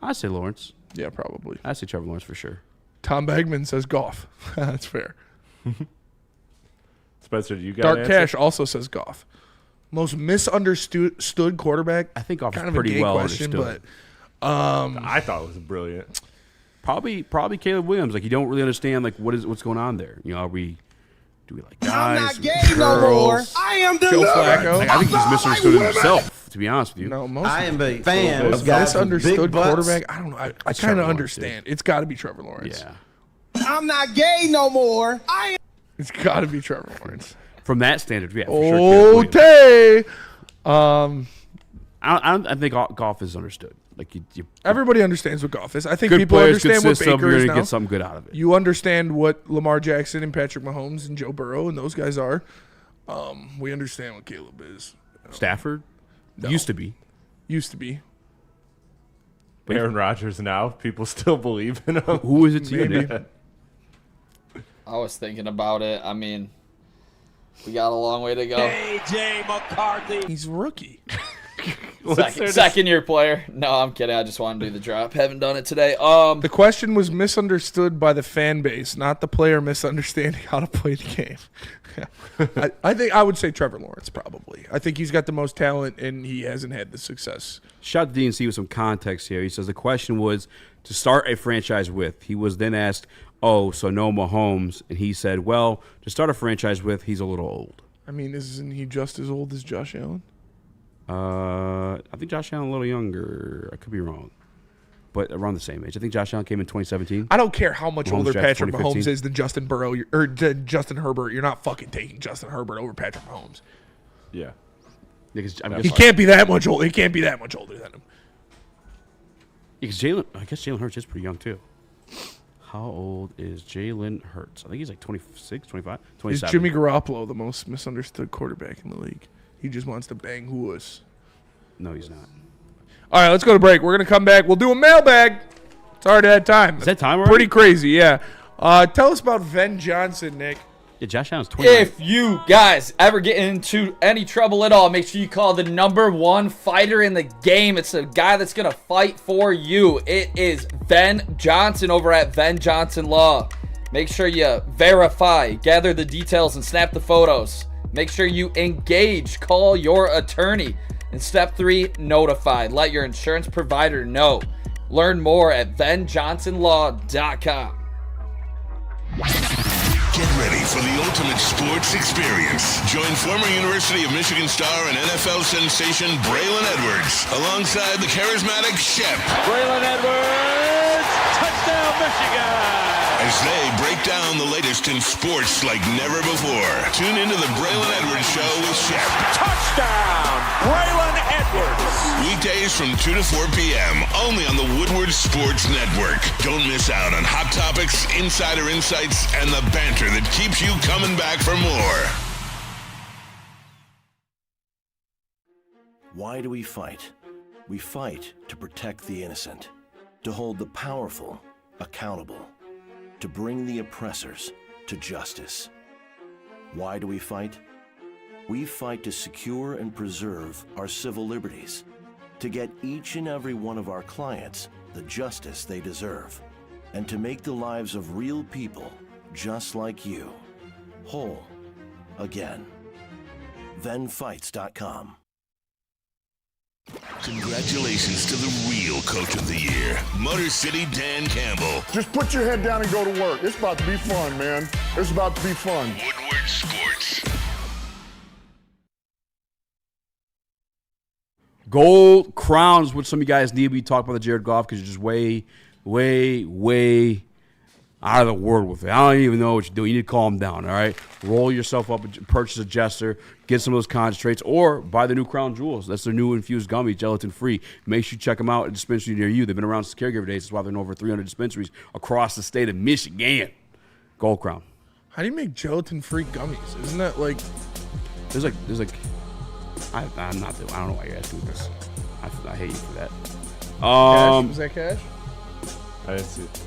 S3: I say Lawrence.
S4: Yeah, probably.
S3: I say Trevor Lawrence for sure.
S4: Tom Bagman says Goff. That's fair.
S7: Spencer, you got
S4: Dark Cash also says Goff. Most misunderstood quarterback.
S3: I think Goff
S4: kind
S3: is
S4: of
S3: pretty
S4: a gay
S3: well
S4: question,
S3: understood.
S4: But
S7: I thought it was brilliant.
S3: Probably Caleb Williams. You don't really understand what's going on there. Do we like guys?
S18: I'm not gay no more. I am the
S4: Joe Flacco.
S3: I think he's misunderstood himself. To be honest with you,
S4: No, most
S18: I am a fan of guys with
S4: misunderstood
S18: big butts.
S4: quarterback. I don't know. I kind of understand. It's got to be Trevor Lawrence.
S3: Yeah,
S18: I'm not gay no more.
S4: It's got to be Trevor Lawrence.
S3: from that standard, yeah, for sure.
S4: Okay.
S3: I think golf is understood.
S4: Everybody understands what golf is. I think
S3: good
S4: people
S3: players,
S4: understand
S3: good
S4: what
S3: system,
S4: Baker
S3: you're
S4: is
S3: gonna
S4: now.
S3: get something good out of it.
S4: You understand what Lamar Jackson and Patrick Mahomes and Joe Burrow and those guys are. We understand what Caleb is.
S3: Stafford used to be.
S7: Aaron Rodgers now. People still believe in him.
S3: Who is it to you,
S4: Maybe.
S3: Nick?
S5: I was thinking about it. I mean, we got a long way to go.
S18: AJ McCarthy.
S4: He's a rookie.
S5: Second year player. No, I'm kidding. I just want to do the drop. Haven't done it today.
S4: The question was misunderstood by the fan base, not the player misunderstanding how to play the game. I think I would say Trevor Lawrence probably. I think he's got the most talent and he hasn't had the success.
S3: Shout out to DNC with some context here. He says the question was, to start a franchise with. He was then asked, oh, so no Mahomes. And he said, well, to start a franchise with, he's a little old.
S4: I mean, isn't he just as old as Josh Allen?
S3: I think Josh Allen a little younger. I could be wrong. But around the same age. I think Josh Allen came in 2017.
S4: I don't care how much
S3: Mahomes
S4: older
S3: drafted
S4: Patrick
S3: 2015.
S4: Mahomes is than Justin Burrow or than Justin Herbert. You're not fucking taking Justin Herbert over Patrick Mahomes.
S7: Yeah.
S4: He can't be that much older. He can't be that much older than him.
S3: Because I guess Jalen Hurts is pretty young too. How old is Jalen Hurts? I think he's like 26, 25, 27.
S4: Is Jimmy Garoppolo the most misunderstood quarterback in the league? He just wants to bang whoos.
S3: No, he's not.
S4: All right, let's go to break. We're going to come back. We'll do a mailbag. It's already that time.
S3: Is that time already?
S4: Pretty crazy, yeah. Tell us about Ven Johnson, Nick.
S3: Yeah, Josh Allen's 29.
S5: If you guys ever get into any trouble at all, make sure you call the #1 fighter in the game. It's a guy that's going to fight for you. It is Ven Johnson over at Ven Johnson Law. Make sure you verify, gather the details, and snap the photos. Make sure you engage. Call your attorney. And step 3, notify. Let your insurance provider know. Learn more at VenJohnsonLaw.com.
S6: Get ready for the ultimate sports experience. Join former University of Michigan star and NFL sensation Braylon Edwards alongside the charismatic Shep.
S18: Braylon Edwards, touchdown Michigan!
S6: As they break down the latest in sports like never before. Tune into the Braylon Edwards Show with Shep.
S18: Touchdown, Braylon Edwards!
S6: Weekdays from 2 to 4 p.m. only on the Woodward Sports Network. Don't miss out on hot topics, insider insights, and the banter that keeps you coming back for more.
S11: Why do we fight? We fight to protect the innocent, to hold the powerful accountable, to bring the oppressors to justice. Why do we fight? We fight to secure and preserve our civil liberties, to get each and every one of our clients the justice they deserve, and to make the lives of real people just like you whole again. VenFights.com.
S6: Congratulations to the real Coach of the Year, Motor City Dan Campbell.
S15: Just put your head down and go to work. It's about to be fun, man. It's about to be fun.
S6: Woodward Sports.
S3: Gold crowns, which some of you guys need. We talk about the Jared Goff because you're just way out of the world with it. I don't even know what you're doing. You need to calm down, all right? Roll yourself up and purchase a Jester, get some of those concentrates, or buy the new Crown Jewels. That's their new infused gummy, gelatin-free. Make sure you check them out at a dispensary near you. They've been around since caregiver days. That's why they're in over 300 dispensaries across the state of Michigan. Gold Crown.
S4: How do you make gelatin-free gummies? Isn't that like...
S3: There's like I don't know why you're asking me this. I hate you for that.
S4: Cash? Was that cash?
S7: I didn't see it.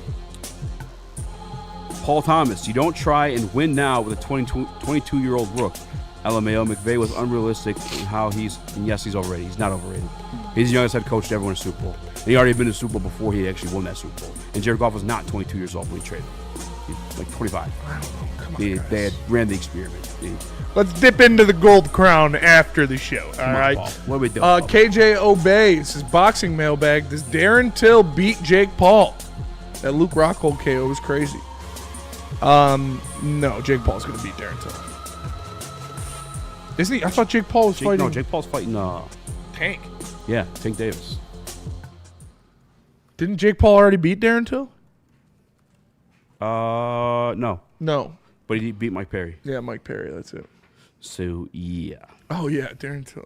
S3: Paul Thomas, you don't try and win now with a 22-year-old rook. LMAO, McVay was unrealistic in how he's overrated. He's not overrated. He's the youngest head coach to ever win a Super Bowl. And he already been in a Super Bowl before he actually won that Super Bowl. And Jared Goff was not 22 years old when he traded. He's like 25.
S4: Come on,
S3: they had ran the experiment.
S4: Let's dip into the gold crown after the show. All right.
S3: Paul. What are we doing?
S4: KJ Obey, this is boxing mailbag. Does Darren Till beat Jake Paul? That Luke Rockhold KO was crazy. No, Jake Paul's going to beat Darren Till. Isn't he? I thought Jake Paul was fighting.
S3: No, Jake Paul's fighting
S4: Tank.
S3: Yeah, Tank Davis.
S4: Didn't Jake Paul already beat Darren Till?
S3: No.
S4: No.
S3: But he beat Mike Perry.
S4: Yeah, Mike Perry, that's it.
S3: So, yeah.
S4: Oh, yeah, Darren Till.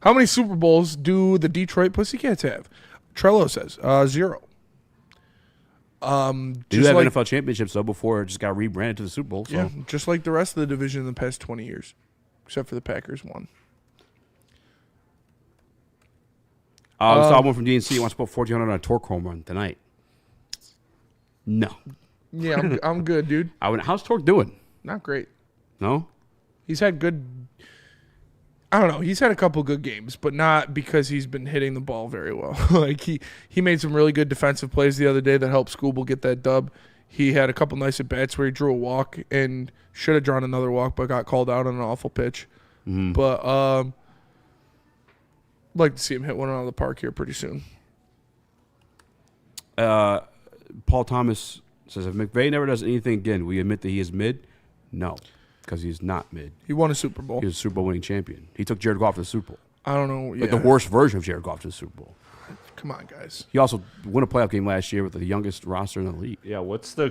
S4: How many Super Bowls do the Detroit Pussycats have? Trello says 0.
S3: They do have NFL championships, though, before it just got rebranded to the Super Bowl. So.
S4: Yeah, just like the rest of the division in the past 20 years, except for the Packers won.
S3: I saw one from DNC. He wants to put 1,400 on a torque home run tonight. No.
S4: Yeah, I'm good, dude.
S3: How's Torque doing?
S4: Not great.
S3: No?
S4: He's had good... I don't know. He's had a couple good games, but not because he's been hitting the ball very well. Like he made some really good defensive plays the other day that helped Scooble get that dub. He had a couple nice at-bats where he drew a walk and should have drawn another walk, but got called out on an awful pitch.
S3: Mm-hmm.
S4: But I'd like to see him hit one out of the park here pretty soon.
S3: Paul Thomas says, if McVay never does anything again, we admit that he is mid? No, because he's not mid.
S4: He won a Super Bowl.
S3: He was a Super Bowl winning champion. He took Jared Goff to the Super Bowl.
S4: I don't know.
S3: Like the worst version of Jared Goff to the Super Bowl.
S4: Come on, guys.
S3: He also won a playoff game last year with the youngest roster in the league.
S7: Yeah, what's the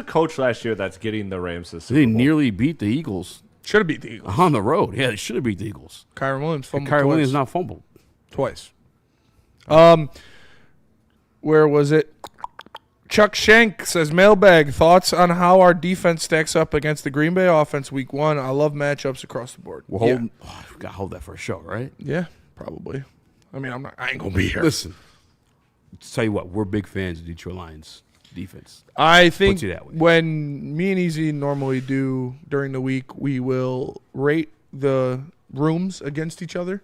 S7: coach last year that's getting the Rams to the Super
S3: They
S7: Bowl?
S3: nearly beat the Eagles.
S4: Should have beat the Eagles.
S3: On the road. Yeah, they should have beat the Eagles.
S4: Kyron Williams fumbled
S3: Kyron
S4: twice.
S3: Williams not fumbled.
S4: Twice. Where was it? Chuck Shank says, mailbag, thoughts on how our defense stacks up against the Green Bay offense week 1. I love matchups across the board.
S3: We're holding, we got to hold that for a show, right?
S4: Yeah, probably. I mean, I ain't going to be here.
S3: Listen, tell you what, we're big fans of Detroit Lions defense.
S4: I think
S3: Puts you that way.
S4: when me and Eazy normally do during the week, we will rate the rooms against each other.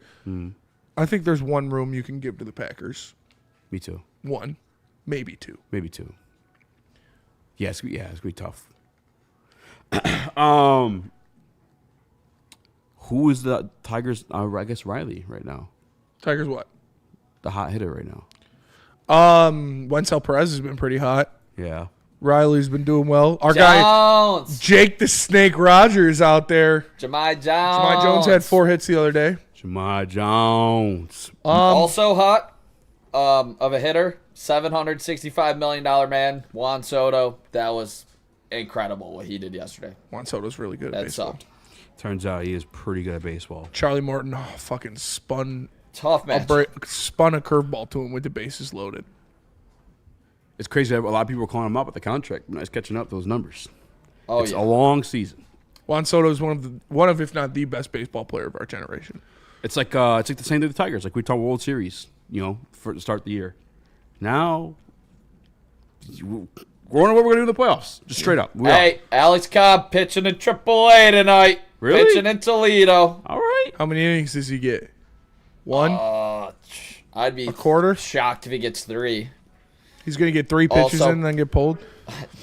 S4: I think there's one room you can give to the Packers.
S3: Me too.
S4: One, maybe two.
S3: Maybe two. Yeah, it's going to be tough. Who is the Tigers? I guess Riley right now.
S4: Tigers what?
S3: The hot hitter right now.
S4: Wenzel Perez has been pretty hot.
S3: Yeah.
S4: Riley's been doing well. Our
S5: Jones.
S4: guy, Jake the Snake Rogers out there.
S5: Jahmai Jones.
S4: Jahmai Jones had 4 hits the other day.
S3: Jahmai Jones.
S5: Also hot of a hitter, $765 million man, Juan Soto. That was incredible what he did yesterday.
S4: Juan Soto's really good at
S5: That
S4: baseball.
S5: sucked.
S3: Turns out he is pretty good at baseball.
S4: Charlie Morton fucking spun.
S5: Tough match.
S4: Spun a curveball to him with the bases loaded.
S3: It's crazy that a lot of people are calling him up with the contract. But he's catching up those numbers.
S5: Oh,
S3: it's
S5: yeah.
S3: a long season.
S4: Juan Soto is one of if not the best baseball player of our generation.
S3: It's like the same thing with the Tigers. Like we talked World Series, for the start of the year. Now, we're on what we're going to do in the playoffs. Just straight up.
S5: Hey, Alex Cobb pitching in AAA tonight.
S3: Really?
S5: Pitching in Toledo.
S3: All right.
S4: How many innings does he get? 1?
S5: I'd be
S4: a quarter?
S5: Shocked if he gets 3.
S4: He's going to get 3 pitches
S5: Also-
S4: in and then get pulled?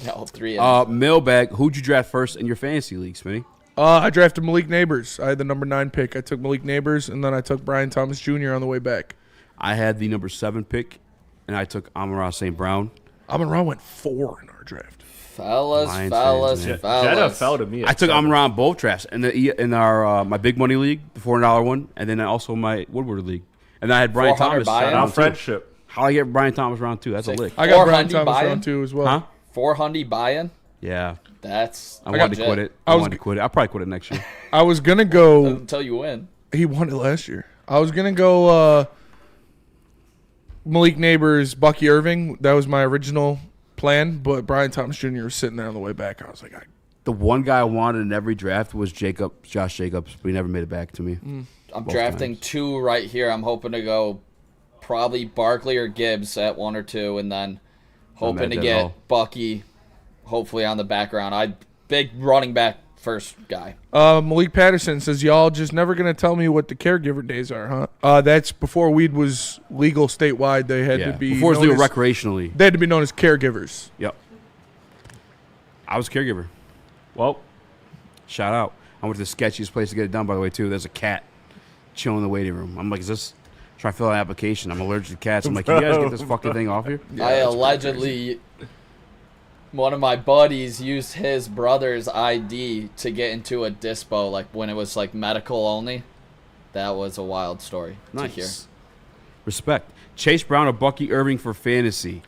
S5: No, 3.
S3: Mailbag, who'd you draft first in your fantasy league, Smitty?
S4: I drafted Malik Neighbors. I had the number 9 pick. I took Malik Neighbors, and then I took Brian Thomas Jr. on the way back.
S3: I had the number 7 pick, and I took Amon-Ra St. Brown.
S4: Amon-Ra went 4 in our draft.
S5: Fellas.
S7: Jetta fell to me.
S3: I took Amon-Ra in both drafts. In our my big money league, the $400 one, and then also my Woodward league. And I had Brian Thomas round 2.
S7: Friendship.
S3: How I get Brian Thomas round 2? That's a lick.
S4: I got Brian Thomas round 2 as well.
S3: Huh?
S5: 400 buy-in.
S3: Yeah.
S5: That's.
S3: I wanted to quit it. I wanted to quit it. I'll probably quit it next year.
S4: I was going to go.
S5: Until you win.
S4: He won it last year. I was going to go Malik Neighbors, Bucky Irving. That was my original plan, but Brian Thomas Jr. was sitting there on the way back. I was like,
S3: The one guy I wanted in every draft was Josh Jacobs, but he never made it back to me.
S5: I'm
S3: Both
S5: drafting
S3: times.
S5: 2 right here. I'm hoping to go probably Barkley or Gibbs at 1 or 2, and then hoping to
S3: mad at
S5: get
S3: all.
S5: Bucky, hopefully on the background. Big running back first guy.
S4: Malik Patterson says, y'all just never going to tell me what the caregiver days are, huh? That's before weed was legal statewide. They had to be
S3: before it was
S4: known
S3: legal
S4: as-
S3: recreationally.
S4: They had to be known as caregivers.
S3: Yep. I was a caregiver. Well, shout out. I went to the sketchiest place to get it done, by the way, too. There's a cat chilling in the waiting room. I'm like, is this... Trying to fill out an application. I'm allergic to cats. I'm like, can you guys get this fucking thing off here?
S5: I allegedly, one of my buddies used his brother's ID to get into a dispo, like when it was like medical only. That was a wild story to hear.
S3: Respect. Chase Brown or Bucky Irving for fantasy?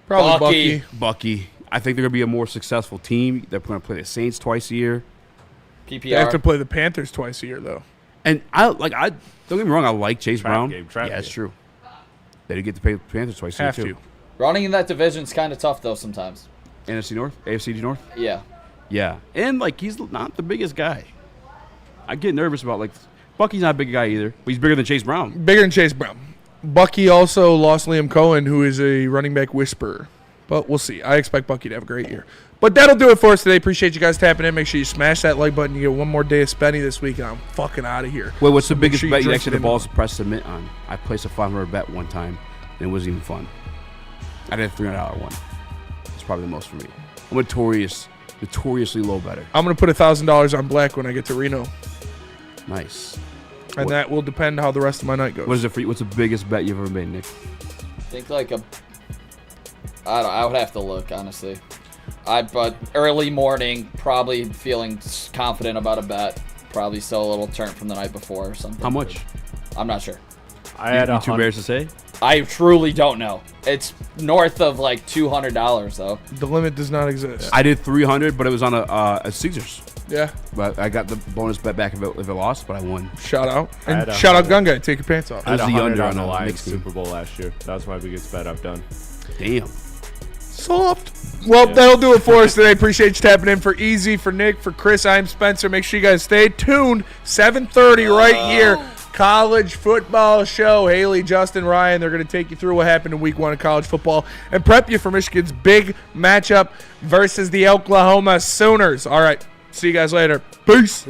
S4: Probably
S3: Bucky. I think they're going to be a more successful team. They're going to play the Saints twice a year.
S5: PPR.
S4: They have to play the Panthers twice a year, though.
S3: And I don't get me wrong, I like Chase Brown.
S5: trap
S3: Yeah, it's
S5: game.
S3: true. They did get to pay the Panthers twice a year,
S4: Have
S3: too.
S4: to.
S5: Running in that division's kind of tough though sometimes.
S3: NFC North? AFC North?
S5: Yeah.
S3: Yeah. And, he's not the biggest guy. I get nervous about, Bucky's not a big guy either, but he's bigger than Chase Brown.
S4: Bigger than Chase Brown. Bucky also lost Liam Cohen, who is a running back whisperer. But we'll see. I expect Bucky to have a great year. But that'll do it for us today. Appreciate you guys tapping in. Make sure you smash that like button. You get one more day of Spenny this week, and I'm fucking out of here.
S3: Wait, what's the
S4: So make
S3: biggest
S4: sure
S3: bet you
S4: drift
S3: actually
S4: in.
S3: the balls to press submit on? I placed a $500 bet one time, and it wasn't even fun. I did a $300 one. It's probably the most for me. I'm a notoriously low better.
S4: I'm going to put $1,000 on black when I get to Reno.
S3: Nice.
S4: And that will depend how the rest of my night goes.
S3: What is it for you? What's the biggest bet you've ever made, Nick?
S5: I think like a I would have to look, honestly. But early morning, probably feeling confident about a bet. Probably still a little turnt from the night before or something.
S3: How much?
S5: I'm not sure.
S7: I had
S3: you too embarrassed to say?
S5: I truly don't know. It's north of like $200 though.
S4: The limit does not exist.
S3: I did 300, but it was on a Caesars.
S4: Yeah.
S3: But I got the bonus bet back if it lost, but I won.
S4: Shout out. And shout out Gun Guy. Take your pants off.
S7: I had
S3: It was the under
S7: on the
S3: on the
S7: Lions
S3: Knicks game.
S7: Super Bowl last year. That was my biggest bet I've done.
S3: Damn.
S4: Soft. Well, that'll do it for us today. Appreciate you tapping in. For Eazy, for Nick, for Chris, I'm Spencer. Make sure you guys stay tuned. 7:30 right here. College football show. Haley, Justin, Ryan, they're going to take you through what happened in week 1 of college football and prep you for Michigan's big matchup versus the Oklahoma Sooners. All right. See you guys later. Peace.